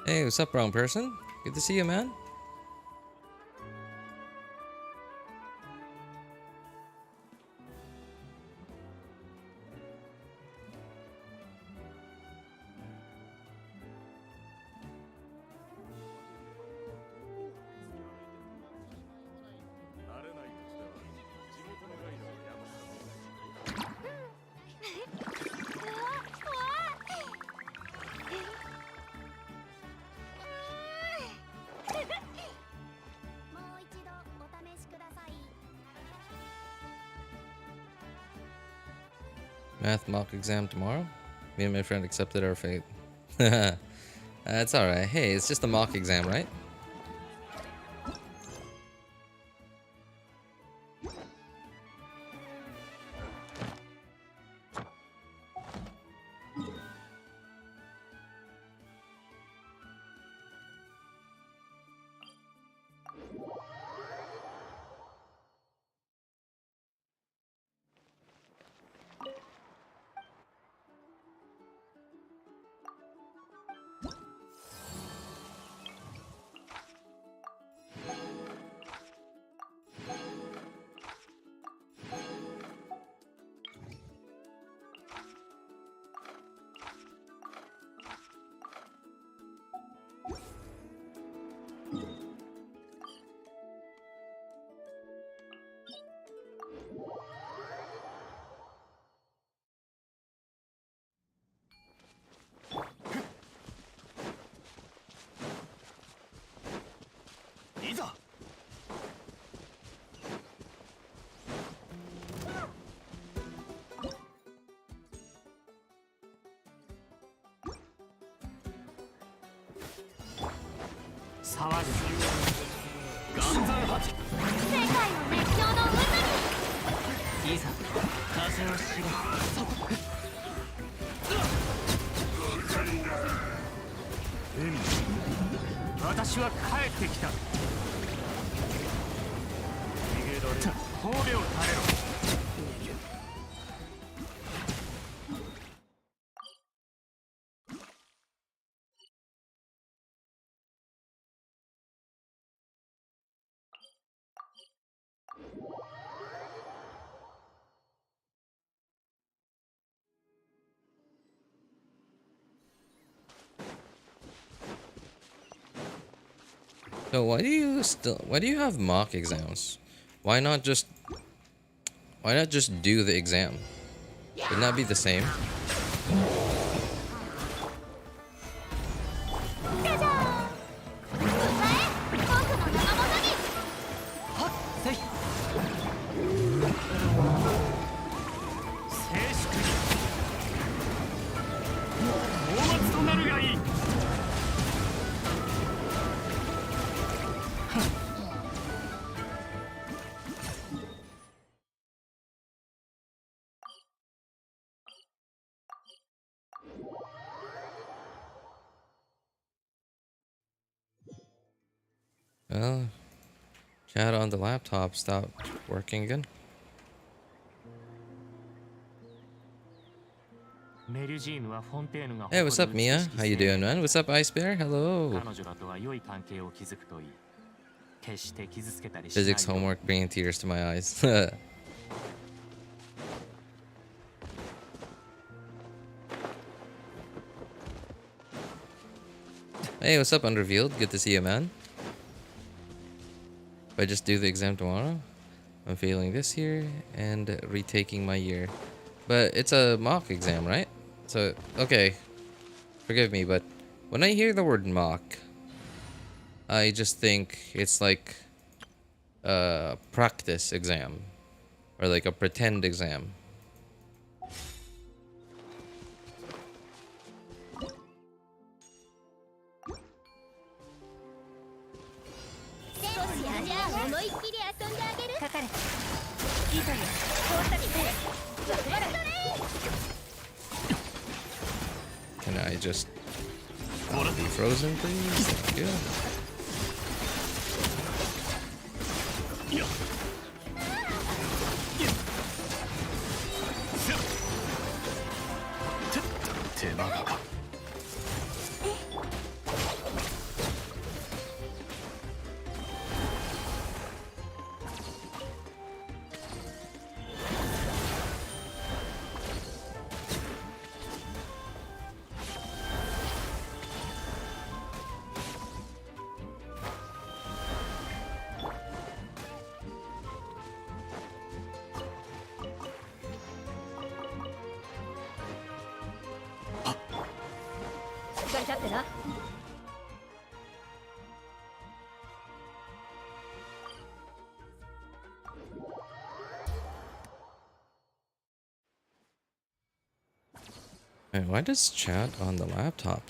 Hey, what's up, wrong person? Good to see you, man. Math mock exam tomorrow? Me and my friend accepted our fate. That's alright. Hey, it's just a mock exam, right? So why do you have mock exams? Why not just do the exam? Wouldn't that be the same? Well, chat on the laptop stopped working again. Hey, what's up, Mia? How you doing, man? What's up, Ice Bear? Hello. Physics homework bringing tears to my eyes. Hey, what's up, Unrevealed? Good to see you, man. If I just do the exam tomorrow, I'm failing this year and retaking my year. But it's a mock exam, right? So, okay. Forgive me, but when I hear the word mock, I just think it's like a practice exam. Or like a pretend exam. Can I just be frozen, please? Thank you. Man, why does chat on the laptop?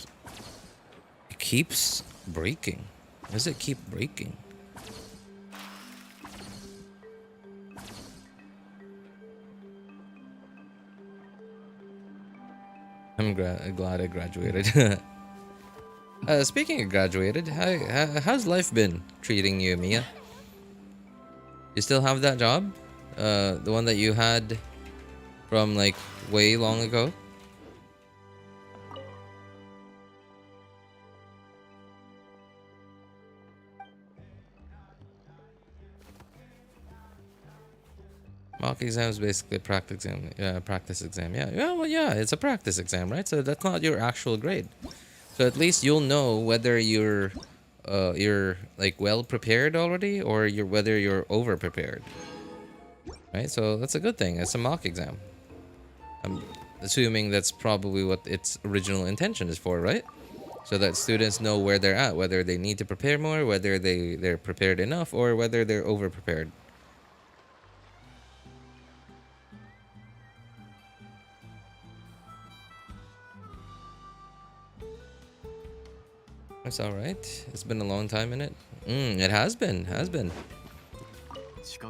It keeps breaking. Why does it keep breaking? I'm glad I graduated. Speaking of graduated, how's life been treating you, Mia? You still have that job? The one that you had from like way long ago? Mock exam is basically a practice exam. Practice exam. Yeah. Yeah. Well, yeah. It's a practice exam, right? So that's not your actual grade. So at least you'll know whether you're like well prepared already, or whether you're over prepared. Right. So that's a good thing. It's a mock exam. I'm assuming that's probably what its original intention is for, right? So that students know where they're at, whether they need to prepare more, whether they're prepared enough, or whether they're over prepared. That's all right. It's been a long time in it. It has been.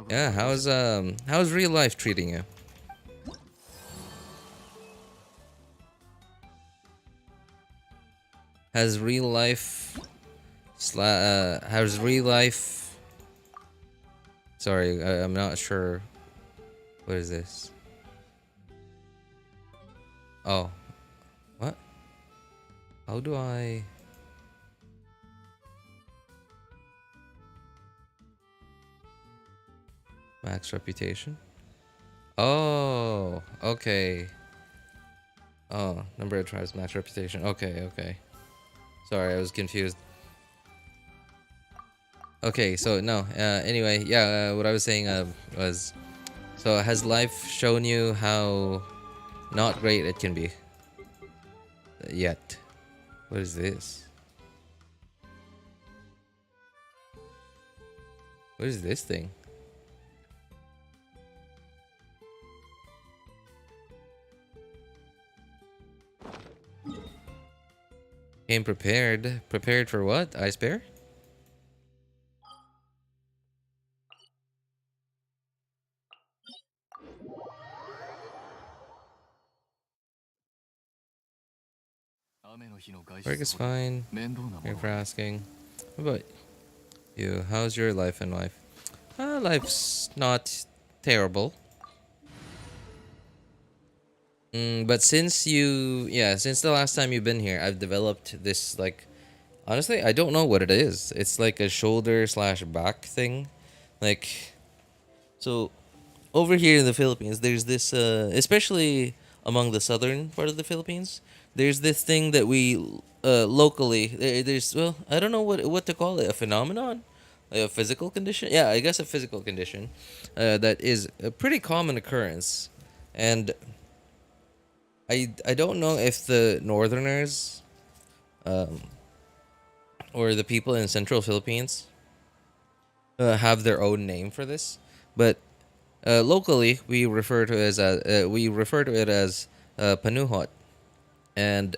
Yeah. How's real life treating you? Has real life how's real life? Sorry, I'm not sure. What is this? Oh, what? How do I? Max reputation. Oh, okay. Oh, number of tries, max reputation. Okay. Sorry, I was confused. Okay, so no. Anyway, yeah. What I was saying was, so has life shown you how not great it can be? Yet. What is this? What is this thing? Came prepared. Prepared for what? Ice Bear? Work is fine. Thank you for asking. What about you? How's your life in life? Life's not terrible. But since since the last time you've been here, I've developed this, like, honestly, I don't know what it is. It's like a shoulder slash back thing. Like, so over here in the Philippines, there's this, especially among the southern part of the Philippines, there's this thing that we locally there's, well, I don't know what to call it, a phenomenon, a physical condition. Yeah, I guess a physical condition that is a pretty common occurrence, and I don't know if the northerners or the people in central Philippines have their own name for this, but locally we refer to it as panuhot, and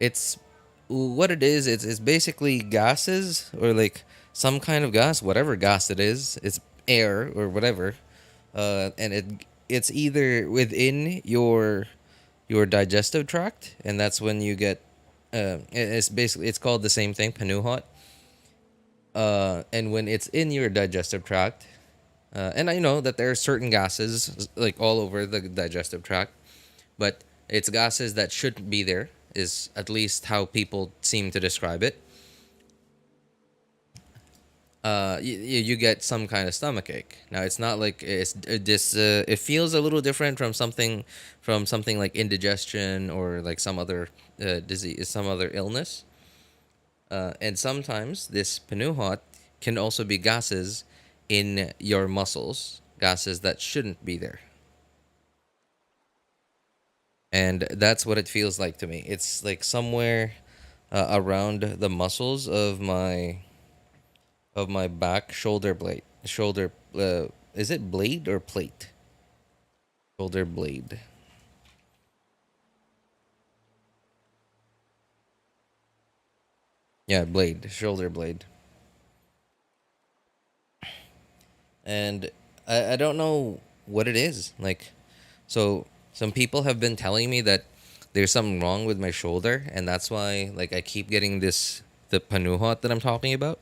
it's what it is. It's basically gases, or like some kind of gas, whatever gas it is. It's air or whatever, and it's either within your digestive tract, and that's when you get it's basically, it's called the same thing, panuhot. And when it's in your digestive tract, and I know that there are certain gases like all over the digestive tract, but It's gases that shouldn't be there, is at least how people seem to describe it. You get some kind of stomach ache. Now it's not like it's this. It feels a little different from something like indigestion or like some other disease, some other illness. And sometimes this panuhot can also be gases in your muscles, gases that shouldn't be there. And that's what it feels like to me. It's like somewhere around the muscles of my back shoulder blade. Shoulder, is it blade or plate? Shoulder blade. Yeah, blade, shoulder blade. And I don't know what it is. Like, so some people have been telling me that there's something wrong with my shoulder, and that's why like I keep getting the panuhot that I'm talking about.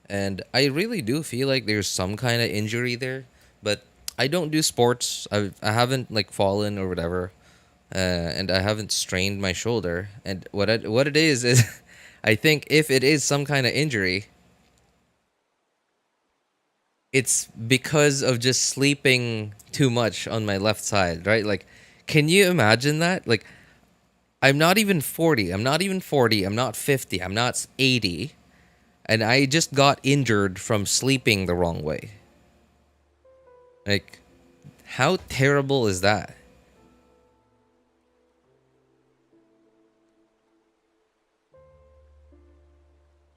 And I really do feel like there's some kind of injury there, but I don't do sports. I haven't like fallen or whatever, and I haven't strained my shoulder. And what it is I think if it is some kind of injury, it's because of just sleeping too much on my left side, right? Like, can you imagine that? Like, I'm not even 40. I'm not even 40. I'm not 50. I'm not 80. And I just got injured from sleeping the wrong way. Like, how terrible is that?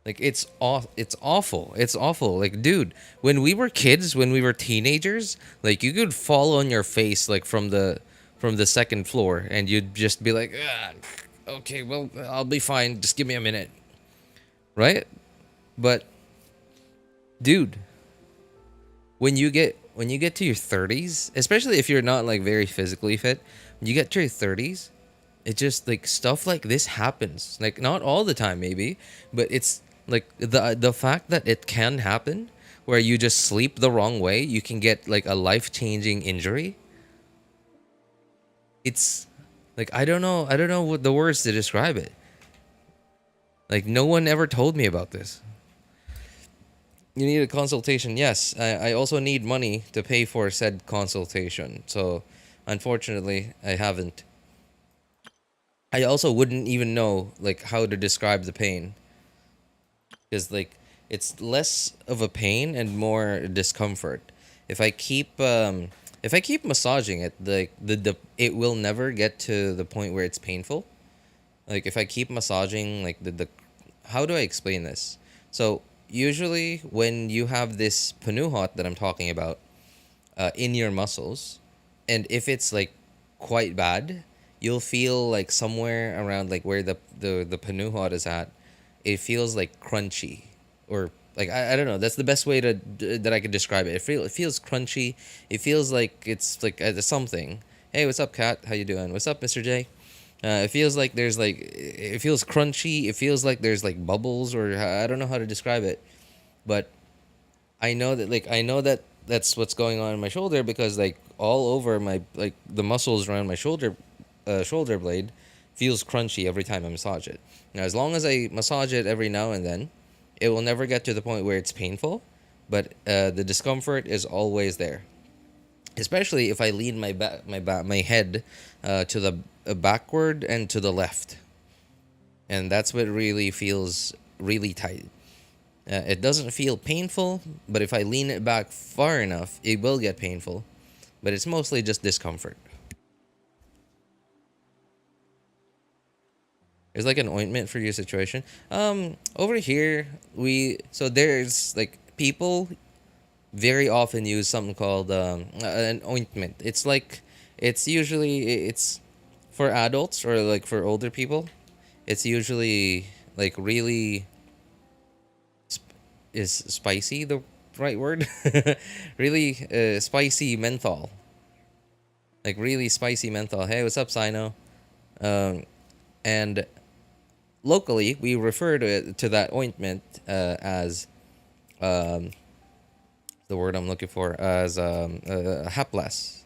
Like it's awful. It's awful. Like dude, when we were kids, when we were teenagers, like you could fall on your face like from the second floor and you'd just be like, ah, okay, well, I'll be fine. Just give me a minute. Right? But dude, when you get to your 30s, especially if you're not like very physically fit, when you get to your 30s, it just like stuff like this happens. Like not all the time maybe, but it's like the fact that it can happen where you just sleep the wrong way, you can get like a life-changing injury. It's like I don't know what the words to describe it. Like no one ever told me about this. You need a consultation. Yes, I also need money to pay for said consultation. So, unfortunately, I haven't. I also wouldn't even know like how to describe the pain because like it's less of a pain and more discomfort. If I keep if I keep massaging it, the it will never get to the point where it's painful. Like if I keep massaging like the how do I explain this? So usually when you have this panuhot that I'm talking about in your muscles, and if it's like quite bad, you'll feel like somewhere around like where the panuhot is at, it feels like crunchy or like I don't know. That's the best way to that I could describe it. It feels crunchy. It feels like it's like something. Hey, what's up, Kat? How you doing? What's up, Mr. J? It feels like there's like it feels crunchy. It feels like there's like bubbles or I don't know how to describe it, but I know that that's what's going on in my shoulder because like all over my like the muscles around my shoulder blade feels crunchy every time I massage it. Now as long as I massage it every now and then, it will never get to the point where it's painful, but the discomfort is always there. Especially if I lean my head to the backward and to the left, and that's what really feels really tight. It doesn't feel painful, but if I lean it back far enough, it will get painful. But it's mostly just discomfort. There's like an ointment for your situation. Over here there's like people very often use something called an ointment. It's usually it's for adults or like for older people. It's usually like really is spicy the right word? Really spicy menthol. Like really spicy menthol. Hey, what's up, Sino? And locally, we refer to that ointment as the word I'm looking for as haplas.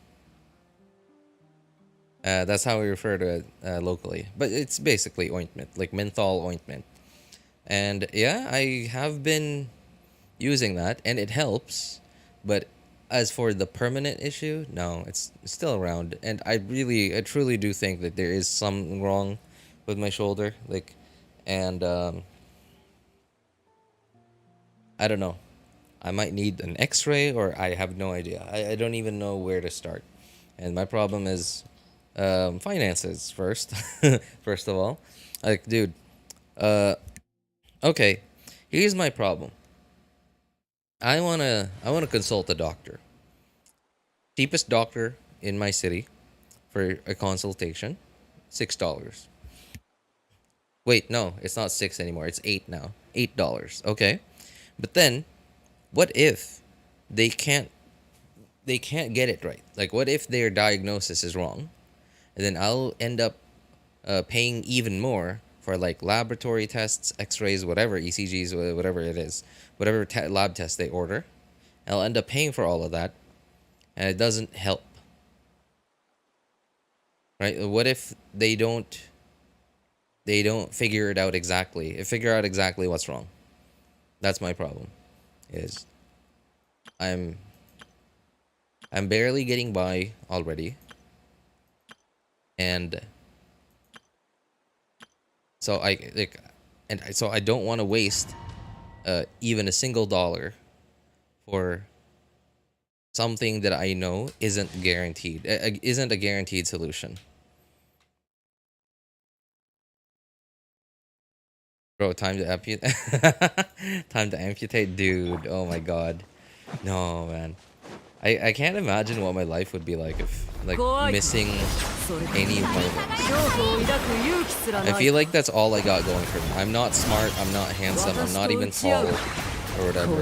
That's how we refer to it locally. But it's basically ointment, like menthol ointment. And yeah, I have been using that, and it helps. But as for the permanent issue, no, it's still around. And I truly do think that there is something wrong with my shoulder. Like, and I don't know. I might need an X-ray, or I have no idea. I don't even know where to start. And my problem is finances first. First of all, like, dude. Uh, okay. Here's my problem. I wanna consult a doctor. Cheapest doctor in my city for a consultation, $6. Wait, no, it's not 6 anymore. It's 8 now. $8. Okay. But then, what if they can't get it right? Like, what if their diagnosis is wrong? And then I'll end up paying even more for like laboratory tests, X-rays, whatever, ECGs, whatever it is, whatever lab test they order. I'll end up paying for all of that, and it doesn't help. Right? What if they don't figure out exactly what's wrong? That's my problem. Is I'm barely getting by already, and so I don't want to waste even a single dollar for something that I know isn't guaranteed, isn't a guaranteed solution. Bro, time to amputate. Time to amputate, dude. Oh my god. No, man. I can't imagine what my life would be like if, like, missing any of my limbs. I feel like that's all I got going for me. I'm not smart, I'm not handsome, I'm not even tall, or whatever.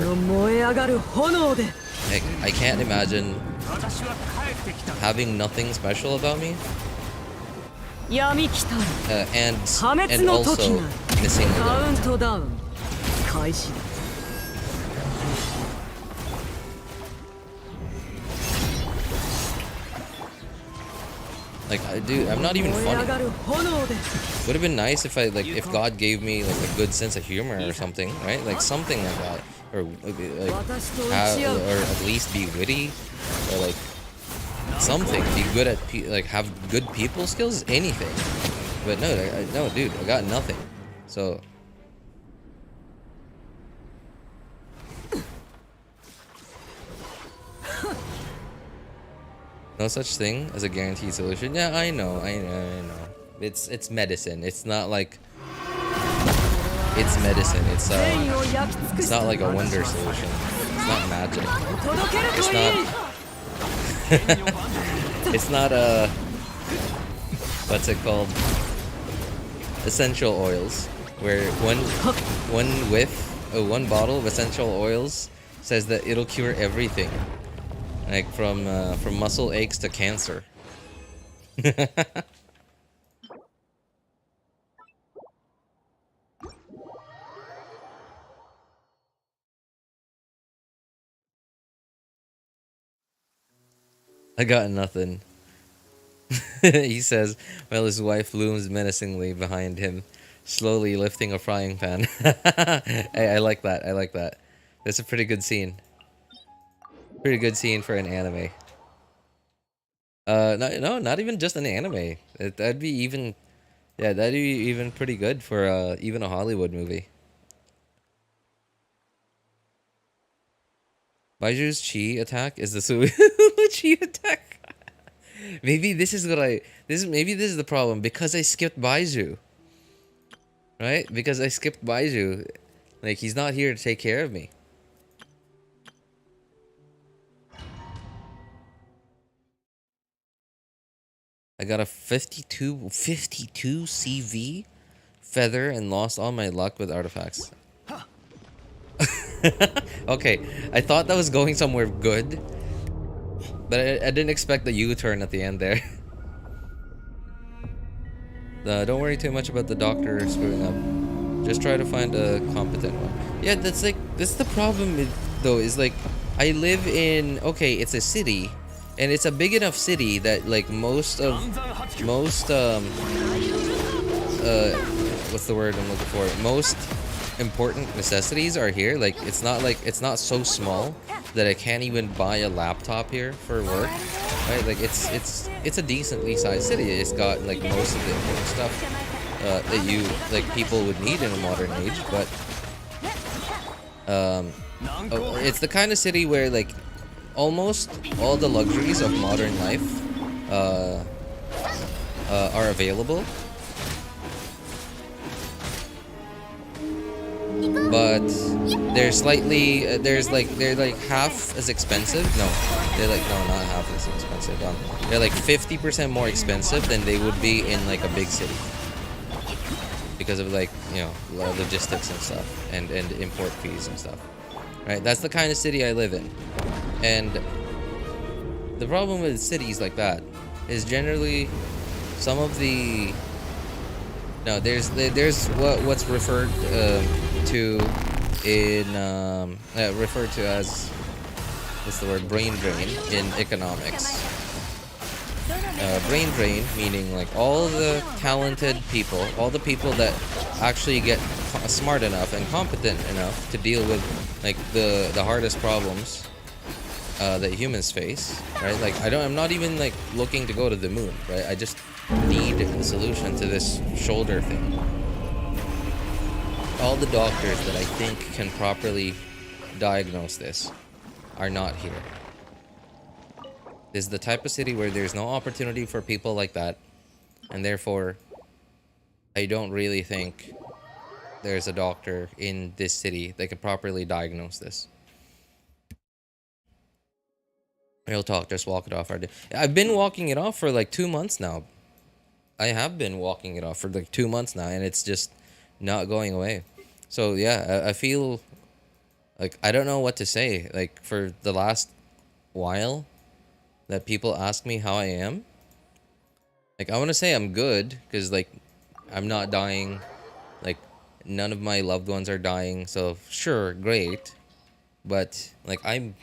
I can't imagine having nothing special about me. And also missing a limb. Like, dude, I'm not even funny. Would have been nice if if God gave me like a good sense of humor or something, right? Like something like that, or like or at least be witty, or like something. Be good at have good people skills, anything. But no, no, dude, I got nothing. So. No such thing as a guaranteed solution. Yeah, I know. It's medicine. It's not like it's medicine. It's not like a wonder solution. It's not magic. It's not. It's not what's it called? Essential oils, where one bottle of essential oils says that it'll cure everything. Like from muscle aches to cancer. I got nothing. He says, while his wife looms menacingly behind him, slowly lifting a frying pan. Hey, I like that. I like that. That's a pretty good scene. Pretty good scene for an anime. No, not even just an anime. That'd be even, yeah, that'd be even pretty good for even a Hollywood movie. Baiju's chi attack is the chi attack. Maybe this is the problem, because I skipped Baiju. Right? Because I skipped Baiju. Like, he's not here to take care of me. I got a 52 CV feather and lost all my luck with artifacts. Okay, I thought that was going somewhere good, but I didn't expect the U-turn at the end there. Don't worry too much about the doctor screwing up. Just try to find a competent one. Yeah, that's the problem though, is like, I live in, okay, it's a city, and it's a big enough city that like most what's the word I'm looking for? Most important necessities are here. Like it's not so small that I can't even buy a laptop here for work. Right? Like it's a decently sized city. It's got like most of the important stuff that you like people would need in a modern age, but it's the kind of city where like almost all the luxuries of modern life are available. But they're slightly they're like half as expensive. No, not half as expensive. They're like 50% more expensive than they would be in like a big city because of like, you know, logistics and stuff and import fees and stuff. Right? That's the kind of city I live in. And the problem with cities like that is generally some of the there's what's referred to in referred to as, what's the word, brain drain in economics. Brain drain meaning like all the talented people, all the people that actually get smart enough and competent enough to deal with like the hardest problems that humans face, right? Like I'm not even like looking to go to the moon, right? I just need a solution to this shoulder thing. All the doctors that I think can properly diagnose this are not here. This is the type of city where there's no opportunity for people like that, and therefore I don't really think there's a doctor in this city that can properly diagnose this. Real talk, just walk it off. I've been walking it off for like 2 months now. I have been walking it off for like 2 months now, and it's just not going away. So yeah, I feel like I don't know what to say. Like for the last while that people ask me how I am, like I want to say I'm good because like I'm not dying, like none of my loved ones are dying, so sure, great. But like I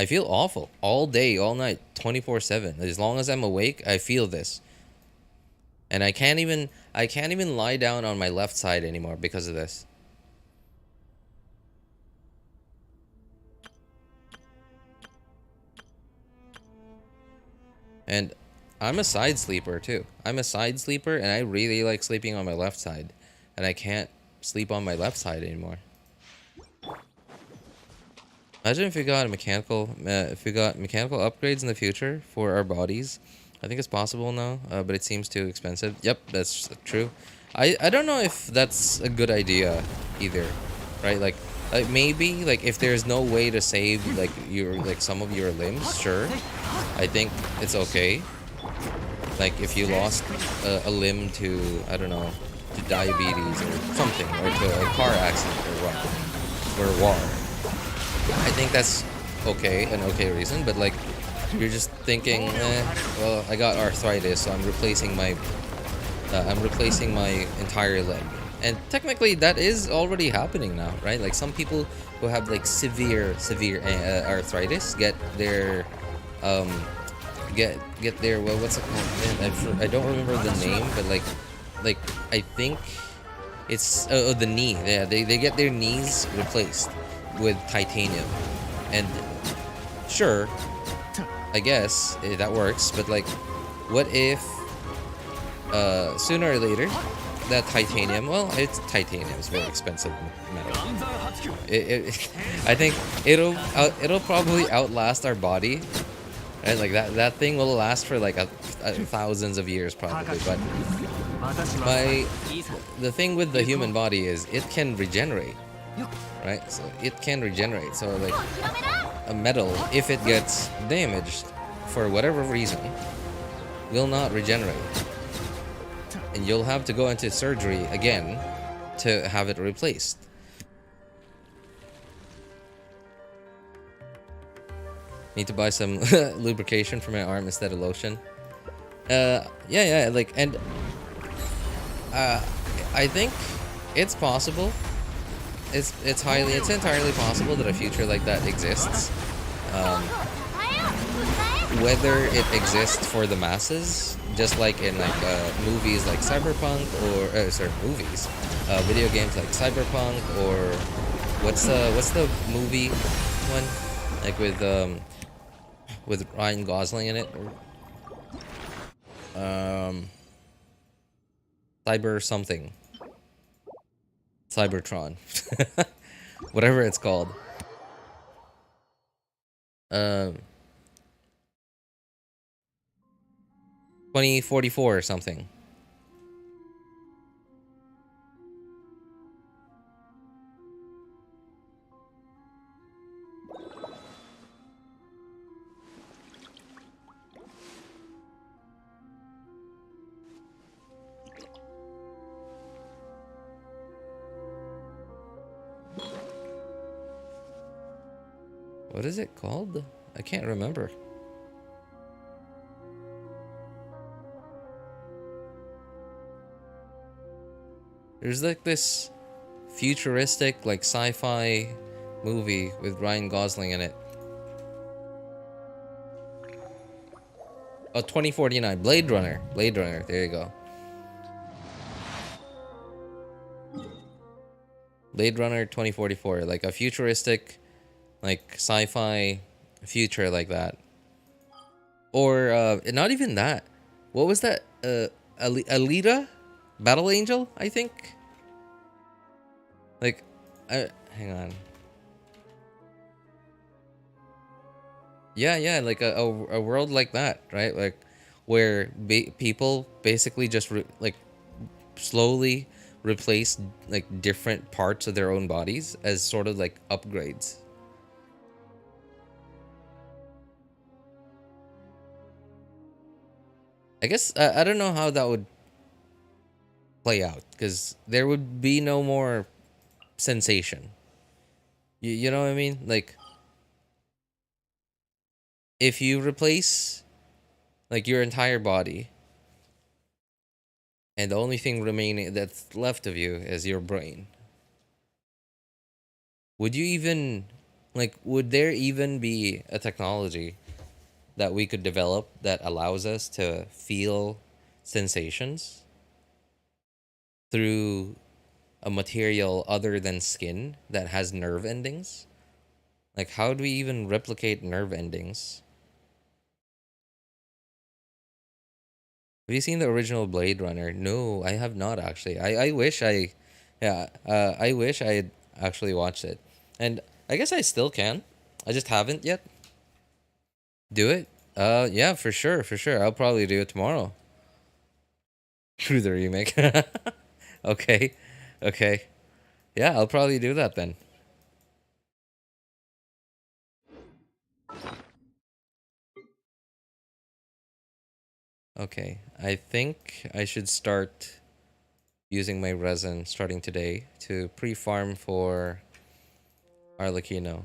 feel awful all day, all night, 24/7. As long as I'm awake, I feel this. And I can't even lie down on my left side anymore because of this. And I'm a side sleeper too. I'm a side sleeper and I really like sleeping on my left side. And I can't sleep on my left side anymore. Imagine if we got mechanical upgrades in the future for our bodies. I think it's possible now, but it seems too expensive. Yep, that's true. I don't know if that's a good idea either, right? Like maybe like if there's no way to save like some of your limbs, sure. I think it's okay. Like if you lost a limb to, I don't know, to diabetes or something, or to a car accident or what, or war. I think that's okay, an okay reason, but like you're just thinking, well, I got arthritis, so I'm replacing my entire leg. And technically that is already happening now, right? Like some people who have like severe arthritis get their get their, well, what's it called? I don't remember the name, but like I think it's the knee. Yeah, they get their knees replaced with titanium. And sure, I guess that works, but like what if sooner or later that titanium, well, it's very expensive metal. I think it'll probably outlast our body, and like that thing will last for like thousands of years probably. But the thing with the human body is it can regenerate, right? So it can regenerate. So like a metal, if it gets damaged for whatever reason, will not regenerate. And you'll have to go into surgery again to have it replaced. Need to buy some lubrication for my arm instead of lotion. Yeah, like, and I think it's possible. It's entirely possible that a future like that exists. whether it exists for the masses, just like in like movies like Cyberpunk or sorry, movies, video games like Cyberpunk or what's the movie one like with Ryan Gosling in it? Cyber something, Cybertron, whatever it's called. Um, 2044 or something. What is it called? I can't remember. There's like this futuristic, like sci-fi movie with Ryan Gosling in it. Oh, 2049. Blade Runner. Blade Runner. There you go. Blade Runner 2044. Like a futuristic, like sci-fi future like that. Or not even that. What was that? Alita? Battle Angel, I think? Like, hang on. Yeah, like a world like that, right? Like, where people basically just like slowly replace like different parts of their own bodies as sort of like upgrades. I guess I don't know how that would play out because there would be no more sensation. You know what I mean? Like, if you replace like your entire body and the only thing remaining that's left of you is your brain, would you even like would there even be a technology that we could develop that allows us to feel sensations through a material other than skin that has nerve endings? Like, how do we even replicate nerve endings? Have you seen the original Blade Runner? No, I have not actually. I wish I, yeah, I wish I had actually watched it, and I guess I still can. I just haven't yet. Do it? Yeah, for sure, for sure. I'll probably do it tomorrow. Through the remake. Okay, okay. Yeah, I'll probably do that then. Okay, I think I should start using my resin starting today to pre-farm for Arlecchino.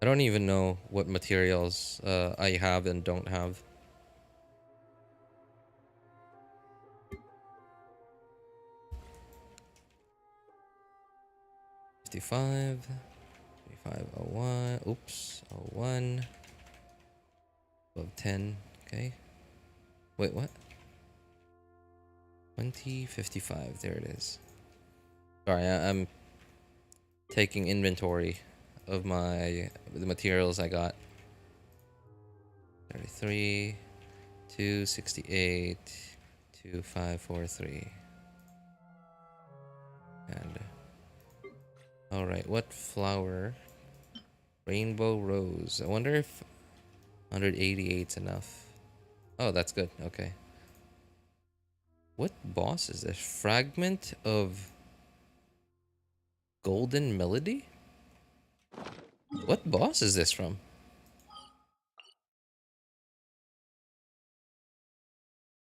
I don't even know what materials I have and don't have. 55, 5501, oops, 01, above 10, okay. Wait, what? 2055, there it is. Sorry, I'm taking inventory of the materials I got. 33, 268, 2543. And all right, what flower? Rainbow rose. I wonder if 188 is enough. Oh, that's good. Okay. What boss is this? Fragment of Golden Melody? What boss is this from?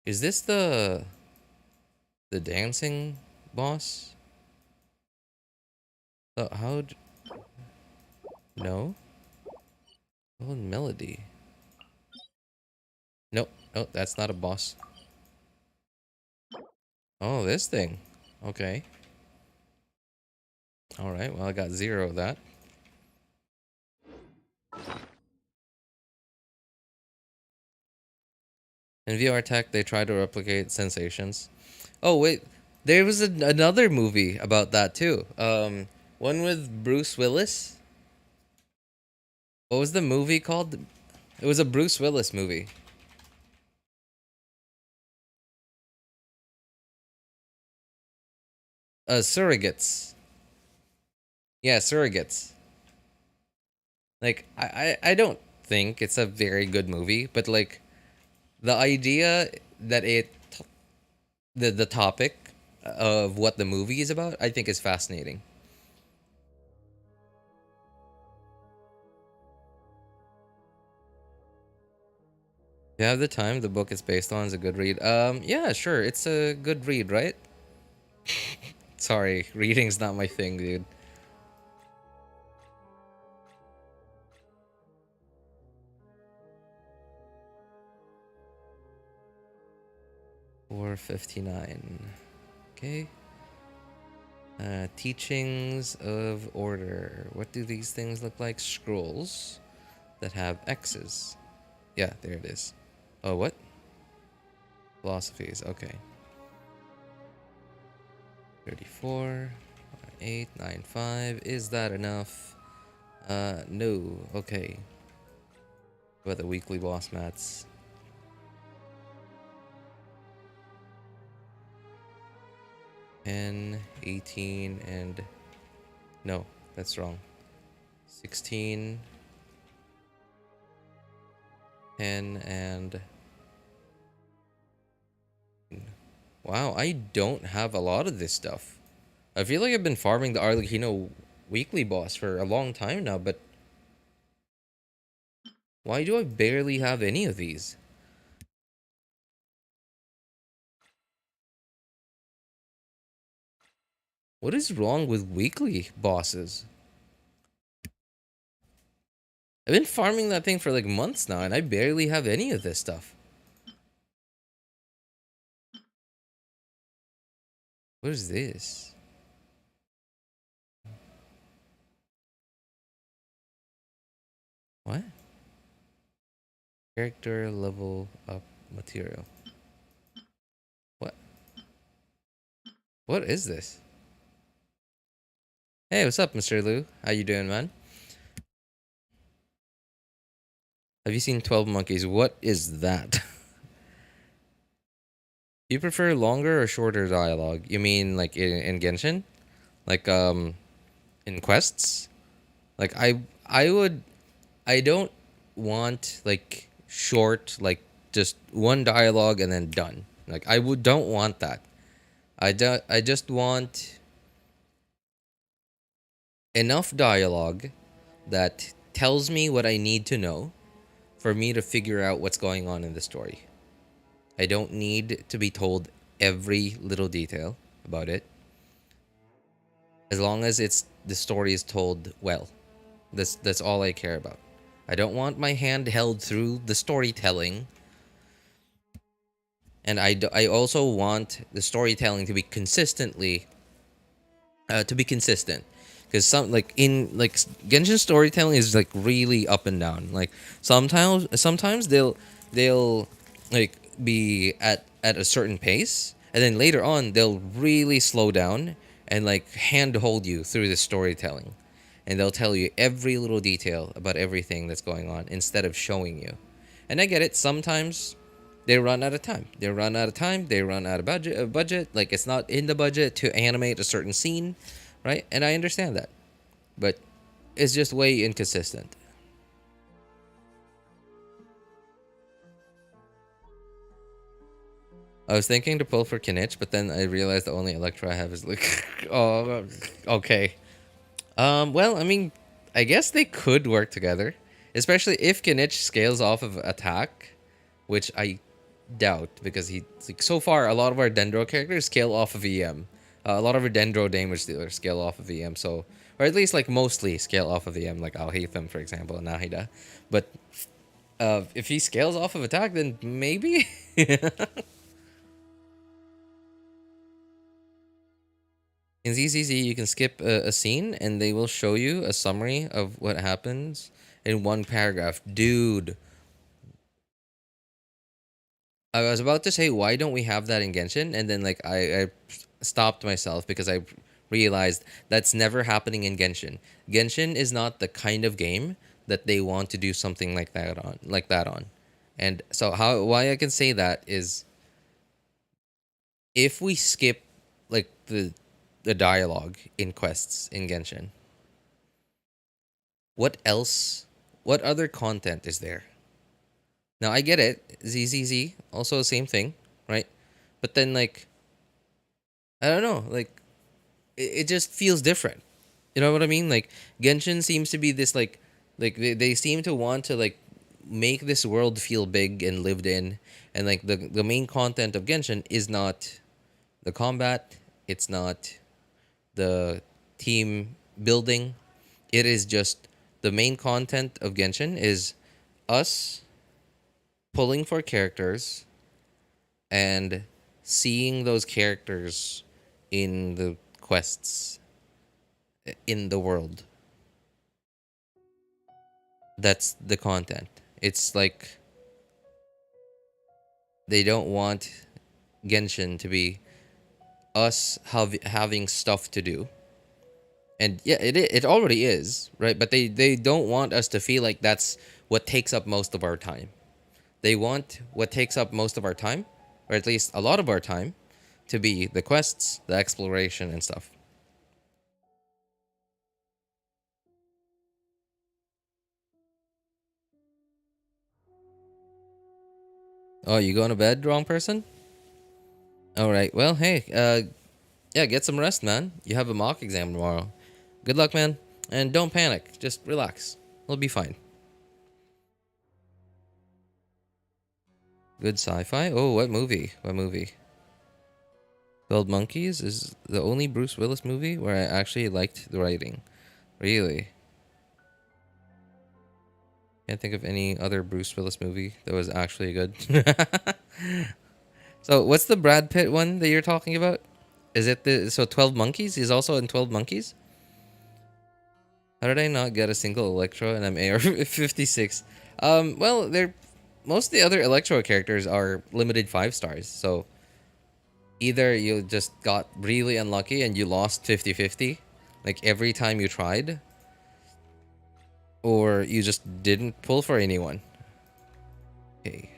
Is this the dancing boss? Oh, how'd... No? Golden Melody. Nope, nope, that's not a boss. Oh, this thing. Okay. Alright, well, I got 0 of that. In VR tech, they try to replicate sensations. Oh, wait. There was another movie about that, too. One with Bruce Willis. What was the movie called? It was a Bruce Willis movie. Surrogates. Yeah, Surrogates. Like, I don't think it's a very good movie, but like, the idea that the topic of what the movie is about, I think is fascinating. If you have the time, the book it's based on is a good read. Yeah, sure, it's a good read, right? Sorry, reading's not my thing, dude. 459. Okay. Teachings of Order. What do these things look like? Scrolls that have X's. Yeah, there it is. Oh, what? Philosophies. Okay. 34, 8, 9, 5. Is that enough? No. Okay. What about the weekly boss mats? 10, 18, and... No, that's wrong. 16, 10, and... Wow, I don't have a lot of this stuff. I feel like I've been farming the Arlecchino weekly boss for a long time now, but... Why do I barely have any of these? What is wrong with weekly bosses? I've been farming that thing for like months now, and I barely have any of this stuff. What is this? What? Character level up material. What? What is this? Hey, what's up, Mr. Liu? How you doing, man? Have you seen 12 Monkeys? What is that? Do you prefer longer or shorter dialogue? You mean like in Genshin? Like in quests? Like I don't want like short, like just one dialogue and then done. Like don't want that. I just want enough dialogue that tells me what I need to know for me to figure out what's going on in the story. I don't need to be told every little detail about it. As long as the story is told well. That's all I care about. I don't want my hand held through the storytelling. And I also want the storytelling to be consistent, because some like in like Genshin storytelling is like really up and down. Like sometimes they'll like be at a certain pace, and then later on they'll really slow down and like handhold you through the storytelling, and they'll tell you every little detail about everything that's going on instead of showing you. And I get it. Sometimes they run out of time. They run out of time. They run out of budget. Like it's not in the budget to animate a certain scene, right? And I understand that, but it's just way inconsistent. I was thinking to pull for Kinich, but then I realized the only Electro I have is like, oh, okay. Well, I mean, I guess they could work together, especially if Kinich scales off of attack, which I doubt because he like so far a lot of our Dendro characters scale off of EM. A lot of our Dendro damage dealers scale off of EM, so or at least like mostly scale off of EM, like Alhaitham for example, and Nahida. But if he scales off of attack, then maybe. In ZZZ, you can skip a scene and they will show you a summary of what happens in one paragraph. Dude, I was about to say, why don't we have that in Genshin? And then, like, I stopped myself because I realized that's never happening in Genshin. Genshin is not the kind of game that they want to do something like that on. And so, why I can say that is if we skip, like, the dialogue in quests in Genshin, what else? What other content is there? Now I get it. ZZZ also the same thing, right? But then, like, I don't know, like it just feels different. You know what I mean? Like Genshin seems to be this like they seem to want to like make this world feel big and lived in, and like the main content of Genshin is not the combat, it's not the team building. It is just the main content of Genshin is us pulling for characters and seeing those characters in the quests in the world. That's the content. It's like they don't want Genshin to be us having stuff to do. And yeah, it already is, right? But they don't want us to feel like that's what takes up most of our time. They want what takes up most of our time, or at least a lot of our time, to be the quests, the exploration, and stuff. Oh, you going to bed, wrong person? All right. Well, hey, yeah, get some rest, man. You have a mock exam tomorrow. Good luck, man. And don't panic. Just relax. It'll be fine. Good sci-fi? Oh, what movie? What movie? 12 Monkeys is the only Bruce Willis movie where I actually liked the writing. Really? Can't think of any other Bruce Willis movie that was actually good. So, what's the Brad Pitt one that you're talking about? Is it the 12 Monkeys? He's also in 12 Monkeys? How did I not get a single Electro and I'm AR 56? Well, they're most of the other Electro characters are limited 5 stars. So either you just got really unlucky and you lost 50-50, like every time you tried, or you just didn't pull for anyone. Okay.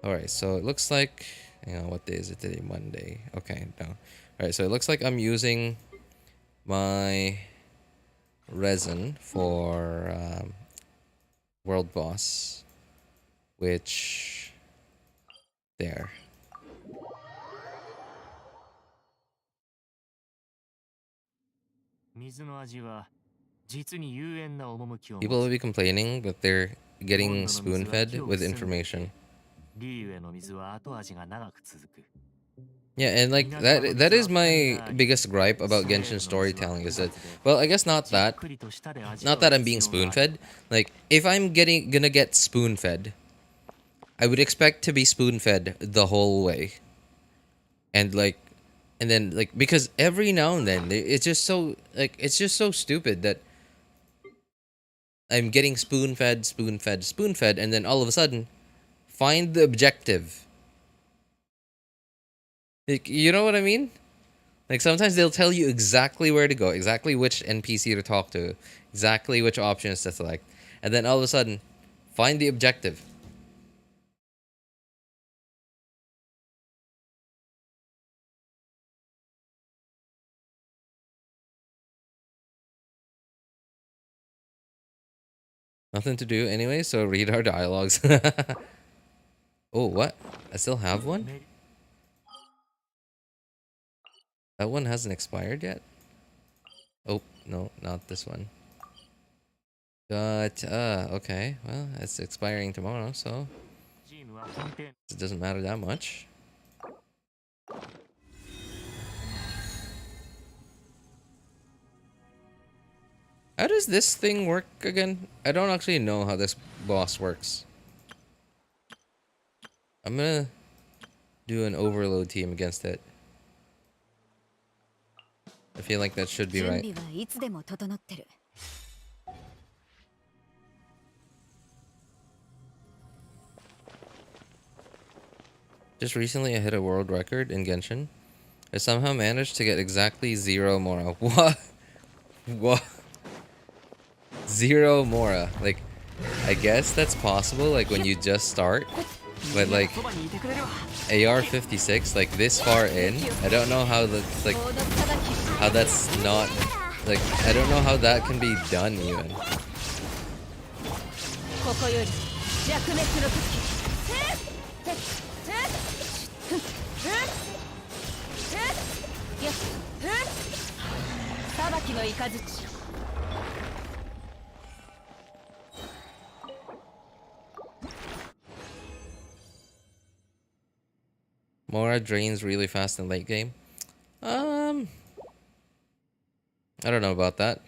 Alright, so it looks like, what day is it today? Monday. Okay, no. Alright, so it looks like I'm using my resin for World Boss, which, there. People will be complaining that they're getting spoon-fed with information. Yeah, and like that is my biggest gripe about Genshin storytelling is that, well, I guess not that I'm being spoon-fed. Like if I'm gonna get spoon-fed, I would expect to be spoon-fed the whole way. And like and then like because every now and then it's just so like it's just so stupid that I'm getting spoon-fed, spoon-fed, spoon-fed, and then all of a sudden find the objective. Like, you know what I mean? Like sometimes they'll tell you exactly where to go, exactly which NPC to talk to, exactly which options to select, and then all of a sudden, find the objective. Nothing to do anyway, so read our dialogues. Oh, what? I still have one? That one hasn't expired yet? Oh, no, not this one. Okay. Well, it's expiring tomorrow, so it doesn't matter that much. How does this thing work again? I don't actually know how this boss works. I'm gonna do an overload team against it. I feel like that should be right. Just recently I hit a world record in Genshin. I somehow managed to get exactly 0 Mora. What? What? 0 Mora. Like, I guess that's possible, like, when you just start. But, like, AR-56, like, this far in, I don't know how that's, like, how that's not, like, I don't know how that can be done, even. Mora drains really fast in late game. I don't know about that.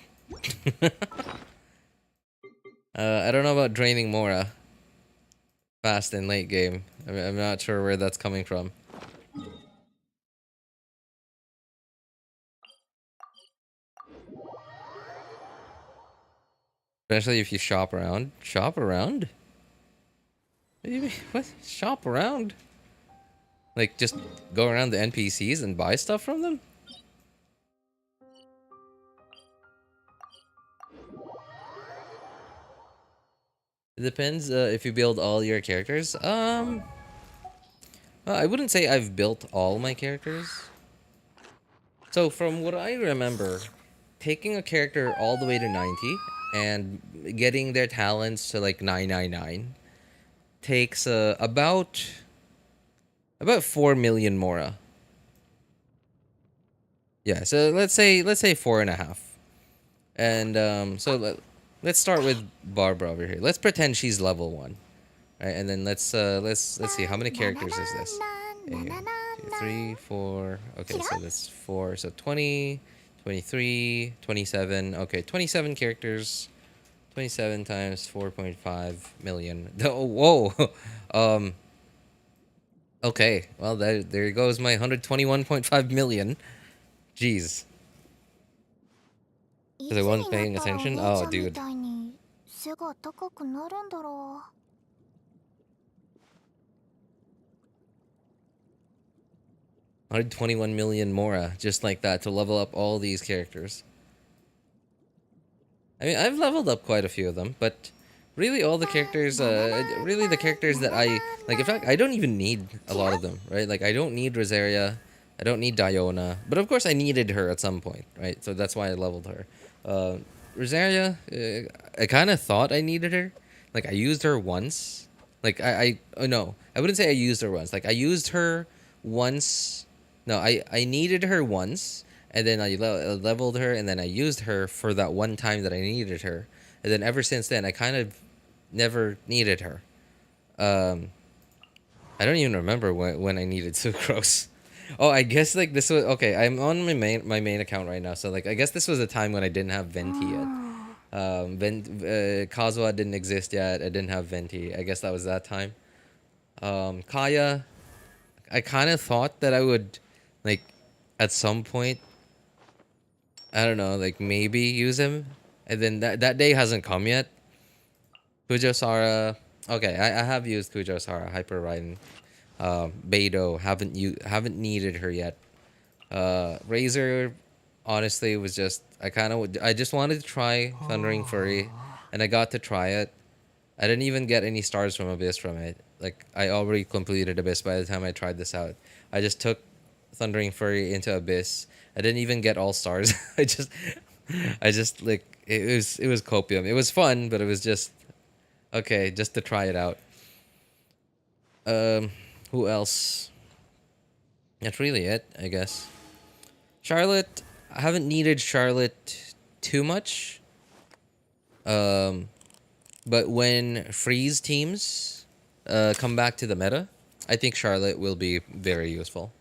I don't know about draining Mora fast in late game. I'm not sure where that's coming from. Especially if you shop around. Shop around? What do you mean? What? Shop around? Like, just go around the NPCs and buy stuff from them? It depends if you build all your characters. Well, I wouldn't say I've built all my characters. So, from what I remember, taking a character all the way to 90 and getting their talents to like 999 takes about 4 million Mora. Yeah, so let's say 4.5. And let's start with Barbara over here. Let's pretend she's level 1. Right, and then let's see, how many characters is this? 1, 2, 3, 4. Okay, so that's 4. So 20, 23, 27. Okay, 27 characters. 27 times 4.5 million. Oh, whoa. Okay. Well, there goes my 121.5 million. Jeez. Because I wasn't paying attention? Oh, dude. 121 million Mora, just like that, to level up all these characters. I mean, I've leveled up quite a few of them, but really all the characters, really the characters that I, like, in fact, I don't even need a lot of them, right? Like, I don't need Rosaria, I don't need Diona, but of course I needed her at some point, right? So that's why I leveled her. Rosaria, I kind of thought I needed her. Like, I used her once. Like, oh no, I wouldn't say I used her once. Like, I used her once. No, I needed her once, and then I leveled her, and then I used her for that one time that I needed her. And then ever since then, I kind of never needed her. I don't even remember when I needed Sucrose. Oh, I guess like this was okay. I'm on my main account right now, so like I guess this was a time when I didn't have Venti yet. Kazuha didn't exist yet. I didn't have Venti. I guess that was that time. Kaya, I kind of thought that I would, like, at some point, I don't know, like maybe use him, and then that day hasn't come yet. Kujosara, okay, I have used Kujosara, Hyper Raiden. Beidou, haven't needed her yet. Razor, honestly, was just I just wanted to try Thundering Fury, and I got to try it. I didn't even get any stars from Abyss from it. Like, I already completed Abyss by the time I tried this out. I just took Thundering Fury into Abyss. I didn't even get all stars. I just like it was copium. It was fun, but it was just okay, just to try it out. Who else? That's really it, I guess. Charlotte, I haven't needed Charlotte too much. But when freeze teams come back to the meta, I think Charlotte will be very useful.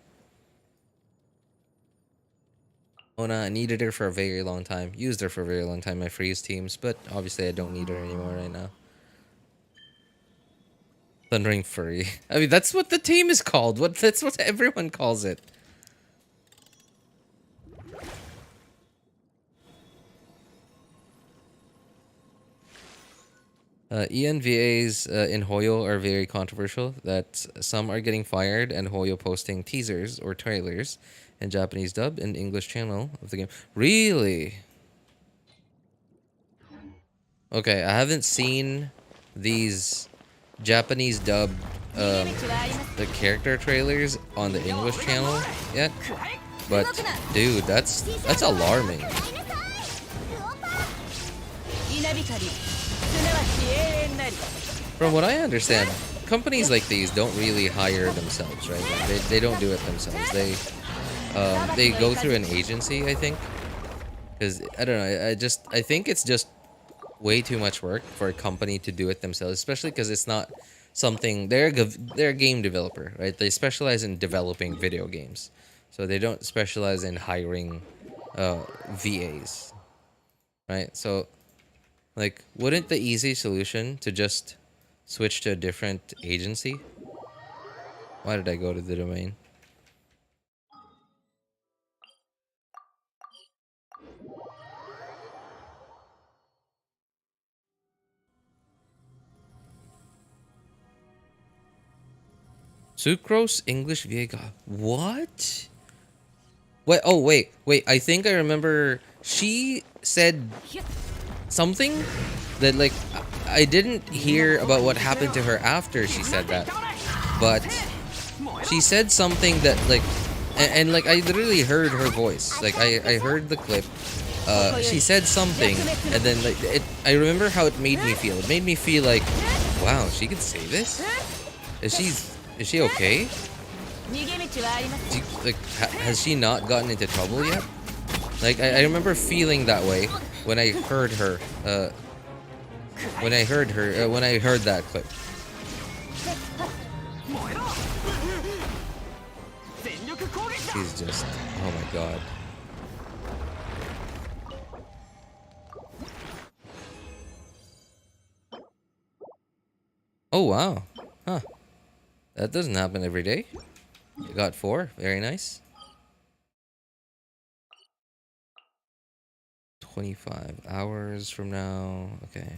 Ona, I needed her for a very long time. Used her for a very long time, my freeze teams, but obviously I don't need her anymore right now. Thundering Fury. I mean, that's what the team is called. That's what everyone calls it. ENVAs in Hoyo are very controversial. That some are getting fired, and Hoyo posting teasers or trailers in Japanese dub and English channel of the game. Really? Okay, I haven't seen these Japanese dub the character trailers on the English channel yet, but dude, that's alarming. From what I understand, companies like these don't really hire themselves, right? Like they don't do it themselves. They go through an agency, I think. Because I don't know, I think it's just way too much work for a company to do it themselves, especially because it's not something they're a game developer, right? They specialize in developing video games, so they don't specialize in hiring VAs, right? So like, wouldn't the easy solution to just switch to a different agency? Why did I go to the domain? Sucrose English Vega. What? Wait, oh wait. I think I remember she said something that like I didn't hear about what happened to her after she said that. But she said something that like and like I literally heard her voice. Like I heard the clip. She said something and then like I remember how it made me feel. It made me feel like, wow, she could say this? Is she okay? Has she not gotten into trouble yet? Like I remember feeling that way when I heard her. When I heard that clip. She's just, oh my god. Oh wow, huh? That doesn't happen every day. You got 4, very nice. 25 hours from now, okay.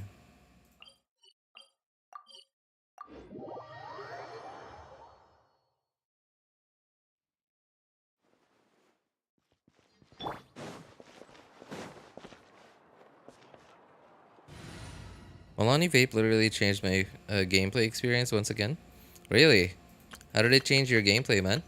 Mualani Vape literally changed my gameplay experience once again. Really? How did it change your gameplay, man?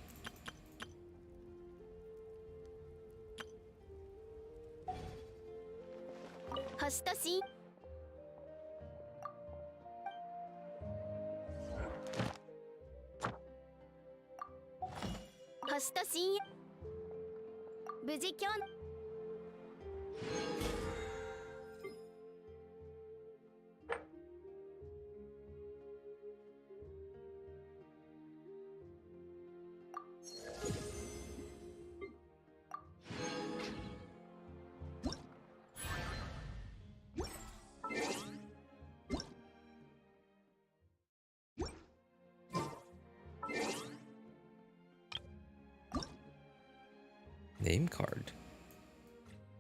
Name card.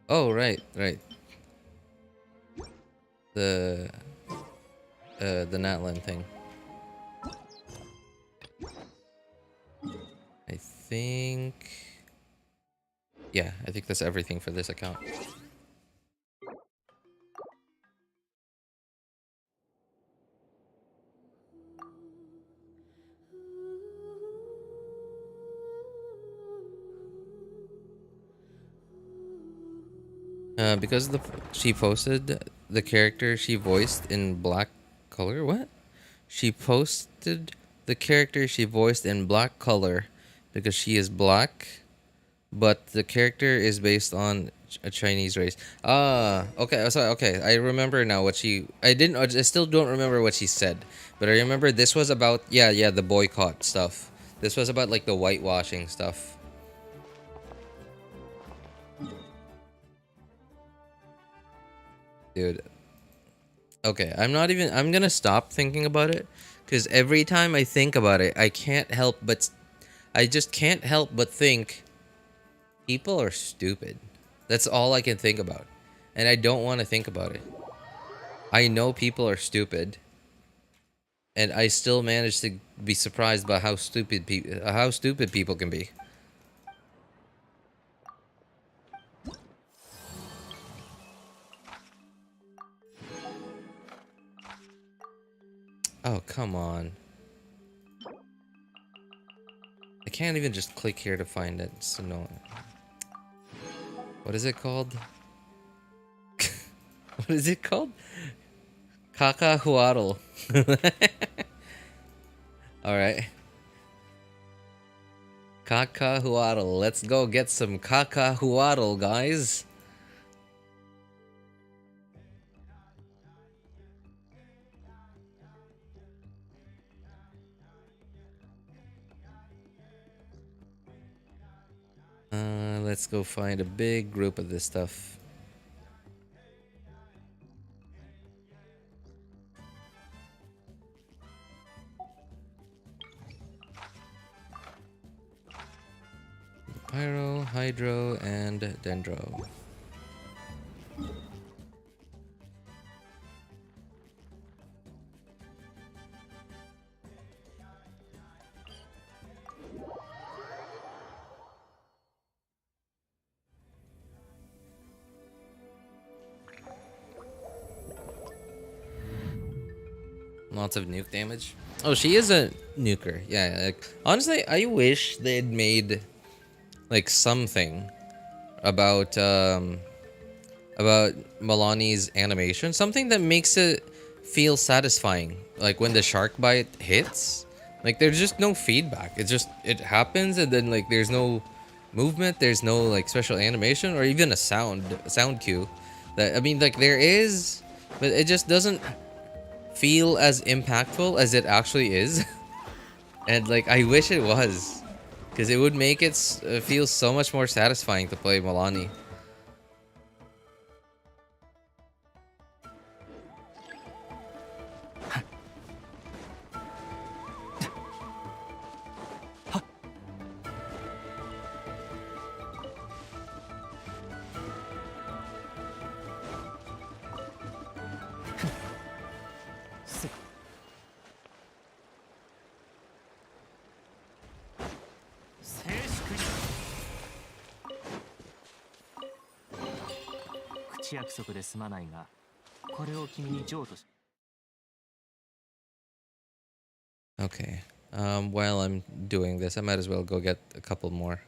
Oh, right. The Natlan thing. I think... Yeah, I think that's everything for this account. Because she posted the character she voiced in black color. What? She posted the character she voiced in black color because she is black, but the character is based on a Chinese race. Ah, okay. So okay, I remember now what she. I didn't. I still don't remember what she said, but I remember this was about the boycott stuff. This was about like the whitewashing stuff. Dude. Okay, I'm gonna stop thinking about it because every time I think about it, I just can't help but think people are stupid. That's all I can think about. And I don't want to think about it. I know people are stupid, and I still manage to be surprised by how stupid people can be. Oh, come on. I can't even just click here to find it. So no. What is it called? What is it called? Kakahuatl. Alright. Kakahuatl. Let's go get some Kakahuatl, guys. Let's go find a big group of this stuff. Pyro, Hydro, and Dendro. Lots of nuke damage. Oh, she is a nuker. Yeah, like, honestly, I wish they'd made like something about Mualani's animation, something that makes it feel satisfying. Like when the shark bite hits, like there's just no feedback. It happens, and then like there's no movement, there's no like special animation or even a sound cue. That I mean, like there is, but it just doesn't feel as impactful as it actually is. And like I wish it was, because it would make it feel so much more satisfying to play Mualani. Okay. While I'm doing this, I might as well go get a couple more.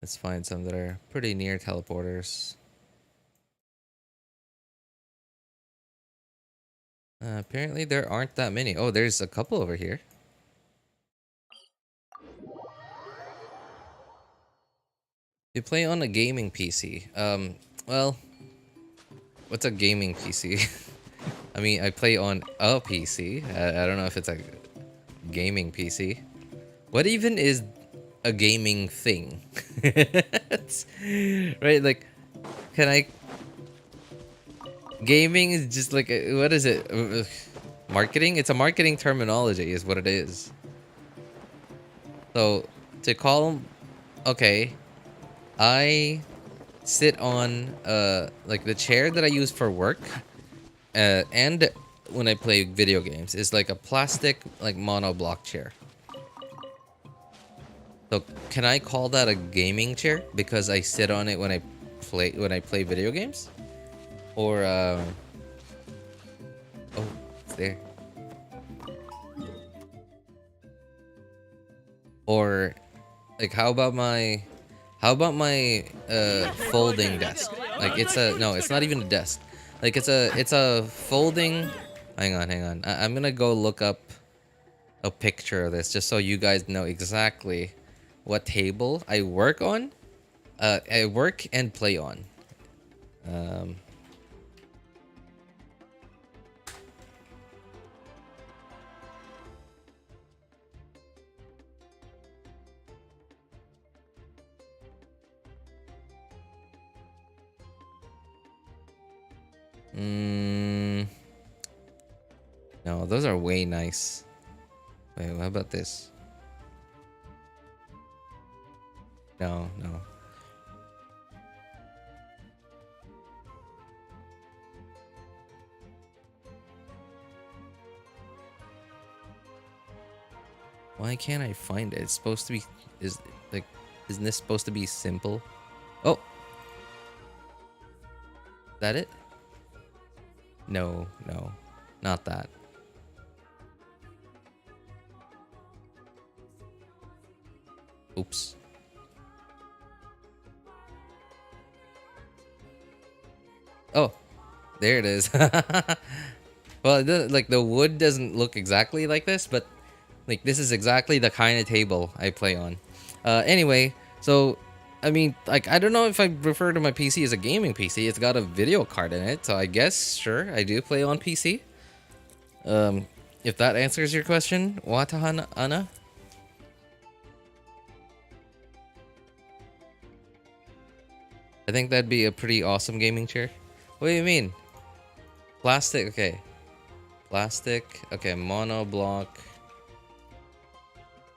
Let's find some that are pretty near teleporters. Apparently there aren't that many. Oh, there's a couple over here. You play on a gaming PC. Well, what's a gaming PC? I mean, I play on a PC. I don't know if it's a gaming PC. What even is a gaming thing? Right, like, can I... Gaming is just like, what is it? Marketing? It's a marketing terminology is what it is. So, to call them... Okay. I sit on, like the chair that I use for work, and when I play video games, is like a plastic, like monoblock chair. So, can I call that a gaming chair because I sit on it when I play video games? Or, oh, it's there. Or, like, how about my folding desk? Like, no, it's not even a desk. Like, it's a folding. Hang on. I'm gonna go look up a picture of this just so you guys know exactly what table I work on. I work and play on. No, those are way nice. Wait, what about this? No. Why can't I find it? It's supposed to be... Isn't this supposed to be simple? Oh! Is that it? No, no. Not that. Oops. Oh, there it is. Well, like the wood doesn't look exactly like this, but like this is exactly the kind of table I play on. Anyway, so I mean, like I don't know if I refer to my PC as a gaming PC. It's got a video card in it, so I guess sure I do play on PC. If that answers your question, Watahana Ana. I think that'd be a pretty awesome gaming chair. What do you mean? Plastic, okay. Plastic, okay, monoblock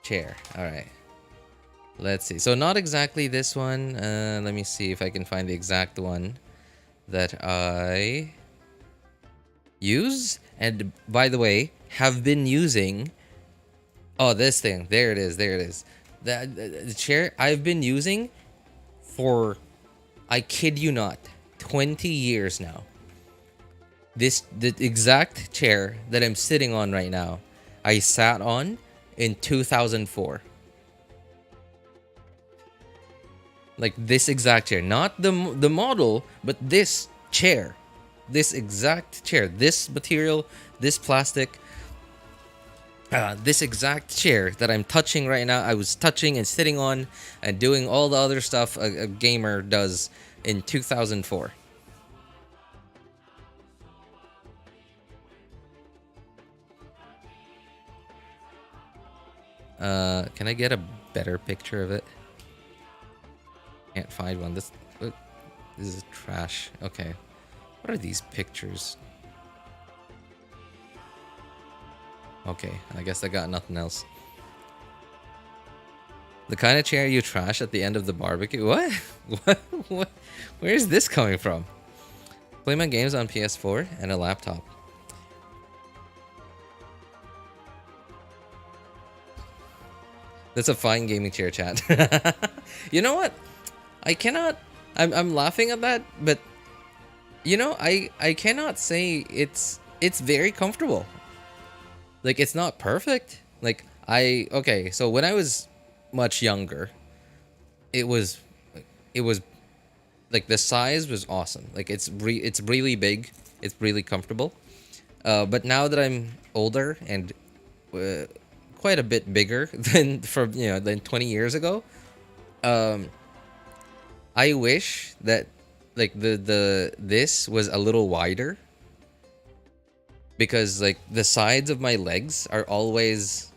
chair. Alright. Let's see. So not exactly this one. Let me see if I can find the exact one that I use. And by the way, have been using. Oh, this thing. There it is. There it is. The chair I've been using for, I kid you not, 20 years now. The exact chair that I'm sitting on right now, I sat on in 2004. Like this exact chair, not the model, but this chair, this exact chair, this material, this plastic, this exact chair that I'm touching right now. I was touching and sitting on and doing all the other stuff a gamer does in 2004. Can I get a better picture of it? Can't find one. This is trash. Okay. What are these pictures? Okay, I guess I got nothing else. The kind of chair you trash at the end of the barbecue? What? What? Where is this coming from? Play my games on PS4 and a laptop. That's a fine gaming chair, chat. You know what? I cannot... I'm laughing at that, but... You know, I cannot say it's very comfortable. Like, it's not perfect. Like, okay, so when I was much younger, it was like the size was awesome. Like it's really big, it's really comfortable. But now that I'm older and quite a bit bigger than than 20 years ago, I wish that like this was a little wider, because like the sides of my legs are always...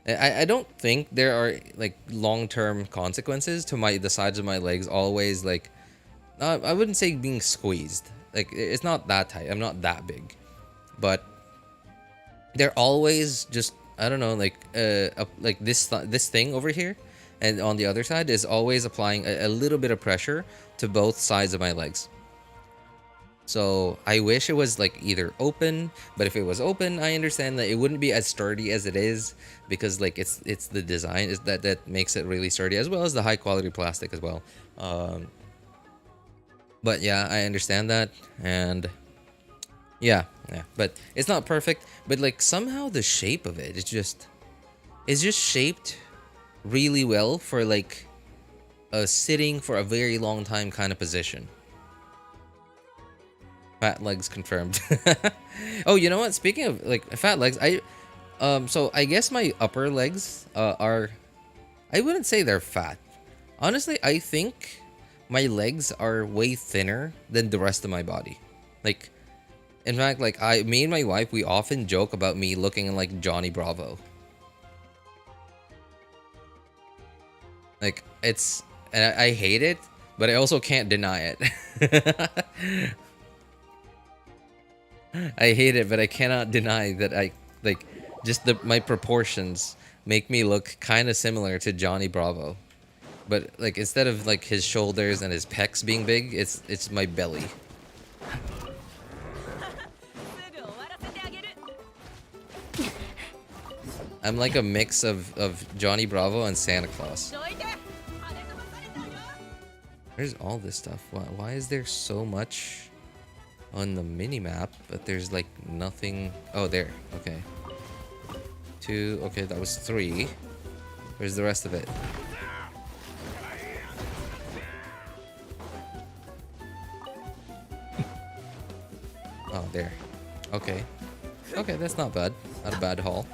I don't think there are like long-term consequences to the sides of my legs always like... I wouldn't say being squeezed. Like, it's not that tight. I'm not that big. But they're always just... I don't know, like this thing over here and on the other side is always applying a little bit of pressure to both sides of my legs. So I wish it was like either open, but if it was open, I understand that it wouldn't be as sturdy as it is, because like it's the design is that makes it really sturdy, as well as the high quality plastic as well. But yeah, I understand that, and yeah, but it's not perfect. But like somehow the shape of it, it's just shaped really well for like a sitting for a very long time kind of position. Fat legs confirmed. Oh, you know what? Speaking of like fat legs, so I guess my upper legs are... I wouldn't say they're fat. Honestly, I think my legs are way thinner than the rest of my body. Like, in fact, like me and my wife, we often joke about me looking like Johnny Bravo. Like, it's... And I hate it, but I also can't deny it. I hate it, but I cannot deny that I like just my proportions make me look kind of similar to Johnny Bravo. But like instead of like his shoulders and his pecs being big, it's my belly. I'm like a mix of Johnny Bravo and Santa Claus. Where's all this stuff? Why is there so much on the mini-map, but there's like nothing? Oh, there. Okay. 2. Okay, that was 3. Where's the rest of it? Oh, there. Okay. Okay, that's not bad. Not a bad haul.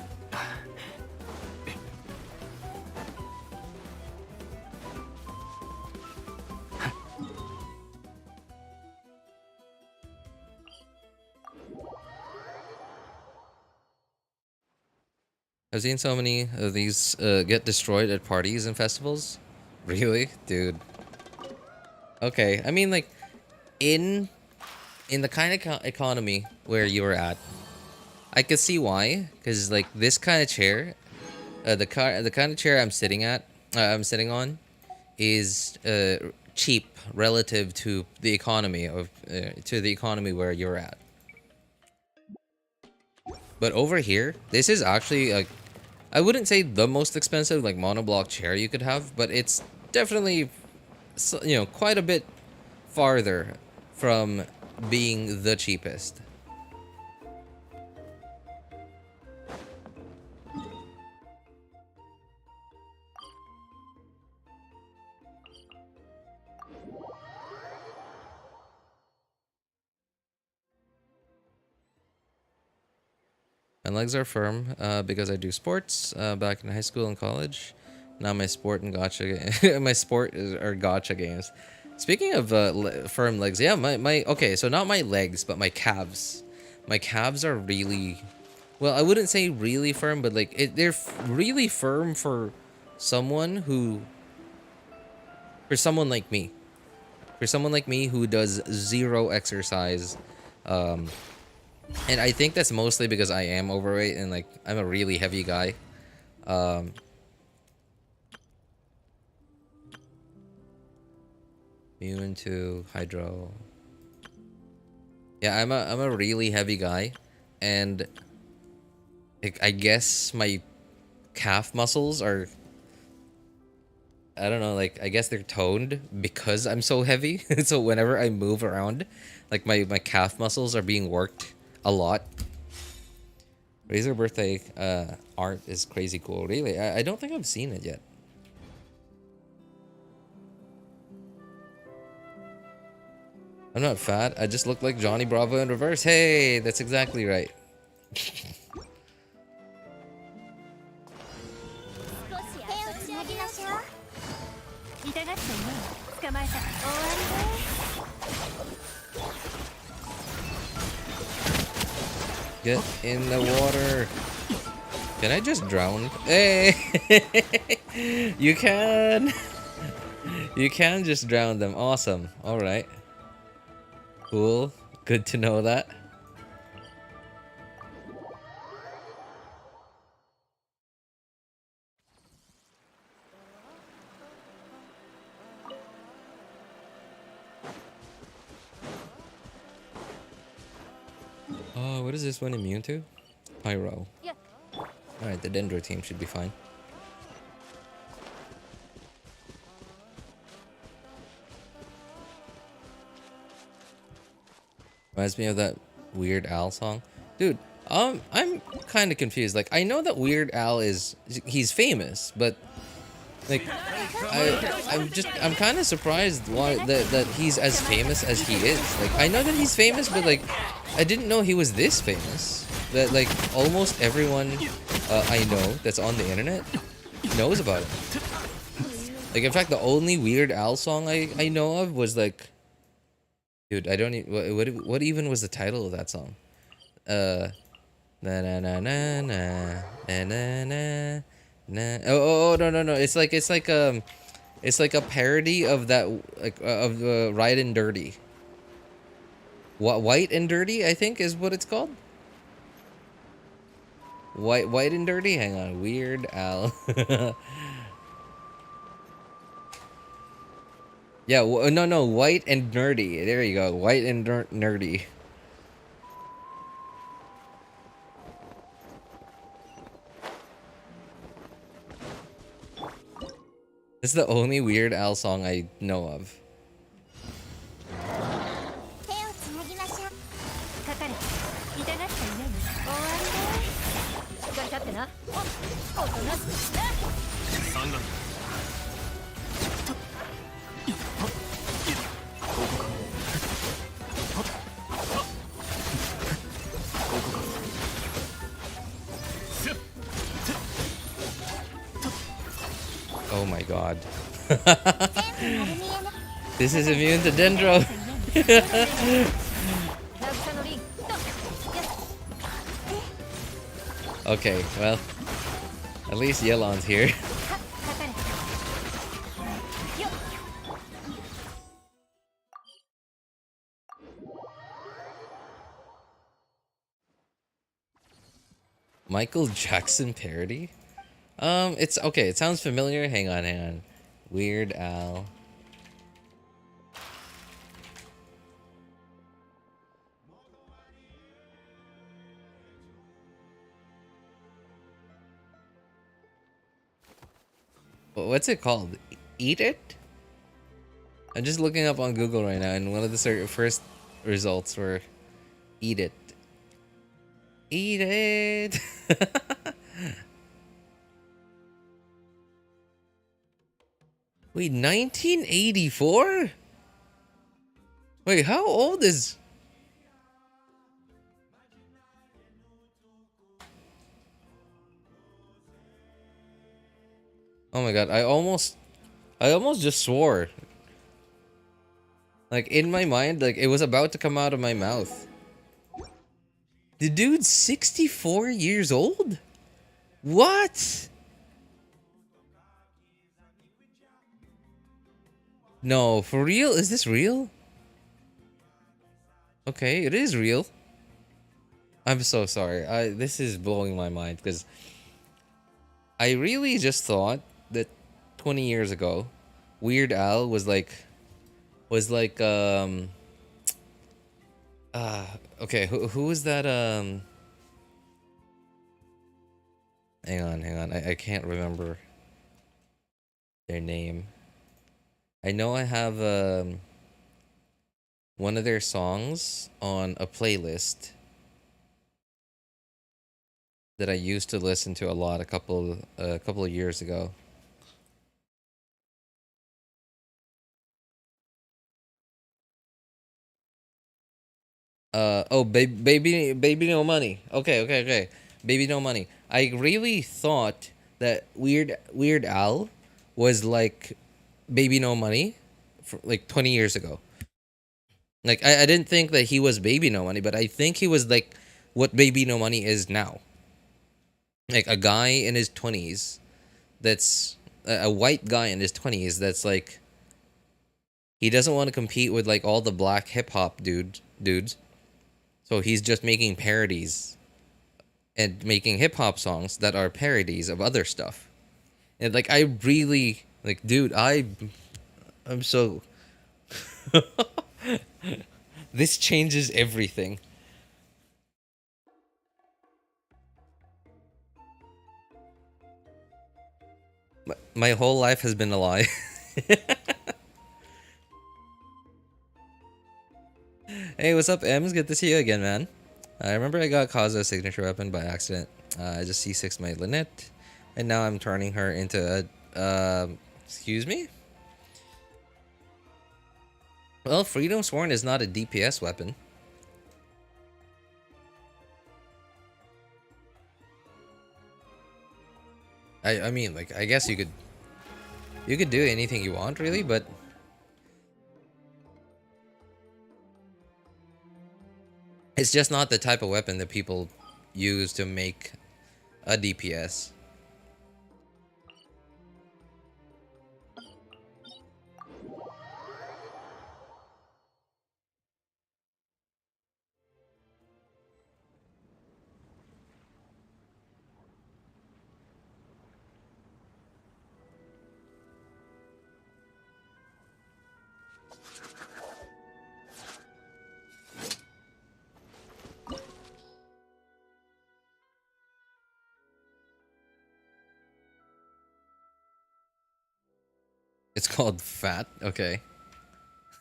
I've seen so many of these get destroyed at parties and festivals. Really? Dude. Okay, I mean, like, in the kind of economy where you're at, I could see why. Because, like, this kind of chair, the kind of chair I'm sitting on, is cheap relative to the economy where you're at. But over here, this is actually like, I wouldn't say the most expensive like monoblock chair you could have, but it's definitely, you know, quite a bit farther from being the cheapest. My legs are firm because I do sports back in high school and college. Now my sport and gacha my sport are gacha games. Speaking of firm legs, yeah, my okay, so not my legs, but my calves. My calves are really, well, I wouldn't say really firm, but like they're really firm for someone like me. For someone like me who does zero exercise, and I think that's mostly because I am overweight and like I'm a really heavy guy. Immune to hydro. Yeah, I'm a really heavy guy, and I guess my calf muscles are, I don't know, like I guess they're toned because I'm so heavy. So whenever I move around, like my calf muscles are being worked a lot. Razor birthday art is crazy cool. Really, I don't think I've seen it yet. I'm not fat. I just look like Johnny Bravo in reverse. Hey, that's exactly right. Get in the water. Can I just drown? Hey! You can! You can just drown them. Awesome. Alright. Cool. Good to know that. Oh, what is this one immune to? Pyro. Yeah. Alright, the Dendro team should be fine. Reminds me of that Weird Al song. Dude, I'm kind of confused. Like, I know that Weird Al he's famous, but like, I'm kind of surprised why that he's as famous as he is. Like, I know that he's famous, but like, I didn't know he was this famous. That like almost everyone I know that's on the internet knows about it. Like, in fact, the only Weird Al song I know of was like, dude, I don't even, what even was the title of that song? Na na na na na na na na na. Oh no. It's like a parody of that, like of Raiden Dirty. White and Dirty, I think, is what it's called. White and Dirty. Hang on, Weird Al. Yeah, no, White and Nerdy. There you go, White and Nerdy. It's the only Weird Al song I know of. Oh my god. This is immune to Dendro. Okay, well, at least Yelan's here. Michael Jackson parody? It's okay. It sounds familiar. Hang on, hang on. Weird Al. What's it called? Eat It? I'm just looking up on Google right now, and one of the first results were Eat It. Eat it! Wait, 1984? Wait, how old is... Oh my god, I almost just swore. Like, in my mind, like, it was about to come out of my mouth. The dude's 64 years old? What? No, for real? Is this real? Okay, it is real. I'm so sorry. This is blowing my mind because I really just thought that 20 years ago, Weird Al was like okay, who was that hang on. I can't remember their name. I know I have one of their songs on a playlist that I used to listen to a lot a couple of years ago. Baby No Money. Okay. Baby No Money. I really thought that Weird Al was like Baby No Money for like 20 years ago. Like I didn't think that he was Baby No Money, but I think he was like what Baby No Money is now. Like a guy in his 20s that's a white guy in his 20s that's like he doesn't want to compete with like all the black hip hop dudes. So he's just making parodies and making hip hop songs that are parodies of other stuff. And like I really like dude, I'm so this changes everything. My whole life has been a lie. Hey, what's up, Ems? Good to see you again, man. I remember I got Kazuha's signature weapon by accident. I just C6 my Lynette, and now I'm turning her into a... excuse me? Well, Freedom Sworn is not a DPS weapon. I mean, like, I guess you could do anything you want, really, but... It's just not the type of weapon that people use to make a DPS. It's called Fat. Okay.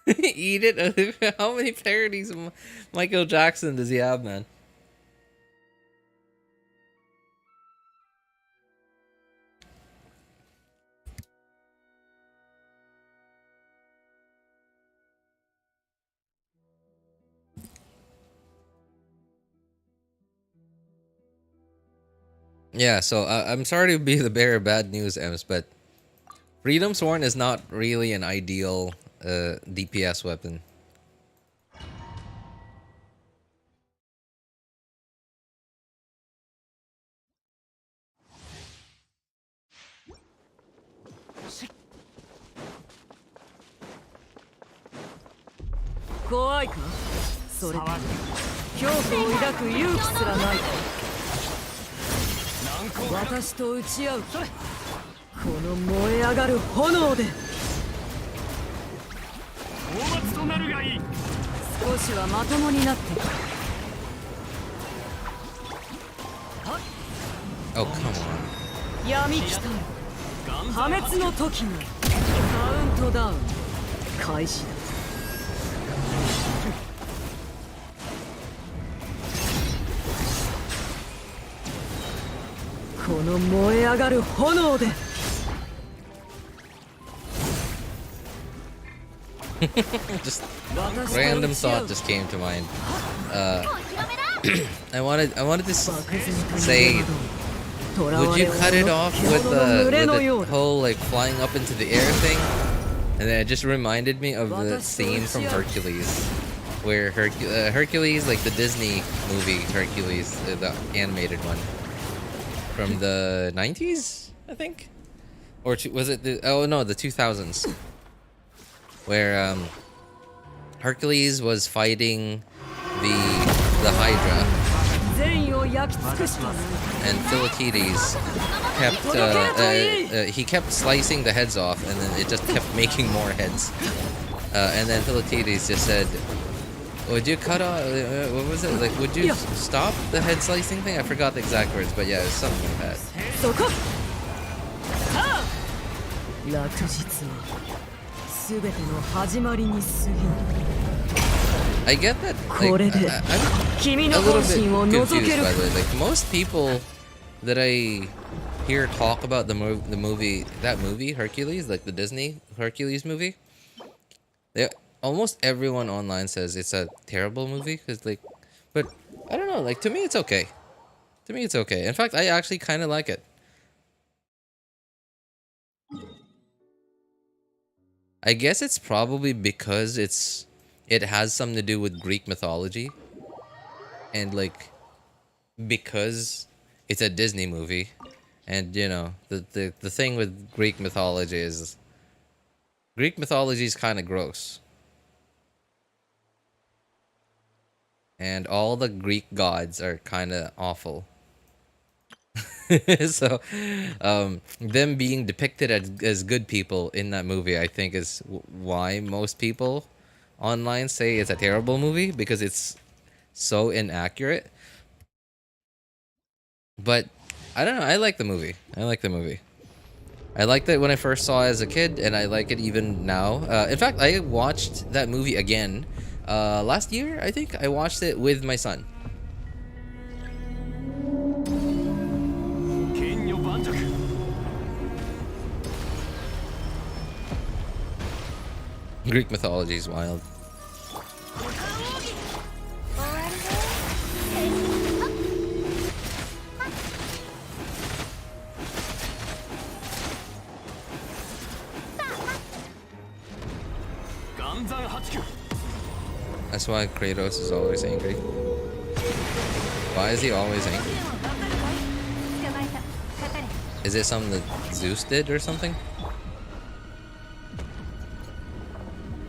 Eat it. How many parodies of Michael Jackson does he have, man? Yeah, so I'm sorry to be the bearer of bad news, Ems, but Freedom Sworn is not really an ideal DPS weapon. Oh, come on. 破滅の時のカウントダウン開始だ。この燃え上がる炎で Just random thought just came to mind. I wanted to say, would you cut it off with the whole like flying up into the air thing? And then it just reminded me of the scene from Hercules, where Hercules, like the Disney movie Hercules, the animated one from the 90s, I think, or was it the the 2000s, where Hercules was fighting the Hydra, and Philoctetes kept he kept slicing the heads off, and then it just kept making more heads. And then Philoctetes just said, "Would you cut off? What was it like? Would you stop the head slicing thing?" I forgot the exact words, but yeah, it was something like that. I get that. Like, I'm a little bit confused, by the way. Like, most people that I hear talk about that movie, Hercules, like the Disney Hercules movie, almost everyone online says it's a terrible movie. Cause like, but I don't know. Like, to me, it's okay. To me, it's okay. In fact, I actually kind of like it. I guess it's probably because it has something to do with Greek mythology, and like because it's a Disney movie, and you know the thing with Greek mythology is kind of gross, and all the Greek gods are kind of awful. So them being depicted as good people in that movie, I think, is why most people online say it's a terrible movie, because it's so inaccurate. But I don't know, I like the movie. I liked it when I first saw it as a kid, and I like it even now. In fact, I watched that movie again last year. I think I watched it with my son. Greek mythology is wild. That's why Kratos is always angry. Why is he always angry? Is it something that Zeus did or something?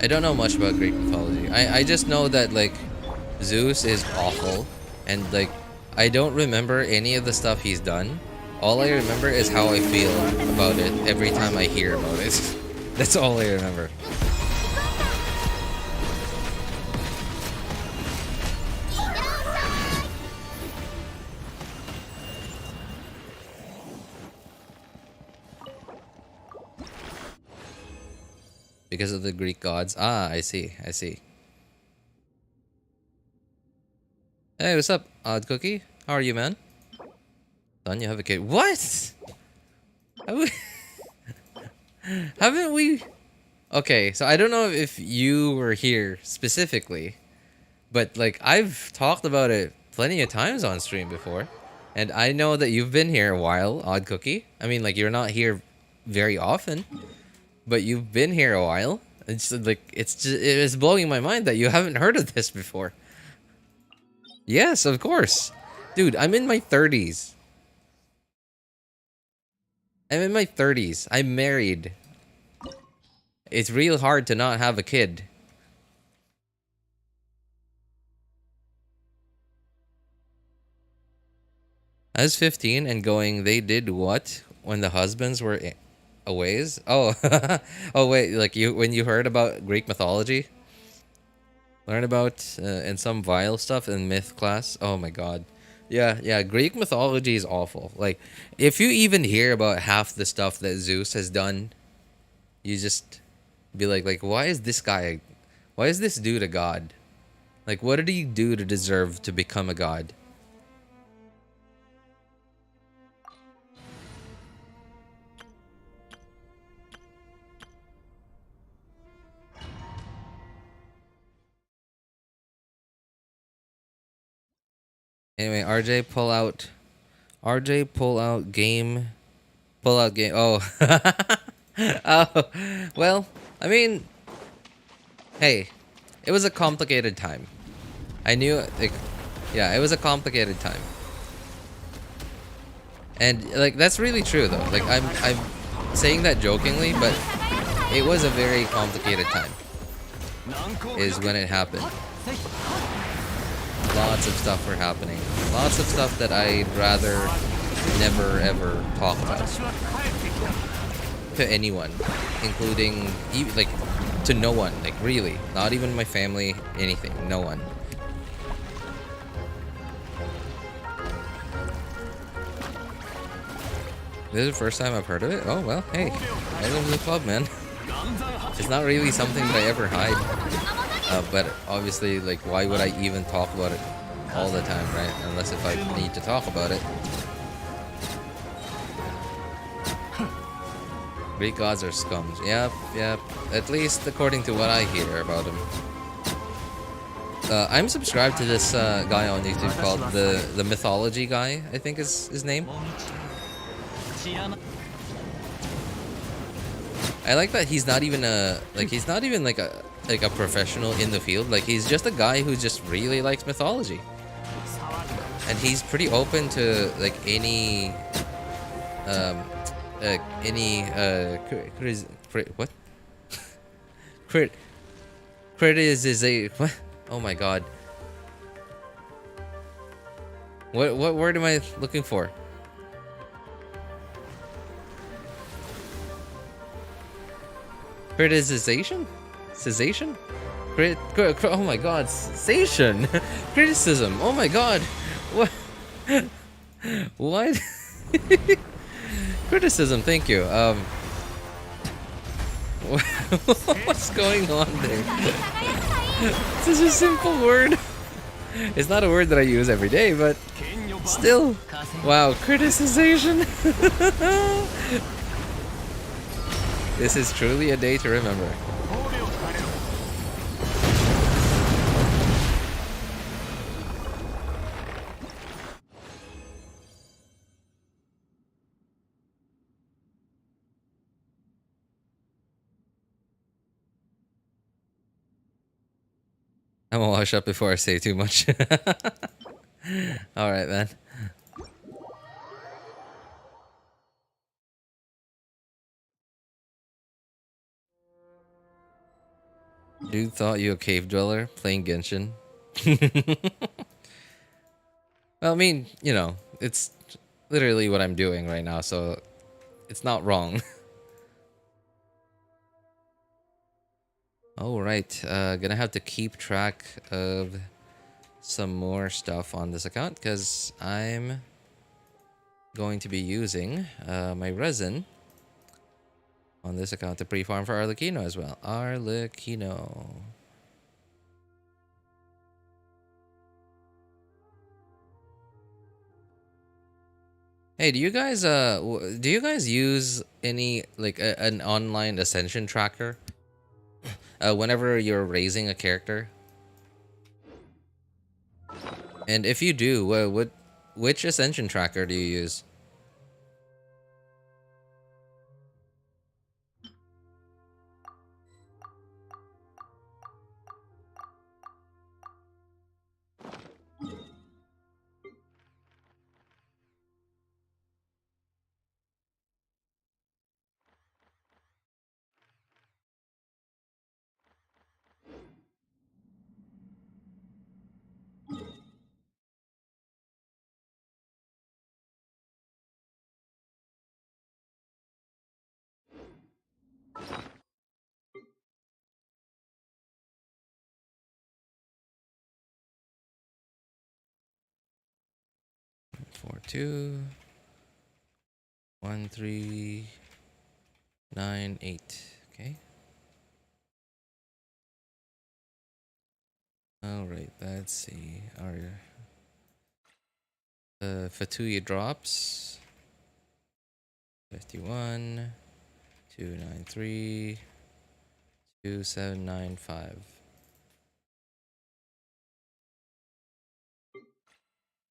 I don't know much about Greek mythology. I just know that like Zeus is awful, and like I don't remember any of the stuff he's done. All I remember is how I feel about it every time I hear about it. That's all I remember. because of the Greek gods. Ah, I see. I see. Hey, what's up, Odd Cookie? How are you, man? Son, you have a kid. What? Have we- Haven't we? Okay, so I don't know if you were here specifically, but like I've talked about it plenty of times on stream before, and I know that you've been here a while, Odd Cookie. I mean, like you're not here very often, but you've been here a while. It's like it is blowing my mind that you haven't heard of this before. Yes, of course, dude. I'm in my 30s. I'm in my 30s. I'm married. It's real hard to not have a kid. I was 15 and going, they did what when the husbands were aways? Oh, oh wait, like when you heard about Greek mythology? Learn about and some vile stuff in myth class? Oh my god. Yeah, Greek mythology is awful. Like, if you even hear about half the stuff that Zeus has done, you just be like, why is this dude a god? Like, what did he do to deserve to become a god? Anyway, RJ, pull out game. Pull out game. Oh. Oh. Well, I mean, hey, it was a complicated time. I knew, like, yeah, it was a complicated time. And, like, that's really true, though. Like, I'm saying that jokingly, but it was a very complicated time. Is when it happened. Lots of stuff were happening. Lots of stuff that I'd rather never ever talk about to anyone, including like to no one. Like really, not even my family, anything. No one. This is the first time I've heard of it. Oh well, hey, welcome to the club, man. It's not really something that I ever hide. But obviously, like, why would I even talk about it all the time, right? Unless if I need to talk about it. Greek gods are scums. Yep. At least according to what I hear about them. I'm subscribed to this guy on YouTube called the Mythology Guy, I think is his name. I like that he's not even like a professional in the field. Like he's just a guy who just really likes mythology. And he's pretty open to like any criticization. What? Oh my god. What word am I looking for? Criticization? Cessation? Oh my god, cessation! Criticism! Oh my god! What? What? Criticism, thank you. What's going on there? It's such a simple word. It's not a word that I use every day, but still. Wow, criticization! This is truly a day to remember. I'm gonna wash up before I say too much. Alright, man. Dude thought you a cave dweller playing Genshin. Well, I mean, you know, it's literally what I'm doing right now, so it's not wrong. Alright, gonna have to keep track of some more stuff on this account because I'm going to be using my resin on this account to pre-farm for Arlecchino as well. Arlecchino. Hey, do you guys use any like an online ascension tracker whenever you're raising a character? And if you do, which ascension tracker do you use? Four two 1398. Okay. All right. Let's see. Our Fatuya drops 51 293 2795.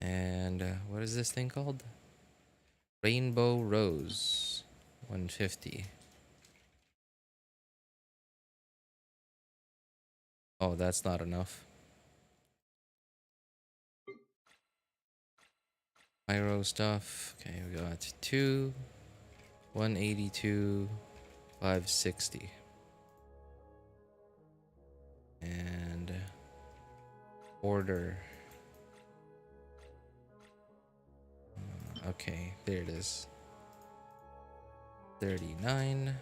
And what is this thing called? Rainbow Rose 150. Oh, that's not enough. Pyro stuff. Okay, we got 2 182 560. And order. Okay, there it is. 39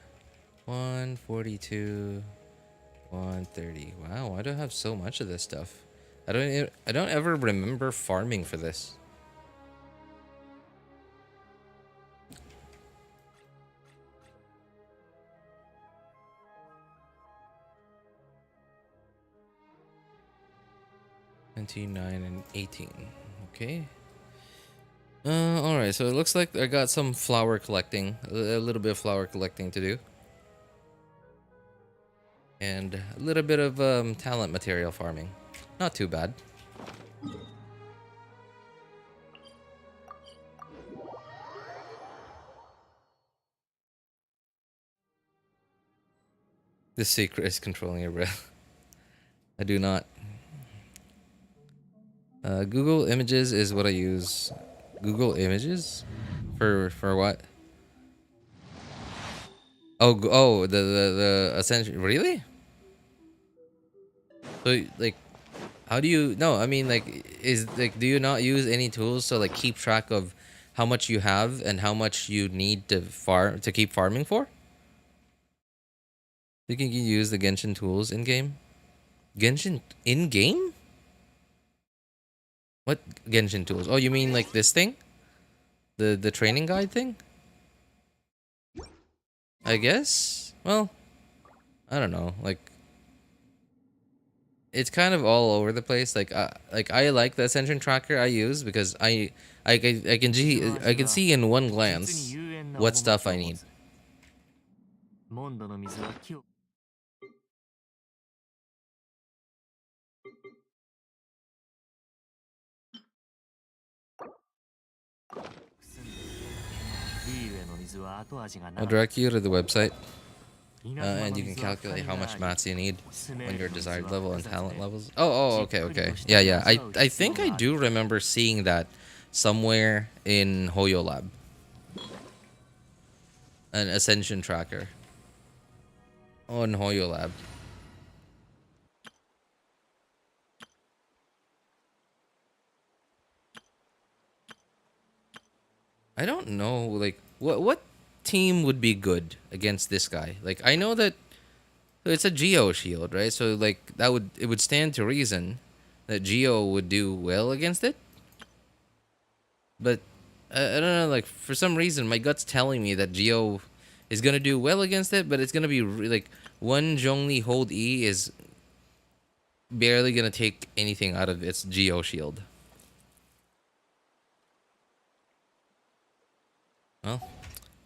142 130. Wow, why do I have so much of this stuff? I don't ever remember farming for this. 9 and 18. Okay. Alright, so it looks like I got some flower collecting, a little bit of flower collecting to do. And a little bit of talent material farming. Not too bad. The secret is controlling your breath. I do not. Google Images is what I use. Google Images? For what? Oh, the Ascension. Really? So, like, how do you... No, I mean, like, do you not use any tools to, like, keep track of how much you have and how much you need to keep farming for? You can use the Genshin tools in-game? Genshin in-game? What Genshin tools? Oh, you mean like this thing? The training guide thing? I guess? Well, I don't know. Like, it's kind of all over the place. Like I like the Ascension tracker I use because I can see in one glance what stuff I need. I'll direct you to the website, and you can calculate how much mats you need on your desired level and talent levels. Okay. Yeah. I think I do remember seeing that somewhere in Hoyo Lab. An Ascension tracker. On Hoyo Lab. I don't know, like, what team would be good against this guy? Like, I know that it's a Geo shield, right? So, like, it would stand to reason that Geo would do well against it. But I don't know, like, for some reason, my gut's telling me that Geo is gonna do well against it, but it's gonna be like one Zhongli hold E is barely gonna take anything out of its Geo shield. Well,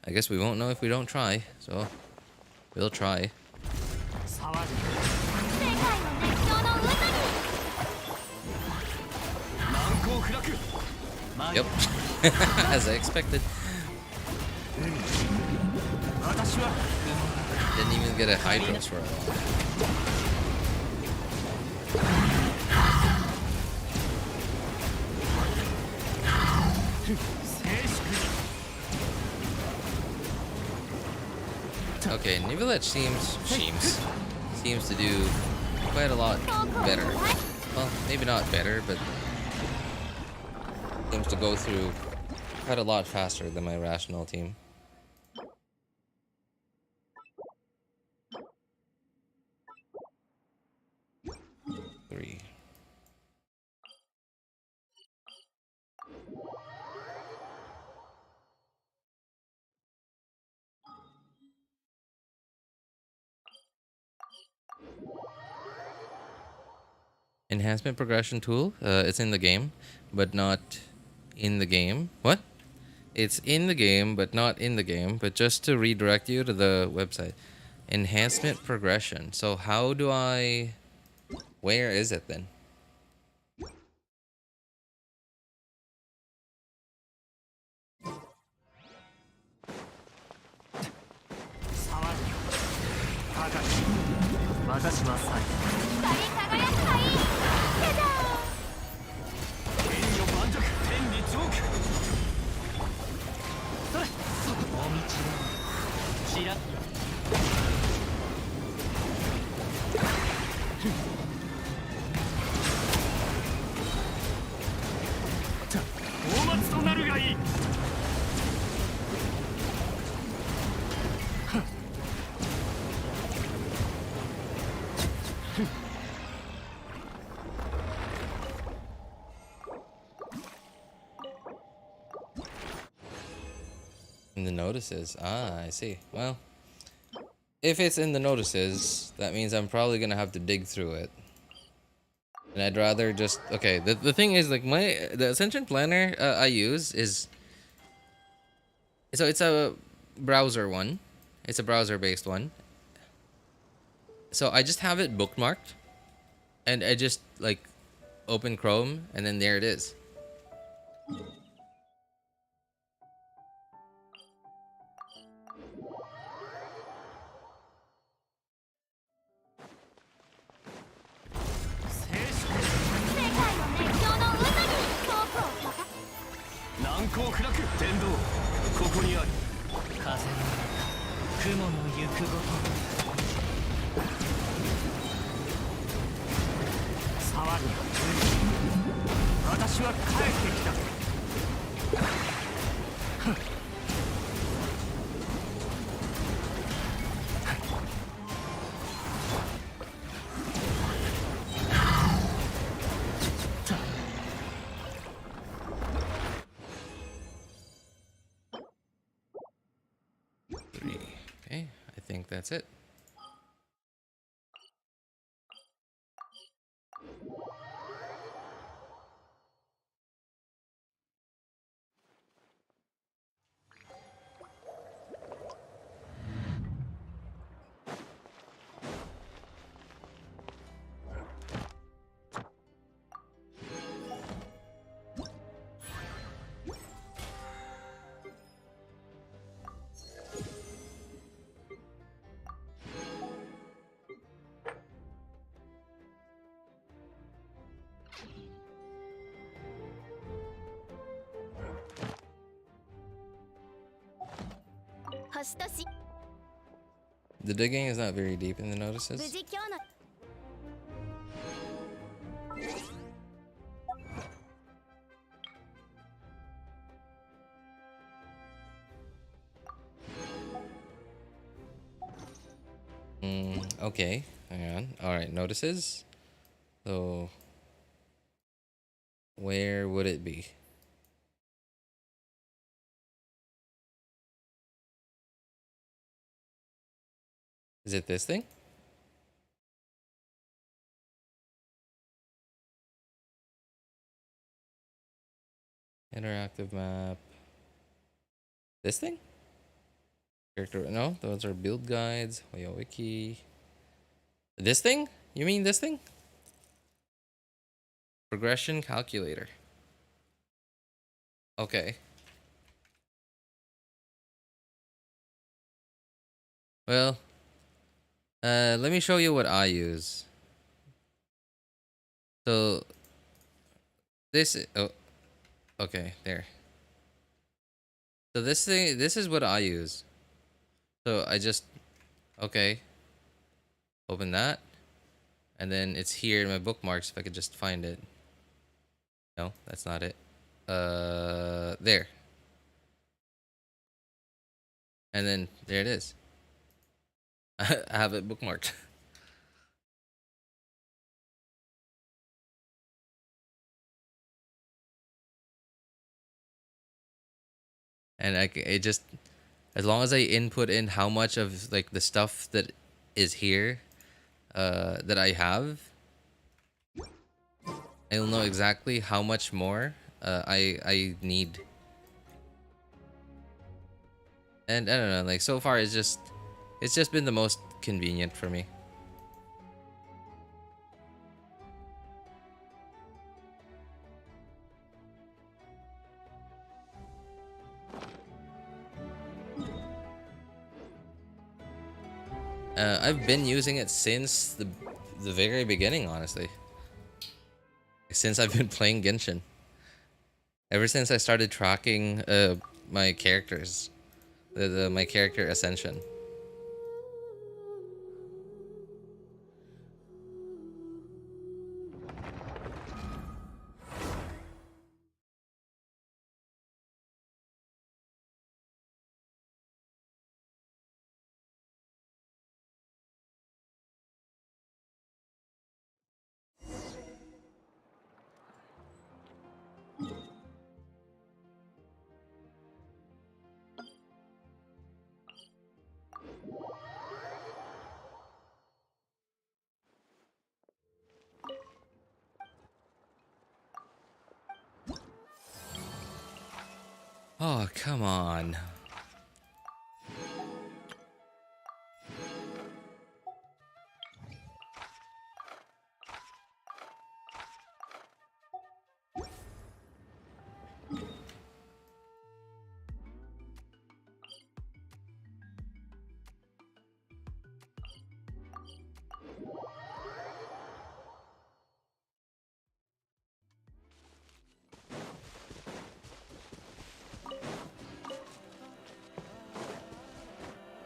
I guess we won't know if we don't try, so we'll try. Yep, as I expected. Didn't even get a Hydros for a while. Okay, Nivelech seems to do quite a lot better. Well, maybe not better, but seems to go through quite a lot faster than my Rational team. Three. Enhancement progression tool. It's in the game, but not in the game. What? It's in the game, but not in the game. But just to redirect you to the website. Enhancement progression. So how do I... Where is it then? In the notices. Ah, I see. Well, if it's in the notices, that means I'm probably gonna have to dig through it. And I'd rather just... Okay, the thing is, like, the Ascension Planner I use is... So it's a browser one. It's a browser-based one. So I just have it bookmarked. And I just, like, open Chrome, and then there it is. Okay, I think that's it. The digging is not very deep in the notices. Okay, hang on. Alright, notices. So, where would it be? Is it this thing? Interactive map. This thing? Character, no, those are build guides. Hoyo Wiki. This thing? You mean this thing? Progression calculator. Okay. Well, let me show you what I use. So this, oh, okay, there. So this thing, this is what I use. So I just, okay, open that, and then it's here in my bookmarks. If I could just find it. No, that's not it. There. And then there it is. I have it bookmarked. And it just, as long as I input in how much of like the stuff that is here, that I have, I'll know exactly how much more I need. And I don't know, like so far it's just been the most convenient for me. I've been using it since the very beginning, honestly. Since I've been playing Genshin. Ever since I started tracking my characters, my character ascension. Oh, come on.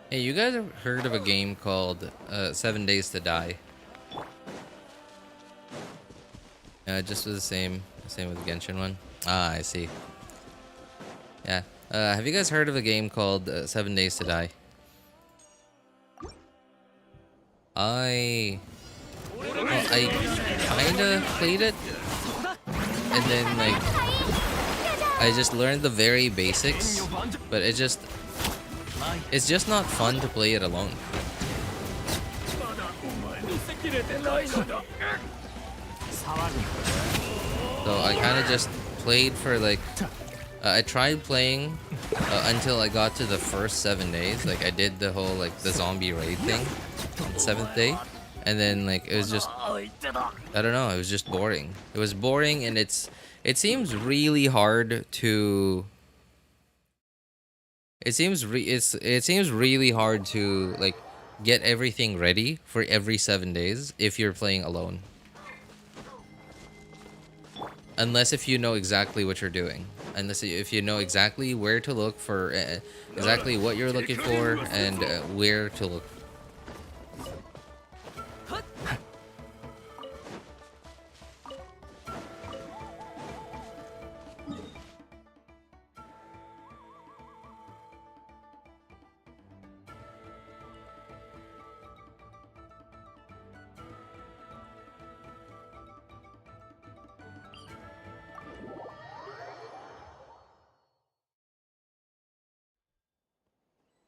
Hey, you guys have heard of a game called 7 Days to Die? Just the same with the Genshin one. Ah, I see. Yeah. Have you guys heard of a game called 7 Days to Die? I kinda played it, and then like I just learned the very basics, but it's just not fun to play it alone. So I kind of just played for like I tried playing until I got to the first 7 days. Like I did the whole like the zombie raid thing on the 7th day, and then like it was just, I don't know, it was just boring. It was boring, and it seems really hard to. It seems really hard to like get everything ready for every 7 days if you're playing alone. Unless if you know exactly what you're doing. Unless if you know exactly where to look for, exactly what you're looking for, and where to look.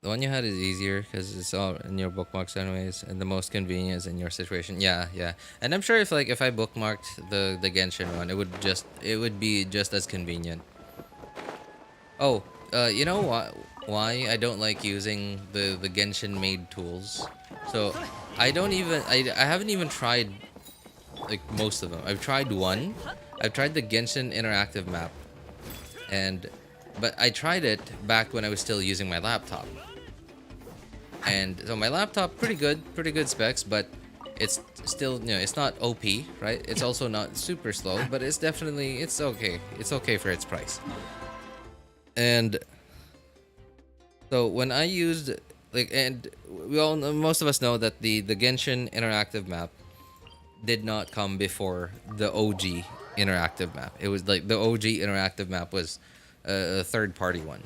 The one you had is easier because it's all in your bookmarks anyways, and the most convenient is in your situation. Yeah, yeah. And I'm sure if I bookmarked the Genshin one, it would be just as convenient. Oh, you know why I don't like using the Genshin made tools? So I haven't even tried like most of them. I've tried one. I've tried the Genshin interactive map, and but I tried it back when I was still using my laptop. And so my laptop pretty good specs, but it's still, it's not OP, right? It's also not super slow, but it's definitely it's okay. It's okay for its price. And so when I used and we all know, most of us know that the Genshin interactive map did not come before the OG interactive map. It was like the OG interactive map was a third party one.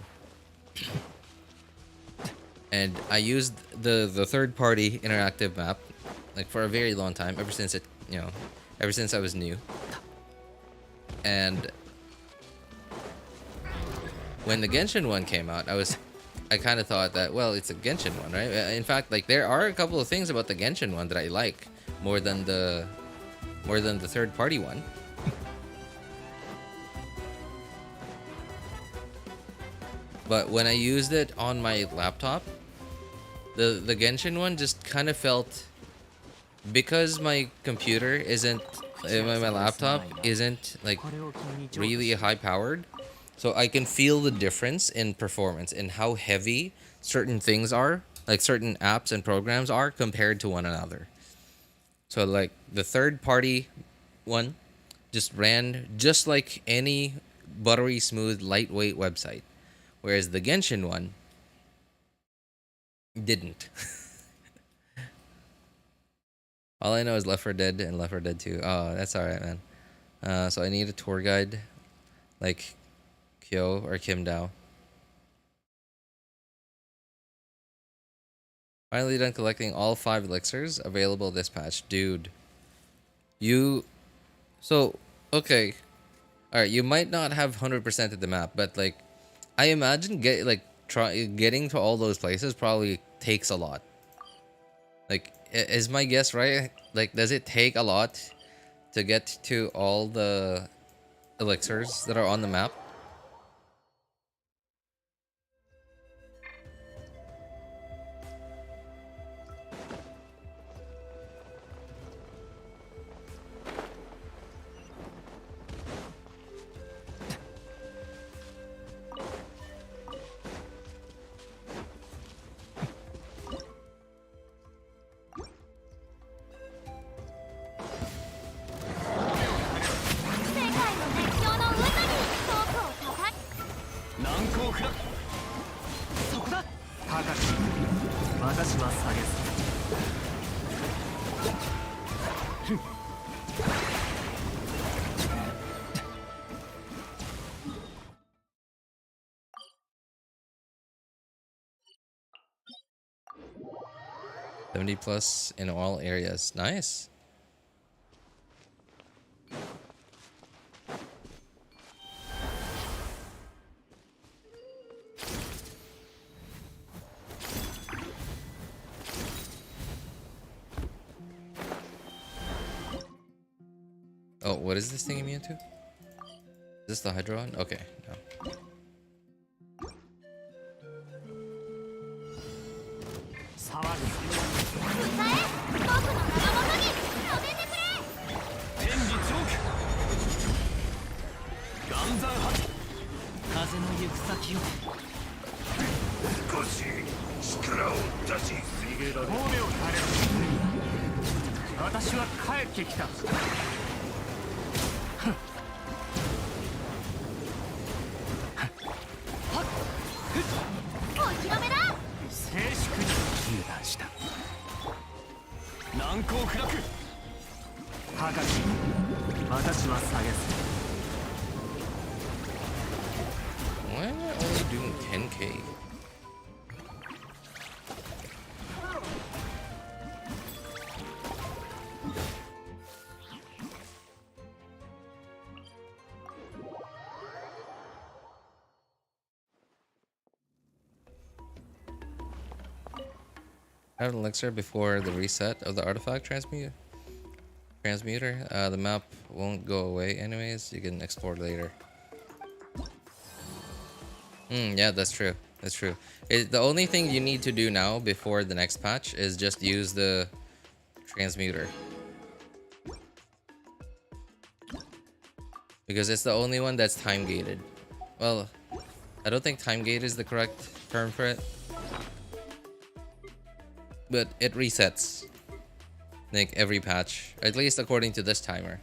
And I used the third party interactive map like for a very long time, ever since ever since I was new. And when the Genshin one came out, I kind of thought that, well, it's a Genshin one, right? In fact, like there are a couple of things about the Genshin one that I like more than the third party one. But when I used it on my laptop, the Genshin one just kind of felt, because my computer isn't my laptop isn't like really high powered, so I can feel the difference in performance and how heavy certain things are, like certain apps and programs are compared to one another. So like the third party one just ran just like any buttery smooth lightweight website, whereas the Genshin one didn't. All I know is Left 4 Dead and Left 4 Dead 2. Oh, that's alright, man. So I need a tour guide like Kyo or Kim Dao. Finally done collecting all 5 elixirs available this patch. Dude. So, okay. Alright, you might not have 100% of the map, but like, I imagine getting to all those places probably takes a lot. Like, is my guess right? Like, does it take a lot to get to all the elixirs that are on the map? +70 in all areas. Nice. Oh, what is this thing immune to? Is this the Hydro one? Okay, no. Why am I only doing 10k? have an elixir before the reset of the artifact transmuter. The map won't go away anyways. You can explore later. Yeah, that's true. That's true. The only thing you need to do now before the next patch is just use the transmuter. Because it's the only one that's time gated. Well, I don't think time gate is the correct term for it. But it resets like every patch, at least according to this timer.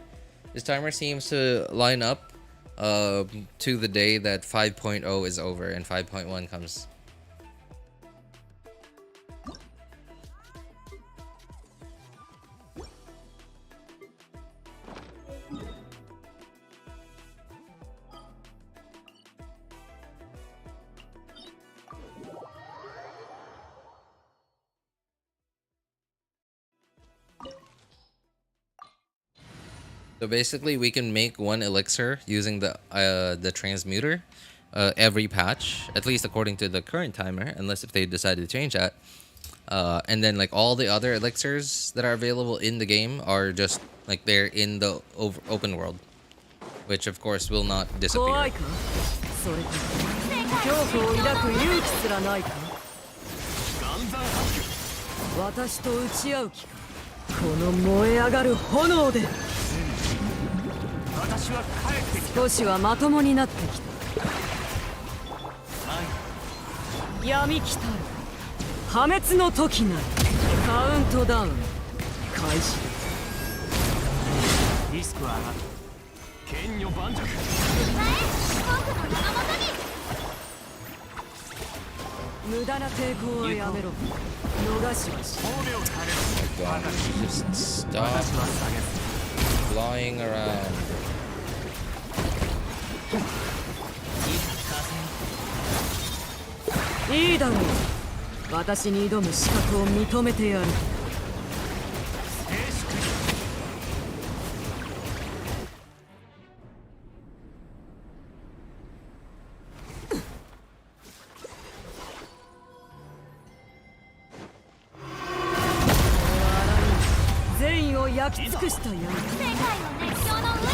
This timer seems to line up to the day that 5.0 is over and 5.1 comes. So basically, we can make one elixir using the transmuter every patch, at least according to the current timer, unless if they decide to change that. And then like all the other elixirs that are available in the game are just like they're in the open world, which of course will not disappear. この燃え上がる炎で少しはまともになってきた。闇来たる破滅の時なり。カウントダウン開始。リスクは上がる。剣女盤石。無駄な抵抗はやめろ。逃しはしない。 Just stop flying around. いいだろう。私に挑む資格を認めてやる。 焼き尽くした闇。世界の熱狂の渦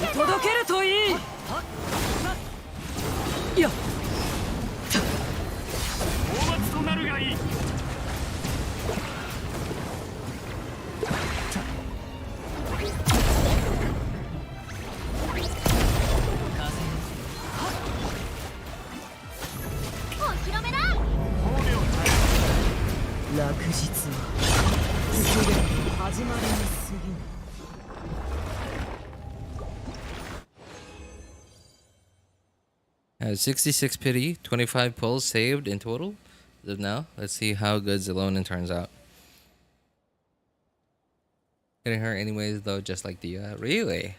に届けるといい。いや。討伐となるがいい。お披露目だ。落日はすでに。 66 pity, 25 pulls saved in total. As of now, let's see how good Zelonin turns out. Getting her anyways, though, just like the really.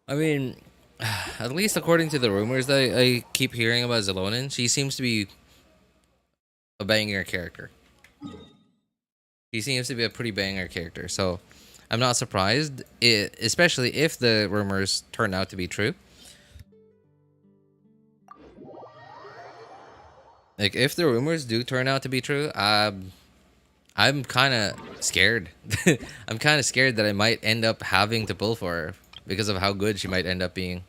I mean, at least according to the rumors that I keep hearing about Zelonin, she seems to be a banger character. He seems to be a pretty banger character, so I'm not surprised, especially if the rumors turn out to be true. Like, if the rumors do turn out to be true, I'm kind of scared. I'm kind of scared that I might end up having to pull for her because of how good she might end up being.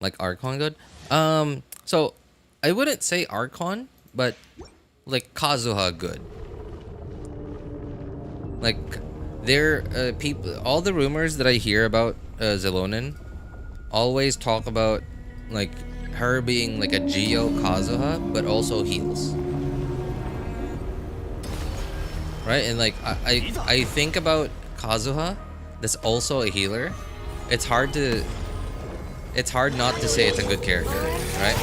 Like Archon good? So I wouldn't say Archon, but like Kazuha good. Like there people, all the rumors that I hear about Zelonin always talk about like her being like a Geo Kazuha, but also heals. Right? And like I think about Kazuha that's also a healer. It's hard not to say it's a good character, right?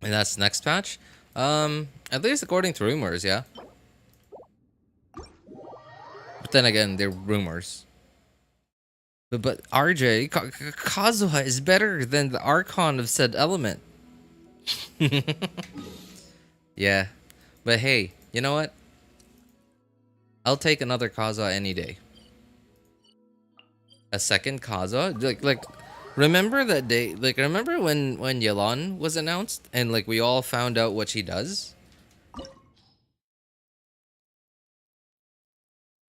And that's next patch. At least according to rumors, yeah. But then again, they're rumors. But RJ, Kazuha is better than the Archon of said element. Yeah. But hey, you know what? I'll take another Kazuha any day. A second Kazuha? Like remember that day, like remember when Yelan was announced and like we all found out what she does?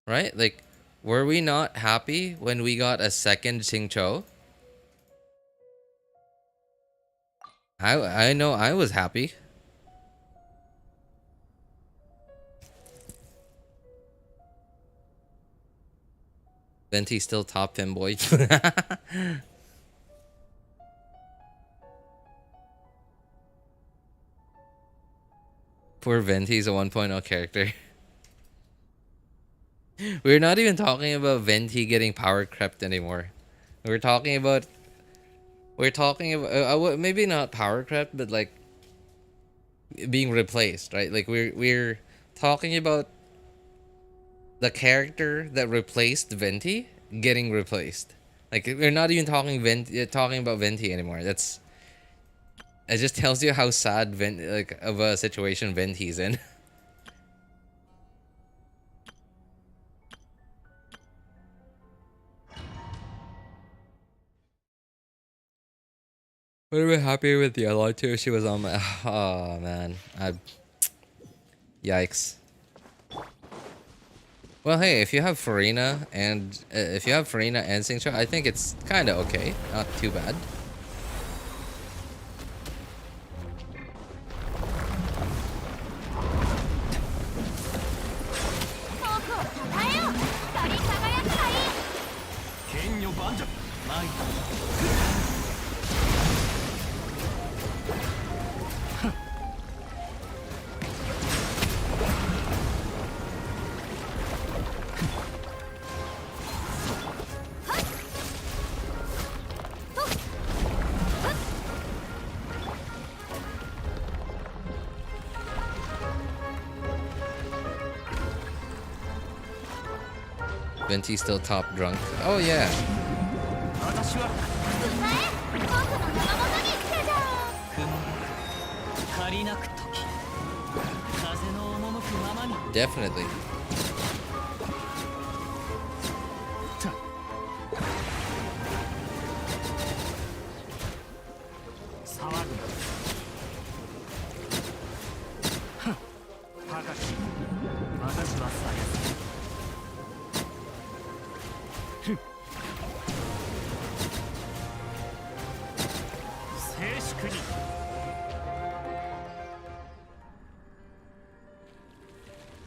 Right? Like were we not happy when we got a second Xingqiu? I know I was happy. Venti still top femboy. Poor Venti's a 1.0 character. We're not even talking about Venti getting power crept anymore. We're talking about maybe not power crept, but like being replaced, right? Like we're talking about the character that replaced Venti getting replaced. Like we're not even talking about Venti anymore. It just tells you how sad of a situation Venti's in. Would have been happy with Yelan too. She was on my. Oh man, yikes. Well, hey, if you have Farina and Xingqiu, I think it's kind of okay. Not too bad. Venti's still top drunk. Oh yeah. Definitely.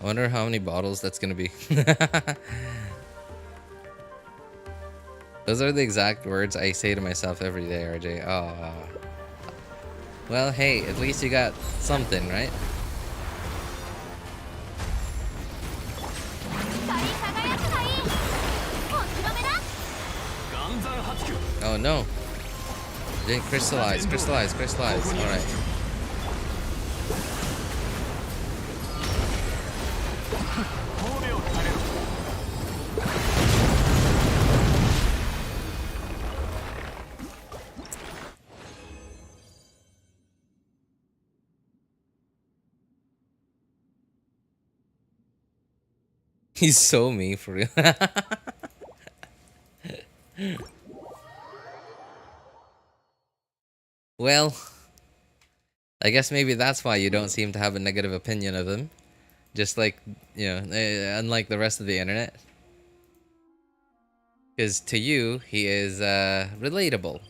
I wonder how many bottles that's gonna be. Those are the exact words I say to myself every day, RJ. Oh. Well, hey, at least you got something, right? Oh no. It didn't crystallize. Alright. He's so me for real. Well, I guess maybe that's why you don't seem to have a negative opinion of him. Just like, unlike the rest of the internet. Because to you, he is relatable.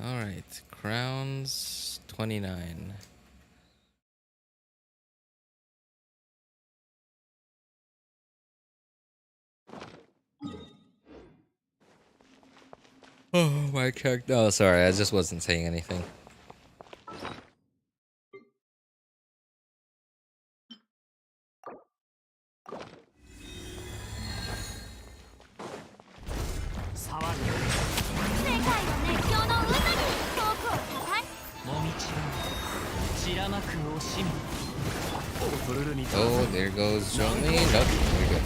Alright. Crowns 29. Oh, my character. Oh, sorry. I just wasn't saying anything. Oh, there goes Johnny. Nope, we're good.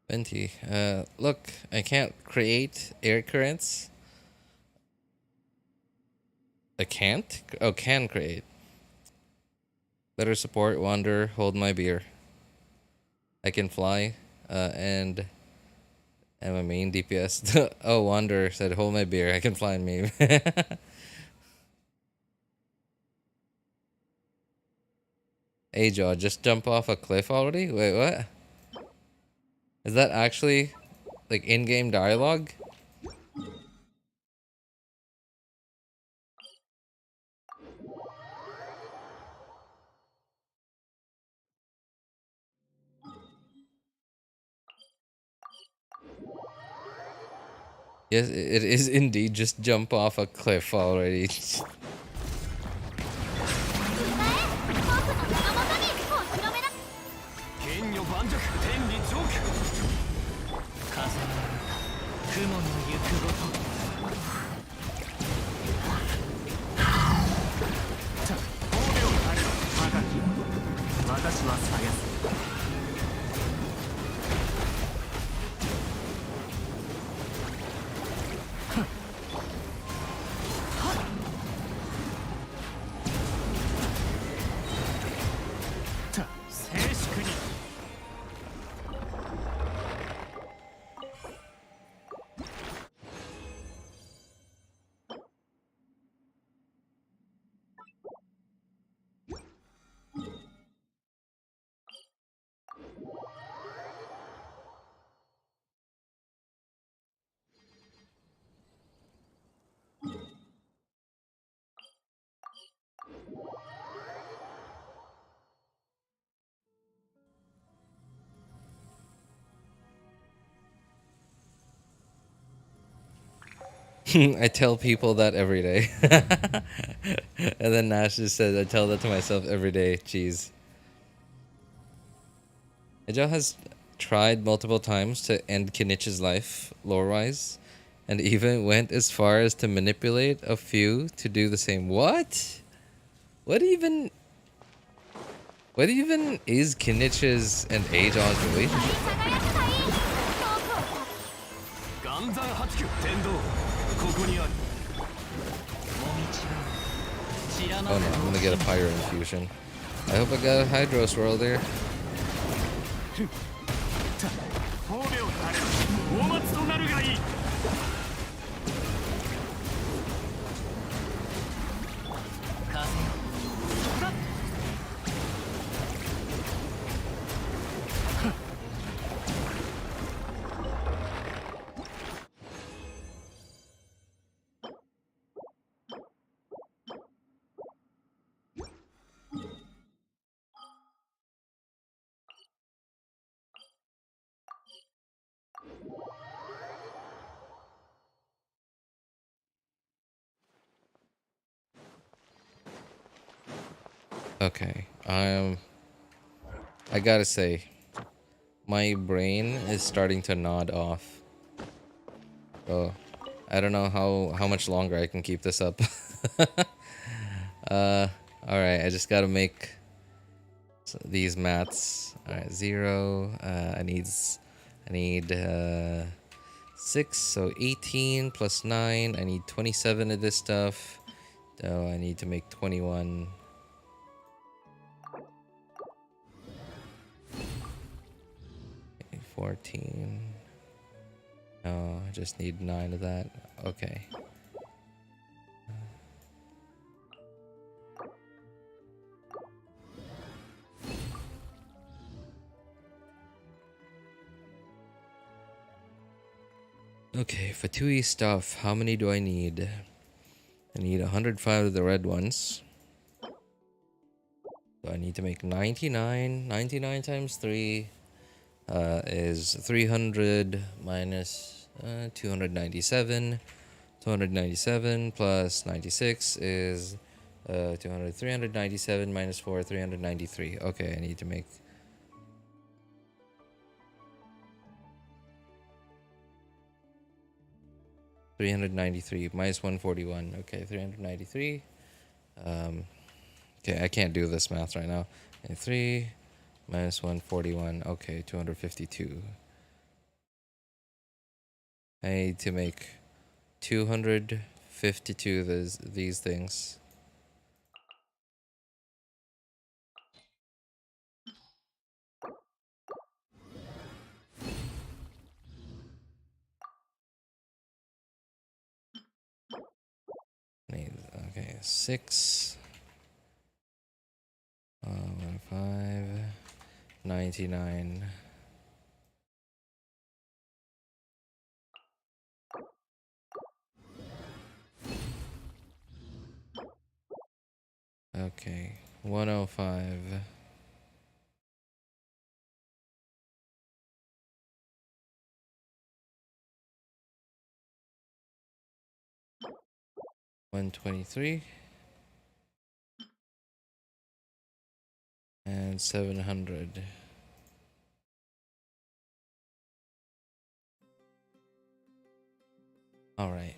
Venti. Look, I can't create air currents. I can't? Oh, can create. Better support, wander, hold my beer. I can fly, and am a main DPS. Oh, wander said, hold my beer. I can fly and meme. Hey, Jaw, just jump off a cliff already? Wait, what? Is that actually, like, in-game dialogue? Yes, it is indeed just jump off a cliff already. I tell people that every day. And then Nash just said, I tell that to myself every day. Jeez. Ejo has tried multiple times to end Kinich's life, lore-wise, and even went as far as to manipulate a few to do the same. What? What even is Kinich's and Ejon's relationship? Oh no, I'm gonna get a Pyro Infusion. I hope I got a Hydro Swirl there. Okay, I gotta say, my brain is starting to nod off. Oh, I don't know how much longer I can keep this up. All right, I just gotta make these maths. All right, 0. I need 6, so 18 plus 9. I need 27 of this stuff. So I need to make 21. 14. No, I just need 9 of that. Okay. Okay, Fatui stuff. How many do I need? I need 105 of the red ones. So I need to make 99. 99 times 3 is 300 minus 297. 297 plus 96 is 200. 397 minus 4, 393. Okay, I need to make 393 minus 141. Okay, 393. Okay, I can't do this math right now. And 3 minus 141. Okay, 252. I need to make 252 of these things. Okay, 6. 5. 99. Okay, 105. $123 and 700. All right.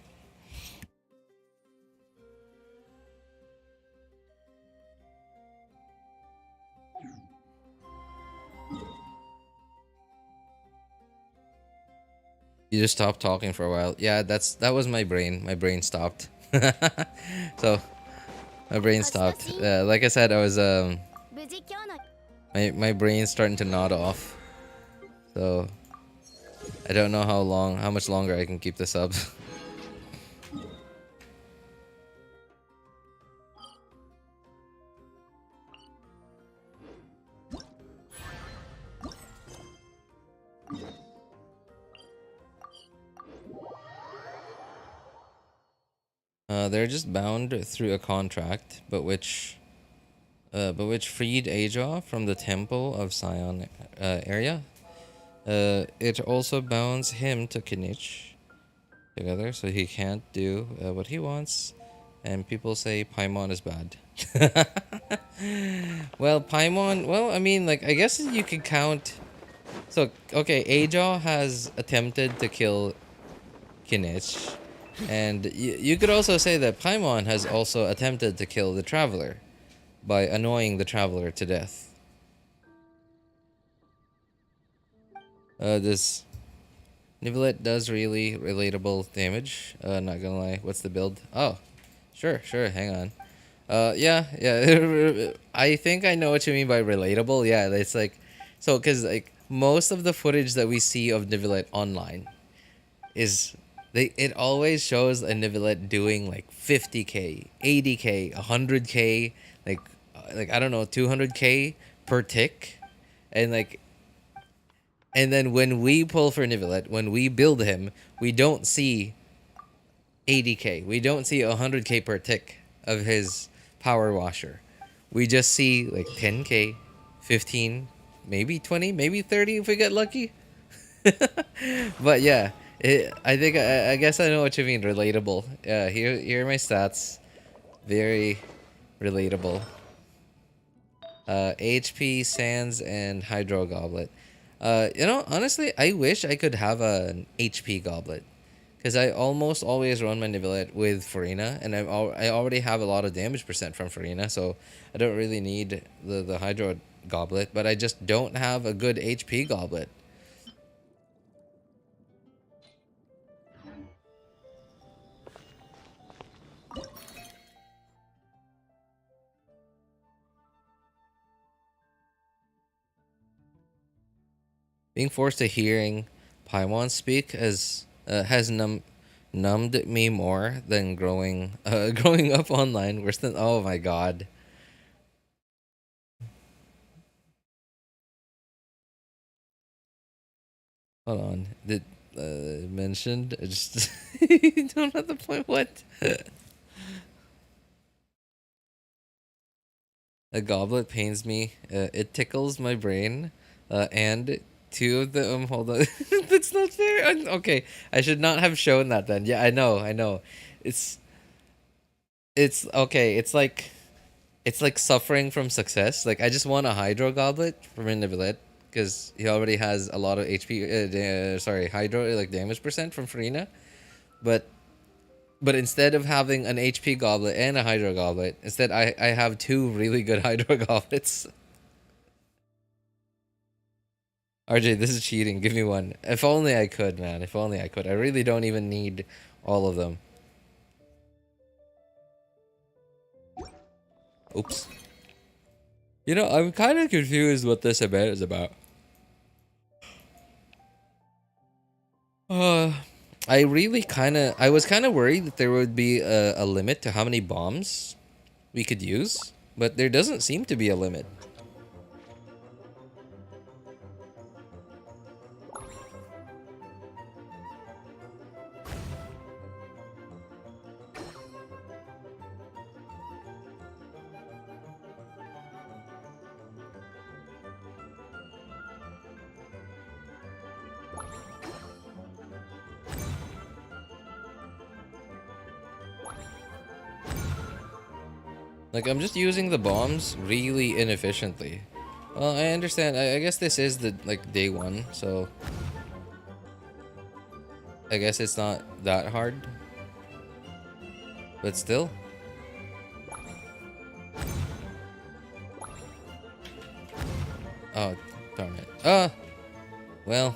You just stopped talking for a while. Yeah, that was my brain. My brain stopped. So my brain stopped. Like I said, I was my brain's starting to nod off. So I don't know how much longer I can keep this up. They're just bound through a contract, but which freed Aja from the Temple of Sion area. It also bounds him to Kinich. together, so he can't do what he wants. And people say Paimon is bad. Well, Paimon, well, I mean, like, I guess you could count. So, okay, Ajaw has attempted to kill Kinich. And you could also say that Paimon has also attempted to kill the Traveler by annoying the Traveler to death. This Nivelet does really relatable damage. Not gonna lie. What's the build? Oh, sure, hang on. Yeah. I think I know what you mean by relatable. Yeah, it's like, so, because, like, most of the footage that we see of Nivelet online is, it always shows a Nivelet doing like 50k, 80k, 100k, like I don't know, 200k per tick. And like, and then when we pull for Nivelet, when we build him, we don't see 80k. We don't see 100k per tick of his power washer. We just see like 10k, 15, maybe 20, maybe 30 if we get lucky. But yeah, I guess I know what you mean. Relatable. Yeah, here are my stats. Very relatable. HP, Sands, and Hydro Goblet. Honestly, I wish I could have an HP Goblet. Because I almost always run my Nivelet with Farina, and I already have a lot of damage percent from Farina, so I don't really need the Hydro Goblet, but I just don't have a good HP Goblet. Being forced to hearing Paimon speak has numbed me more than growing up online. Worse than, oh my god. Hold on. Did mentioned? I just don't have the point. What? A goblet pains me. It tickles my brain. And two of them. Hold on. That's not fair. Okay, I should not have shown that then. Yeah, I know. It's okay. It's like suffering from success. Like, I just want a Hydro Goblet from Nivelet because he already has a lot of HP. Hydro, like, damage percent from Farina. But instead of having an HP Goblet and a Hydro Goblet, instead I have two really good Hydro Goblets. RJ, this is cheating. Give me one. If only I could, man. If only I could. I really don't even need all of them. Oops. I'm kind of confused what this event is about. I was kind of worried that there would be a limit to how many bombs we could use, but there doesn't seem to be a limit. Like, I'm just using the bombs really inefficiently. Well, I understand. I guess this is the, like, day one, so I guess it's not that hard. But still. Oh, darn it. Well.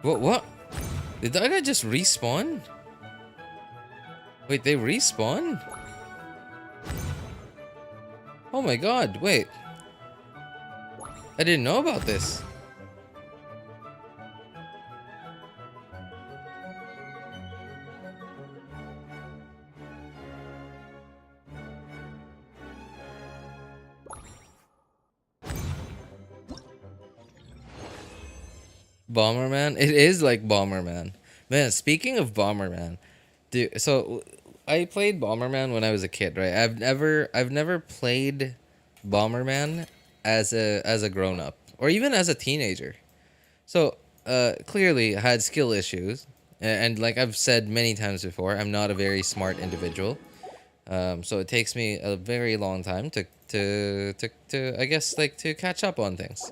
What? Did that guy just respawn? Wait, they respawn? Oh my god, wait. I didn't know about this. Bomberman? It is like Bomberman. Man, speaking of Bomberman, dude, so I played Bomberman when I was a kid, right? I've never played Bomberman as a grown up or even as a teenager. So clearly I had skill issues, and like I've said many times before, I'm not a very smart individual. So it takes me a very long time to I guess like to catch up on things.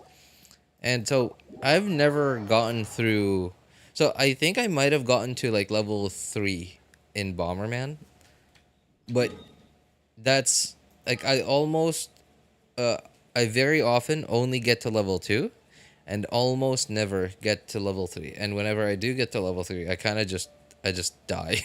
And so I've never gotten through. So I think I might have gotten to like level 3 in Bomberman, but that's like uh I very often only get to level 2 and almost never get to level 3. And whenever I do get to level 3, I just die.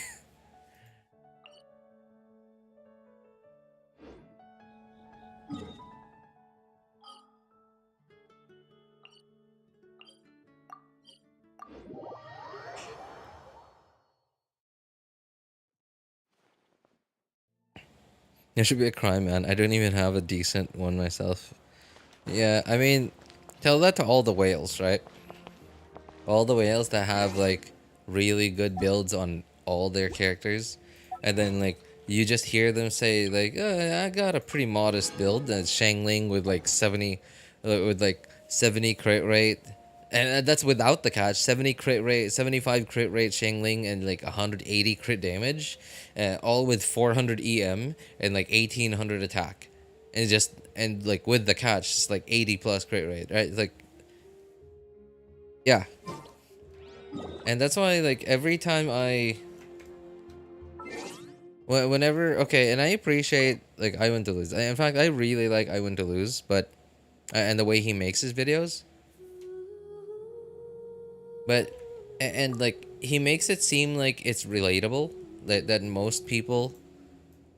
It should be a crime, man. I don't even have a decent one myself. Yeah, I mean, tell that to all the whales, right? All the whales that have like really good builds on all their characters, and then like you just hear them say like, I got a pretty modest build, and it's Shangling with like 70 crit rate, and that's without the catch. 70 crit rate, 75 crit rate Shangling, and like 180 crit damage, all with 400 EM and like 1800 attack, and just and like with the catch, it's like 80 plus crit rate, right? Like, yeah. And that's why, like, every time whenever, okay, and I appreciate, like, I Win to Lose. In fact, I really like I Win to Lose, but, and the way he makes his videos. But, and like, he makes it seem like it's relatable, that most people,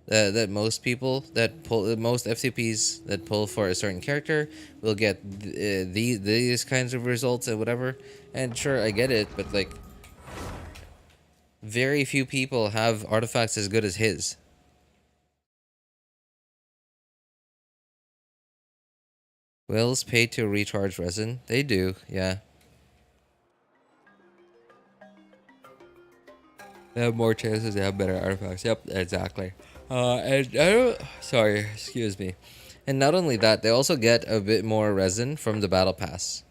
that most people that pull, most FCPs that pull for a certain character will get these kinds of results and whatever. And sure, I get it, but, like, very few people have artifacts as good as his. Whales pay to recharge resin? They do, yeah. They have more chances to have better artifacts. Yep, exactly. And I don't. Sorry, excuse me. And not only that, they also get a bit more resin from the battle pass,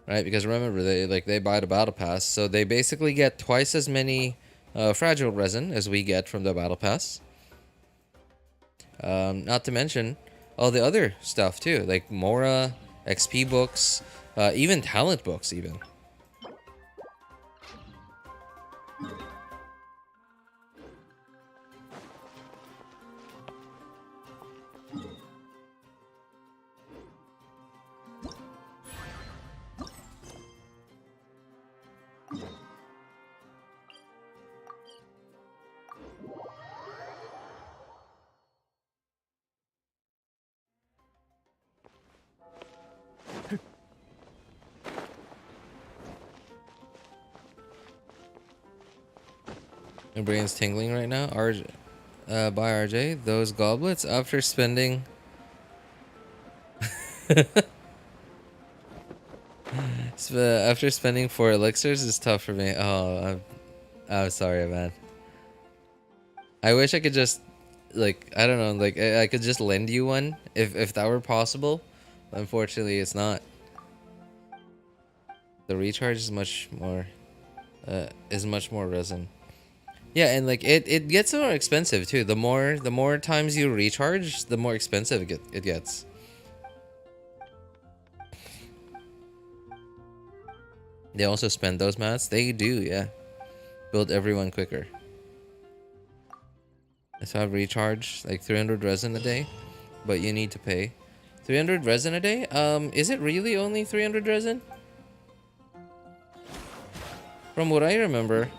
right? Because remember, they buy the battle pass, so they basically get twice as many fragile resin as we get from the battle pass. Not to mention all the other stuff too, like Mora, XP books, even talent books, even. My brain's tingling right now. By RJ, those goblets after spending. After spending 4 elixirs is tough for me. Oh, I'm sorry, man. I wish I could just, like, I don't know, like I could just lend you one if that were possible. Unfortunately, it's not. The recharge is much more resin. Yeah, and like it gets more expensive too. The more times you recharge, the more expensive it gets. They also spend those mats. They do, yeah. Build everyone quicker. So I recharge like 300 resin a day, but you need to pay 300 resin a day. Is it really only 300 resin? From what I remember.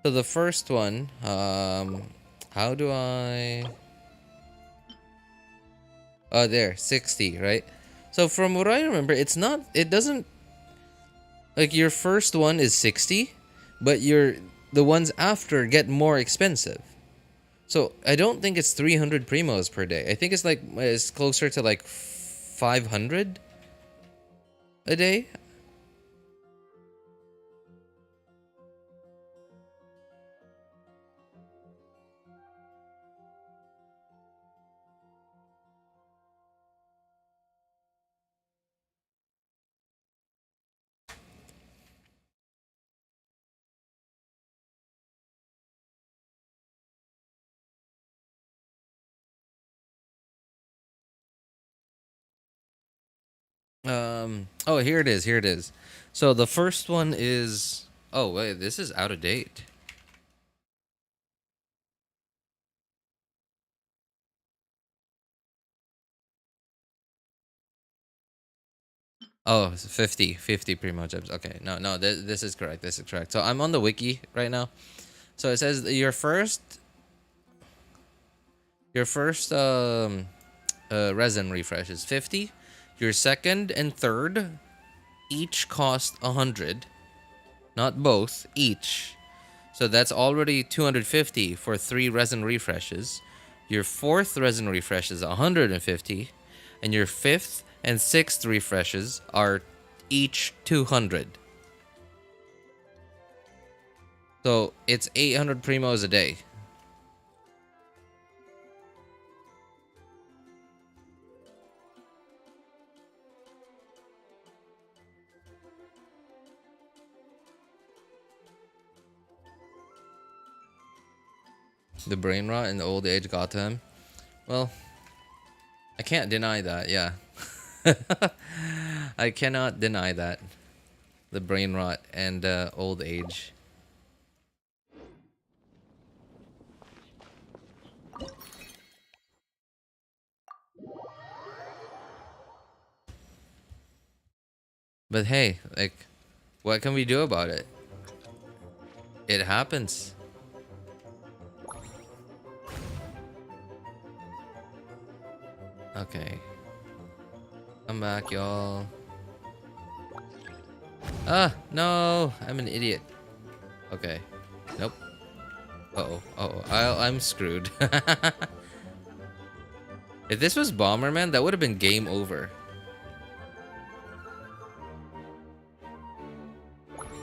So the first one, how do I? Oh, there, 60, right? So from what I remember, it doesn't, like, your first one is 60, but the ones after get more expensive. So I don't think it's 300 primos per day. I think it's closer to like 500 a day. Oh, here it is. Here it is. So the first one is. Oh wait, this is out of date. Oh, it's 50 primo gems. Okay, no, this is correct. This is correct. So I'm on the wiki right now. So it says your first resin refresh is 50. Your second and third each cost 100, not both, each. So that's already 250 for 3 resin refreshes. Your fourth resin refresh is 150, and your fifth and sixth refreshes are each 200. So it's 800 primos a day. The brain rot and the old age got to him. Well, I can't deny that, yeah. I cannot deny that. The brain rot and old age. But hey, like, what can we do about it? It happens. Okay. Come back, y'all. Ah, no! I'm an idiot. Okay. Nope. Uh-oh. Uh-oh. I'm screwed. If this was Bomberman, that would have been game over.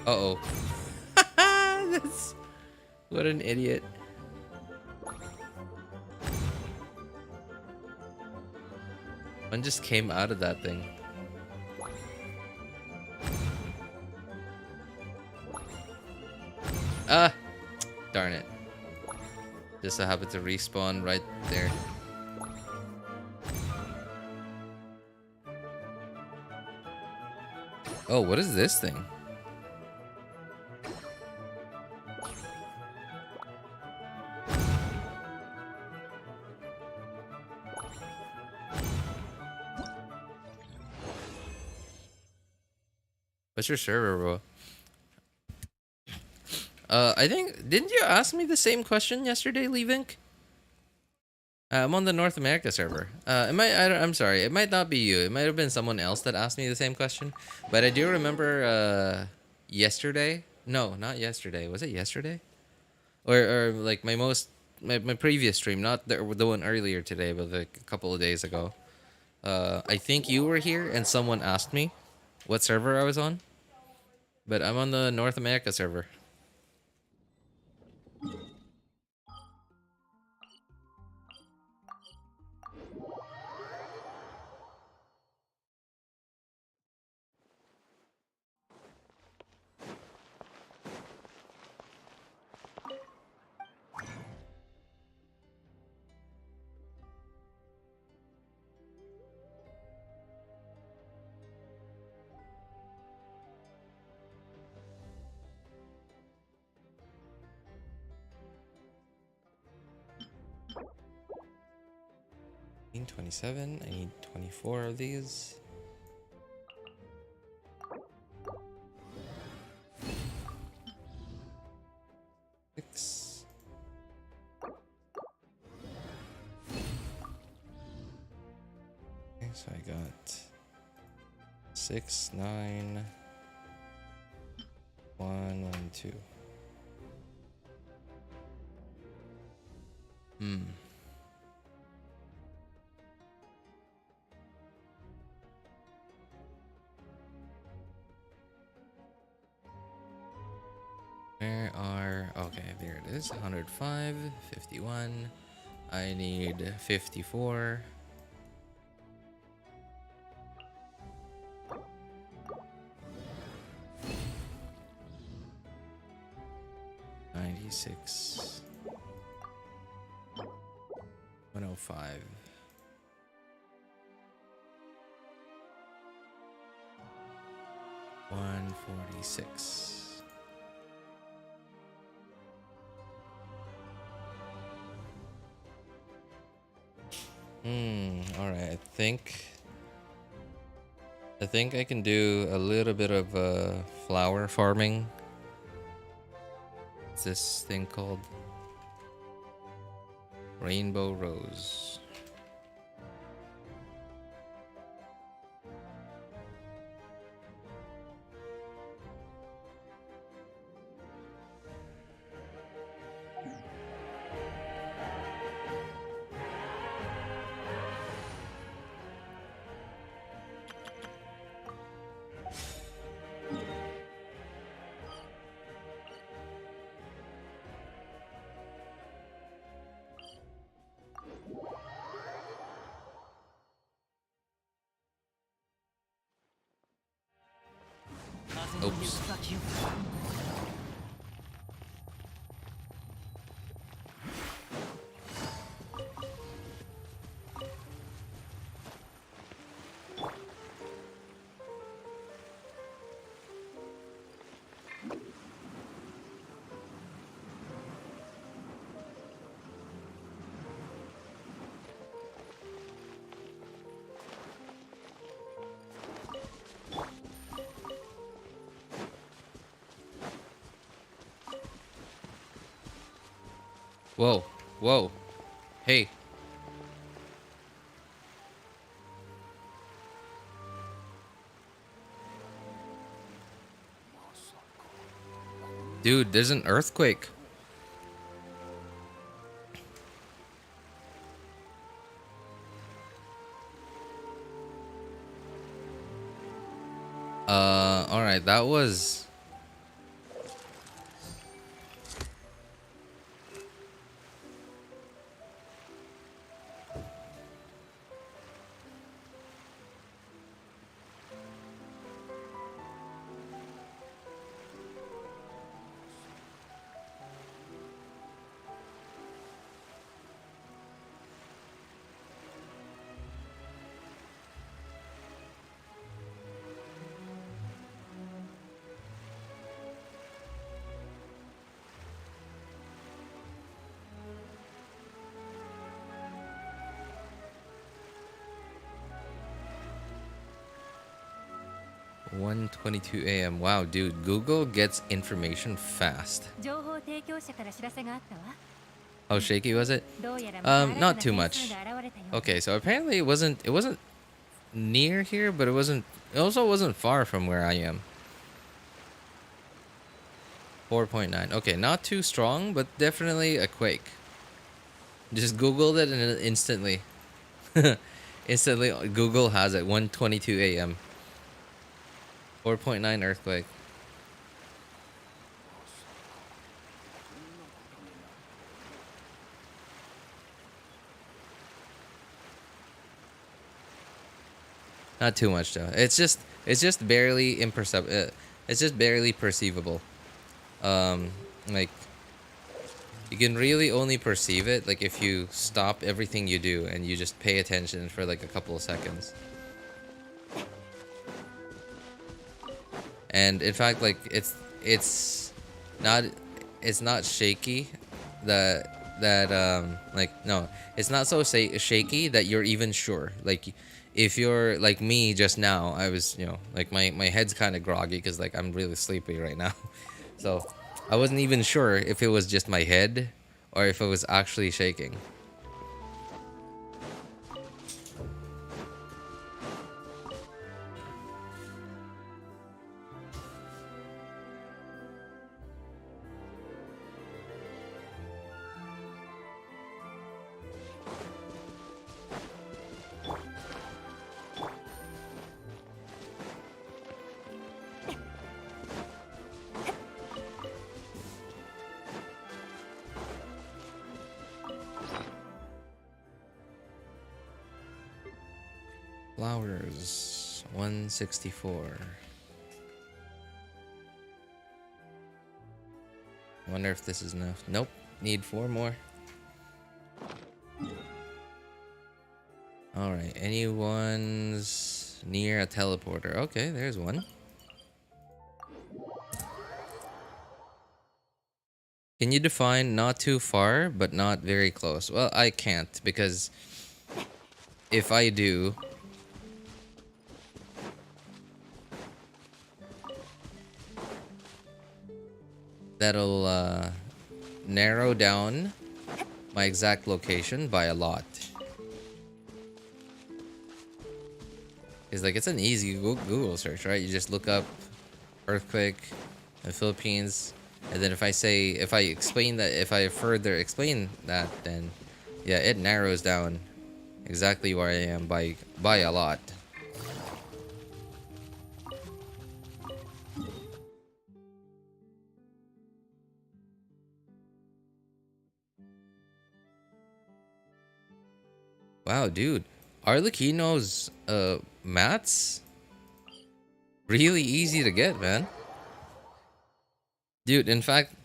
Uh-oh. What an idiot. One just came out of that thing. Ah! Darn it. Just so happened to respawn right there. Oh, what is this thing? What's your server, bro? I think, didn't you ask me the same question yesterday, Leavink? I'm on the North America server. I'm sorry, it might not be you. It might have been someone else that asked me the same question. But I do remember, yesterday. No, not yesterday. Was it yesterday? Or like my previous stream, not the one earlier today, but like a couple of days ago. I think you were here and someone asked me what server I was on. But I'm on the North America server. I need 27. I need 24 of these. Six. Okay, so I got 6, 9, 1, 1, 2. Where are... Okay, there it is. 105, 51. I need 54. $96. 105. 146. Alright, I think I can do a little bit of flower farming. What's this thing called? Rainbow Rose. Oops. Whoa, whoa, hey. Dude, there's an earthquake. Alright, that was... ...1:22 a.m. Wow, dude, Google gets information fast. How shaky was it? Not too much. Okay, so apparently it wasn't near here, but it also wasn't far from where I am. 4.9. Okay, not too strong, but definitely a quake. Just Googled it and it instantly Google has it. 1:22 a.m. 4.9 earthquake. Not too much though. It's just barely imperceptible. It's just barely perceivable. Like you can really only perceive it like if you stop everything you do and you just pay attention for like a couple of seconds. And in fact, like it's not shaky it's not so shaky that you're even sure. Like if you're like me just now, I was, like my head's kind of groggy because like I'm really sleepy right now. So I wasn't even sure if it was just my head or if it was actually shaking. Flowers, 164. Wonder if this is enough. Nope, need 4 more. Alright, anyone's near a teleporter? Okay, there's one. Can you define not too far, but not very close? Well, I can't, because if I do, that'll narrow down my exact location by a lot. It's like, it's an easy Google search, right? You just look up earthquake in the Philippines, and then if I further explain that, then yeah, it narrows down exactly where I am by a lot. Wow, dude. Arlecchino's mats really easy to get, man. Dude, in fact,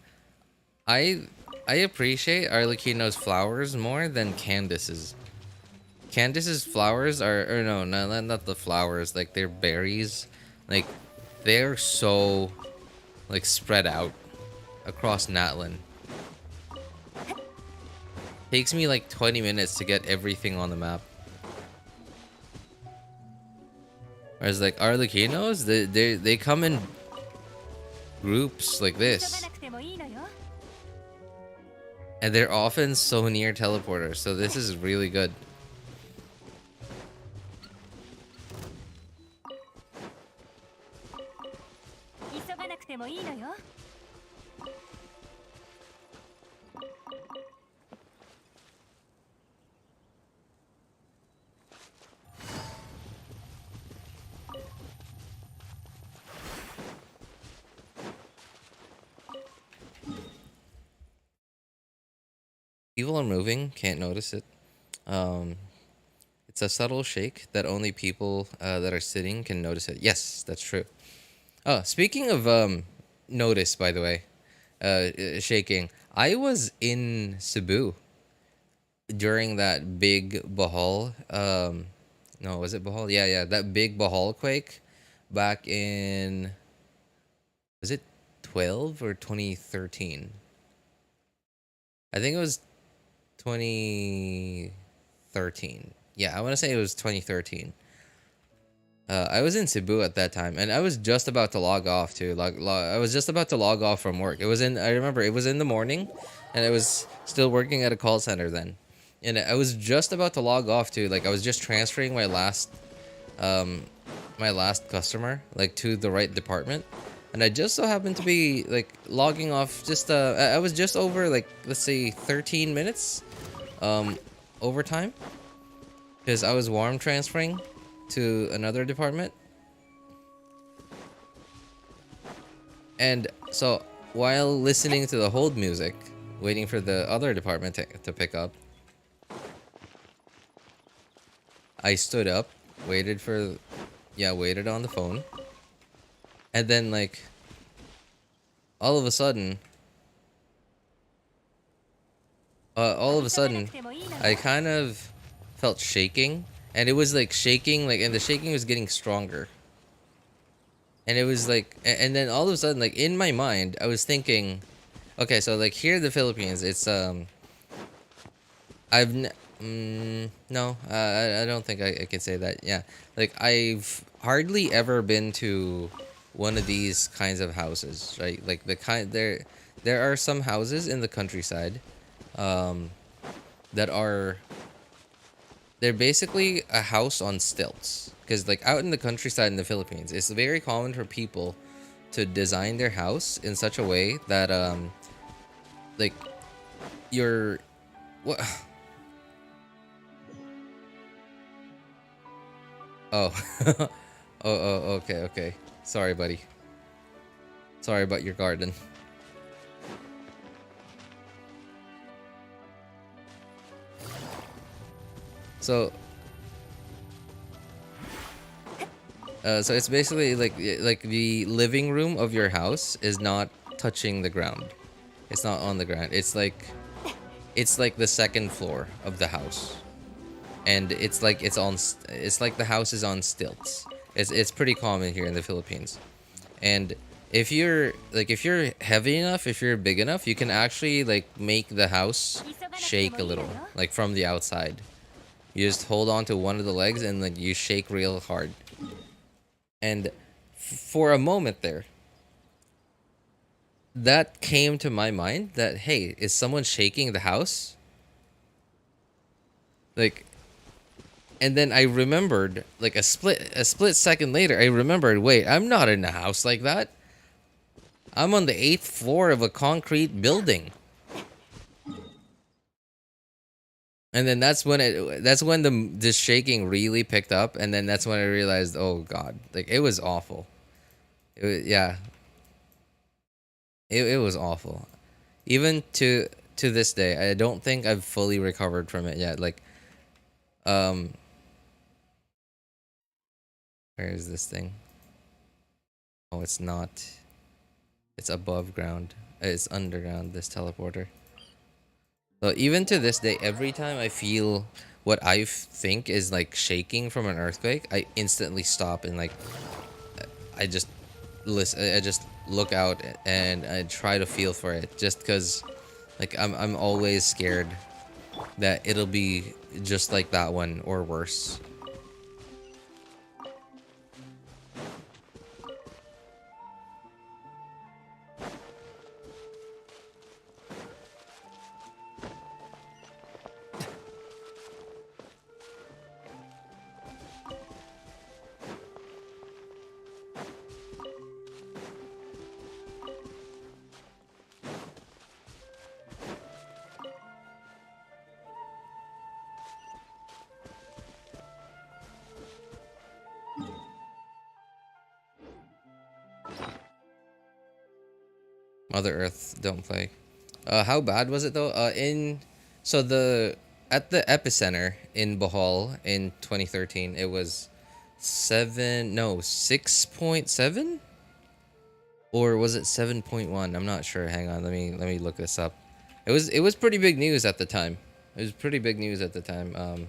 I appreciate Arlecchino's flowers more than Candace's. Candace's flowers are, or no, not the flowers, like their berries, like they're so like spread out across Natlan. Takes me like 20 minutes to get everything on the map. Whereas like Arlecchinos, they come in groups like this. And they're often so near teleporters, so this is really good. People are moving, can't notice it. It's a subtle shake that only people that are sitting can notice it. Yes, that's true. Oh, speaking of notice, by the way, shaking. I was in Cebu during that big Bahal. No, was it Bahal? Yeah, that big Bahal quake back in, was it 12 or 2013? I think it was 2013. Yeah, I want to say it was 2013. I was in Cebu at that time, and I was just about to log off too. I was just about to log off from work. I remember it was in the morning, and I was still working at a call center then. And I was just about to log off too. Like, I was just transferring my last customer, like, to the right department. And I just so happened to be, like, logging off just, I was just over, like, let's say 13 minutes, overtime. Because I was warm transferring to another department. And so, while listening to the hold music, waiting for the other department to pick up, I stood up, waited on the phone. And then, like, all of a sudden, I kind of felt shaking. And it was, like, shaking, like, and the shaking was getting stronger. And it was, like, and then all of a sudden, like, in my mind, I was thinking, okay, so, like, here in the Philippines, it's, no, I don't think I can say that. Yeah, like, I've hardly ever been to one of these kinds of houses, right? Like, there are some houses in the countryside, that are, they're basically a house on stilts. Because, like, out in the countryside in the Philippines, it's very common for people to design their house in such a way that, like, what? Oh. Okay. Sorry, buddy. Sorry about your garden. So it's basically like the living room of your house is not touching the ground. It's not on the ground. It's like the second floor of the house. And it's like the house is on stilts. It's pretty common here in the Philippines. And if you're heavy enough, if you're big enough, you can actually like make the house shake a little, like from the outside. You just hold on to one of the legs and like you shake real hard. And for a moment there, that came to my mind that hey, is someone shaking the house? Like, and then I remembered like a split second later, I remembered, wait, I'm not in a house like that. I'm on the 8th floor of a concrete building. And then that's when the shaking really picked up, and then that's when I realized, oh god, like it was awful. Yeah, it was awful. Even to this day, I don't think I've fully recovered from it yet. Like, um, where is this thing? Oh, it's not. It's above ground. It's underground. This teleporter. So even to this day, every time I feel what I think is like shaking from an earthquake, I instantly stop and like I just listen. I just look out and I try to feel for it, just because like I'm always scared that it'll be just like that one or worse. Mother Earth, don't play. How bad was it though? So the at the epicenter in Bohol in 2013, it was 6.7, or was it 7.1? I'm not sure. Hang on, let me look this up. It was pretty big news at the time. It was pretty big news at the time.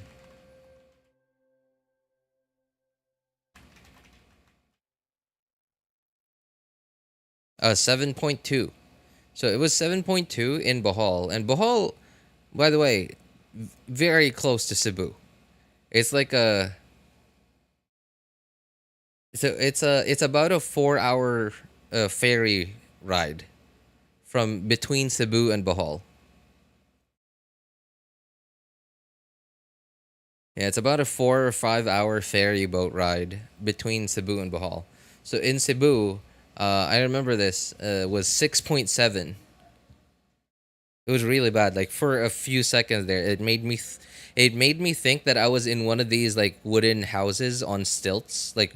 7.2. So it was 7.2 in Bohol, and Bohol, by the way, very close to Cebu. It's like a it's about a 4 hour ferry ride from between Cebu and Bohol. Yeah, it's about a 4 or 5 hour ferry boat ride between Cebu and Bohol. So in Cebu, I remember this was 6.7. It was really bad. Like for a few seconds there, it made me think that I was in one of these like wooden houses on stilts, like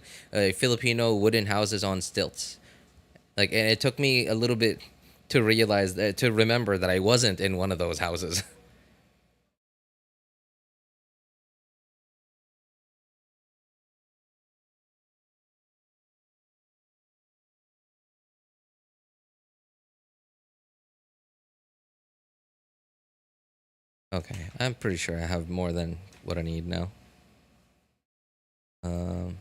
Filipino wooden houses on stilts. Like, and it took me a little bit to realize that, to remember that I wasn't in one of those houses. Okay, I'm pretty sure I have more than what I need now. Um,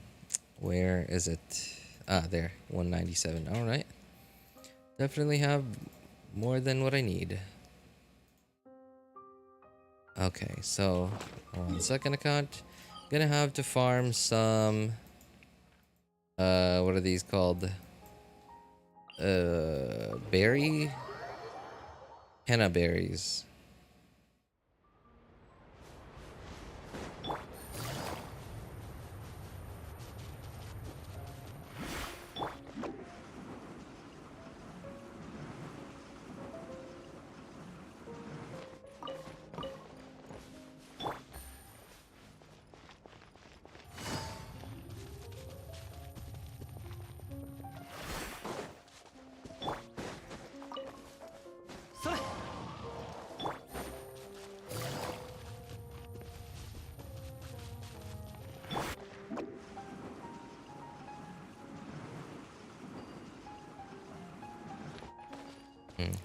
where is it? Ah, there, 197. All right, definitely have more than what I need. Okay, so on second account, gonna have to farm some. What are these called? Berry, henna berries.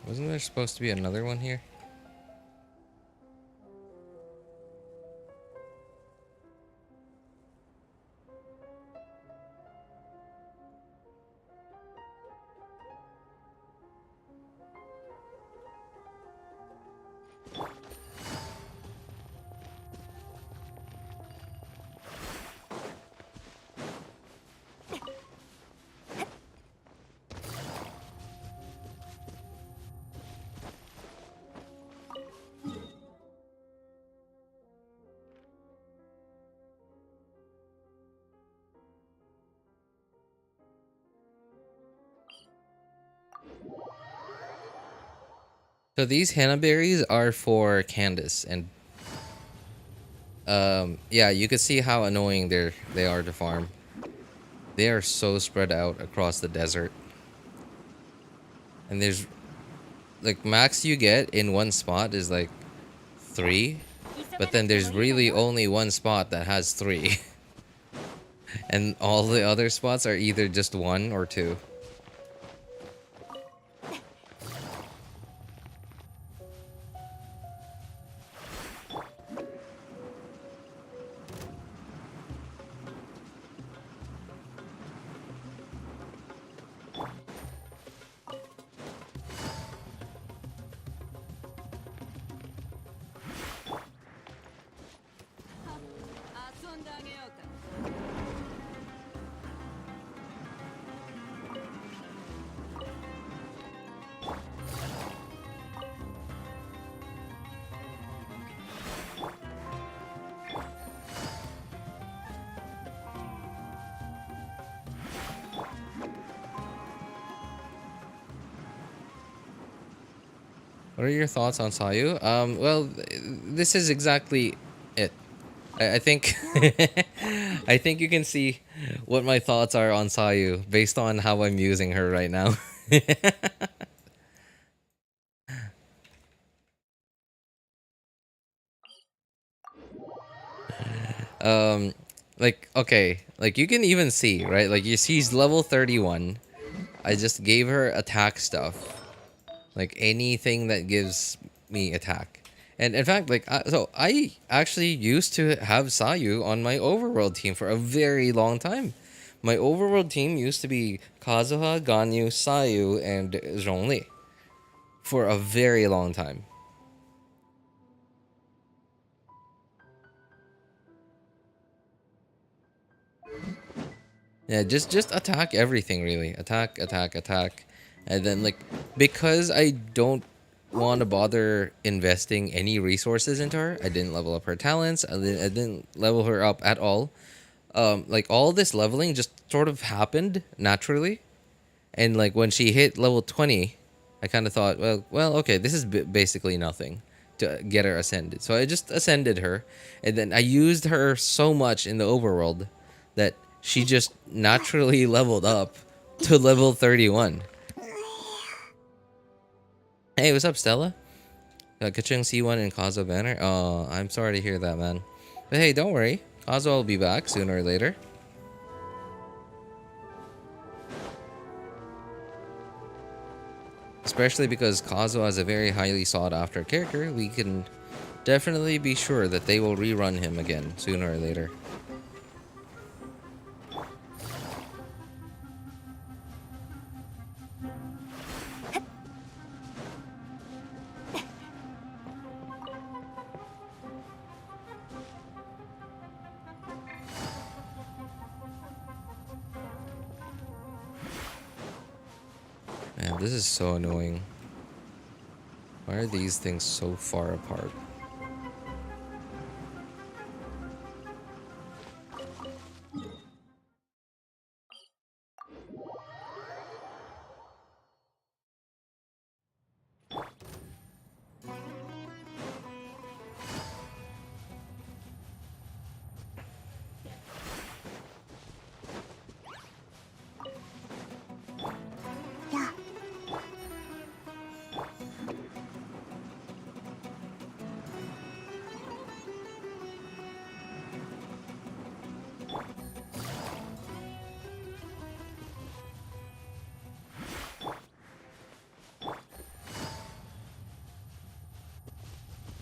Wasn't there supposed to be another one here? So these henna berries are for Candace, and yeah, you can see how annoying they are to farm. They are so spread out across the desert, and there's like max you get in one spot is like 3, but then there's really only one spot that has 3, and all the other spots are either just 1 or 2. What are your thoughts on Sayu? Well, this is exactly it. I think I think you can see what my thoughts are on Sayu based on how I'm using her right now. Like okay, like you can even see, right? Like she's level 31. I just gave her attack stuff. Like anything that gives me attack. And in fact, like, so I actually used to have Sayu on my overworld team for a very long time. My overworld team used to be Kazuha, Ganyu, Sayu, and Zhongli for a very long time. Yeah, just attack everything really. Attack, attack, attack. And then like because I don't want to bother investing any resources into her, I didn't level up her talents. I didn't level her up at all. Like all this leveling just sort of happened naturally. And like when she hit level 20, I kind of thought, well, okay, this is basically nothing to get her ascended. So I just ascended her, and then I used her so much in the overworld that she just naturally leveled up to level 31. Hey, what's up, Stella? Kachung C1 and Kazuha banner. Oh, I'm sorry to hear that, man. But hey, don't worry. Kazuha will be back sooner or later. Especially because Kazuha is a very highly sought after character, we can definitely be sure that they will rerun him again sooner or later. Man, this is so annoying. Why are these things so far apart?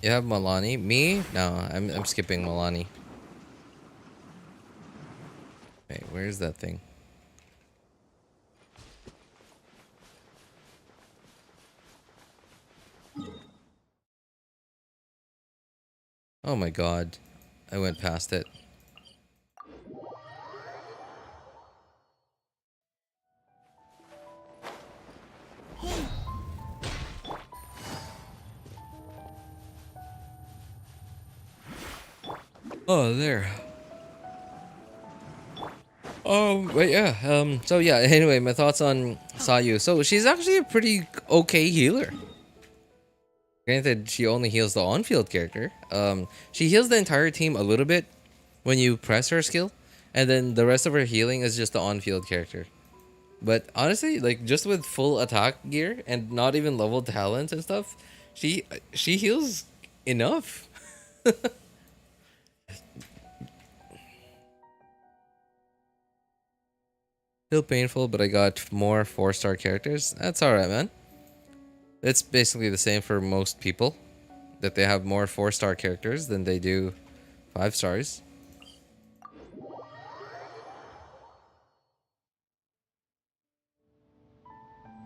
You have Mualani? Me? No, I'm skipping Mualani. Wait, where's that thing? Oh my god. I went past it. Oh, there. Oh, but yeah. So yeah. Anyway, my thoughts on Sayu. So she's actually a pretty okay healer. Granted, she only heals the on-field character. She heals the entire team a little bit when you press her skill, and then the rest of her healing is just the on-field character. But honestly, like just with full attack gear and not even level talents and stuff, she heals enough. Still painful, but I got more 4-star characters. That's alright, man. It's basically the same for most people. That they have more 4-star characters than they do 5 stars.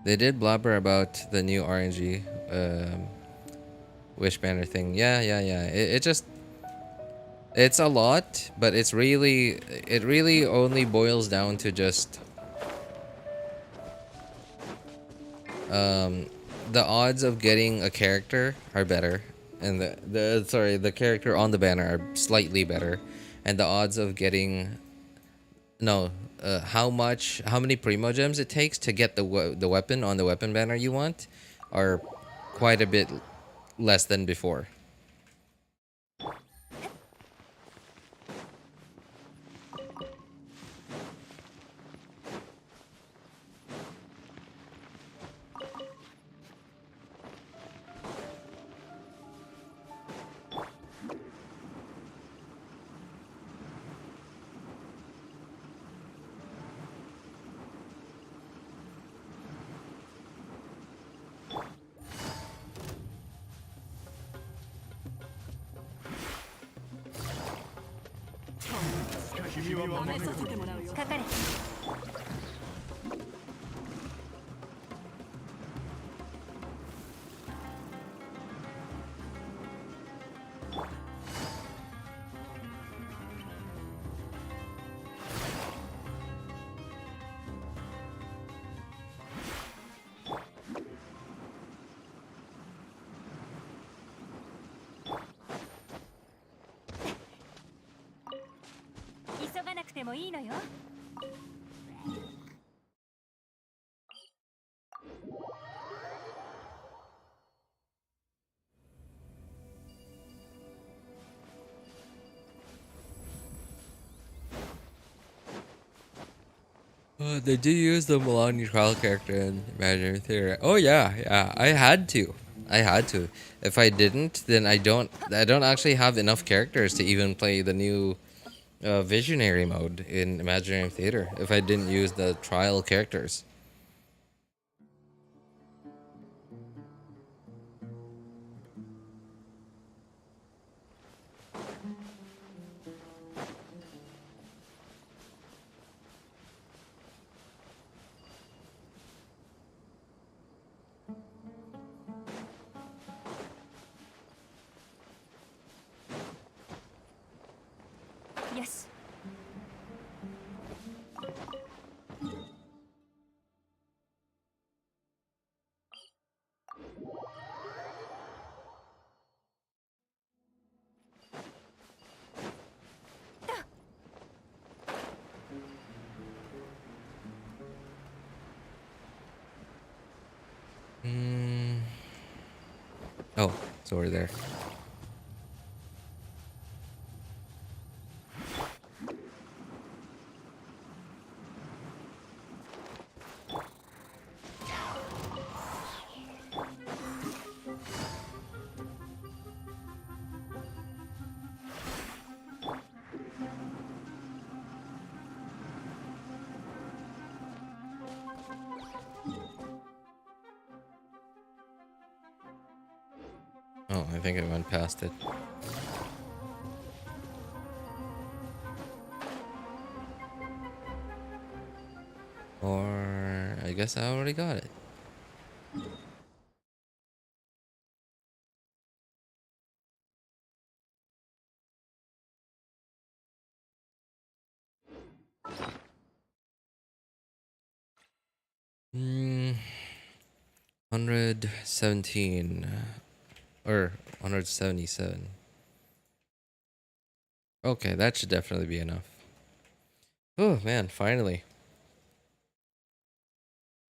They did blabber about the new RNG wish banner thing. Yeah. It just it's a lot, but it really only boils down to just the odds of getting a character are better, and the character on the banner are slightly better, and the odds of getting how many primo gems it takes to get the weapon on the weapon banner you want are quite a bit less than before. They do use the Mualani trial character in Imaginarium Theater. Oh yeah. I had to. If I didn't, then I don't actually have enough characters to even play the new visionary mode in Imaginarium Theater. If I didn't use the trial characters. Yes. Oh, so we're there. Oh, I think I went past it. Or I guess I already got it. Hmm. 117 or 177. Okay, that should definitely be enough. Oh man, finally.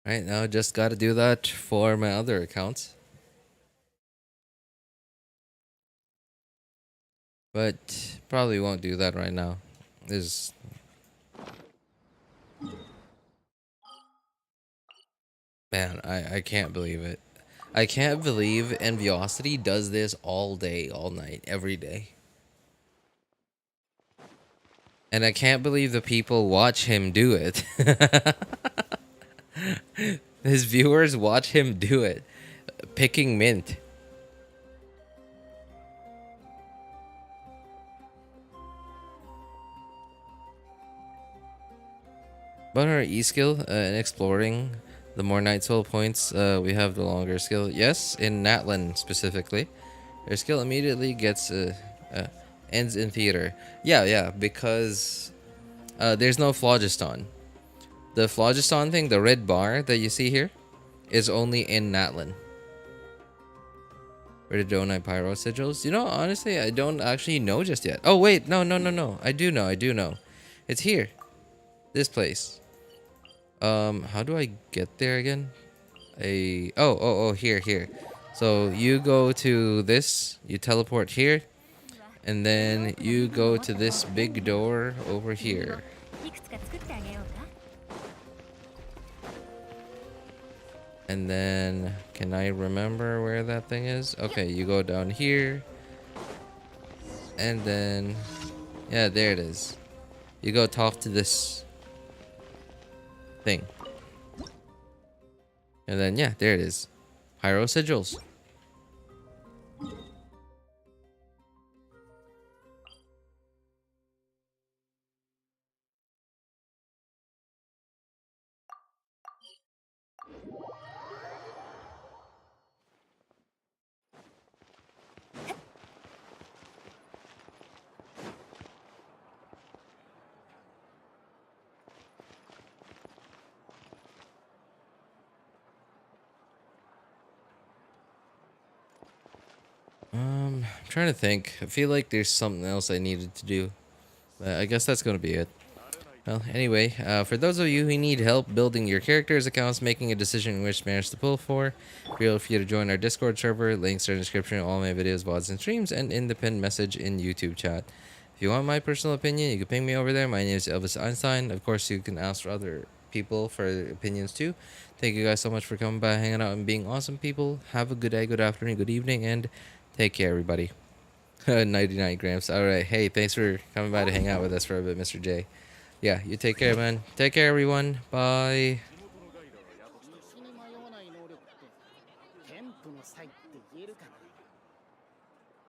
Right now, just gotta do that for my other accounts. But probably won't do that right now. This man, I can't believe it. I can't believe Enviosity does this all day, all night, every day. And I can't believe the people watch him do it. His viewers watch him do it. Picking mint. About our E-skill in exploring, the more Night Soul points we have, the longer skill. Yes, in Natlan specifically. Their skill immediately gets ends in theater. Yeah, because there's no phlogiston. The phlogiston thing, the red bar that you see here, is only in Natlan. Where the Donai Pyro sigils? You know, honestly, I don't actually know just yet. Oh wait, no. I do know. It's here. This place. How do I get there again? Here. So you go to this, you teleport here, and then you go to this big door over here. And then, can I remember where that thing is? Okay, you go down here. And then, yeah, there it is. You go talk to this thing. And then, yeah, there it is. Pyro sigils. I'm trying to think. I feel like there's something else I needed to do. But I guess that's going to be it. Well, anyway, for those of you who need help building your characters' accounts, making a decision which banners to pull for, feel free to join our Discord server. Links are in the description of all my videos, VODs, and streams, and in the pinned message in YouTube chat. If you want my personal opinion, you can ping me over there. My name is Elvis Einstein. Of course, you can ask for other people for their opinions too. Thank you guys so much for coming by, hanging out, and being awesome people. Have a good day, good afternoon, good evening, and take care, everybody. 99 grams. All right. Hey, thanks for coming by to hang out with us for a bit, Mr. J. Yeah, you take care, man. Take care, everyone. Bye.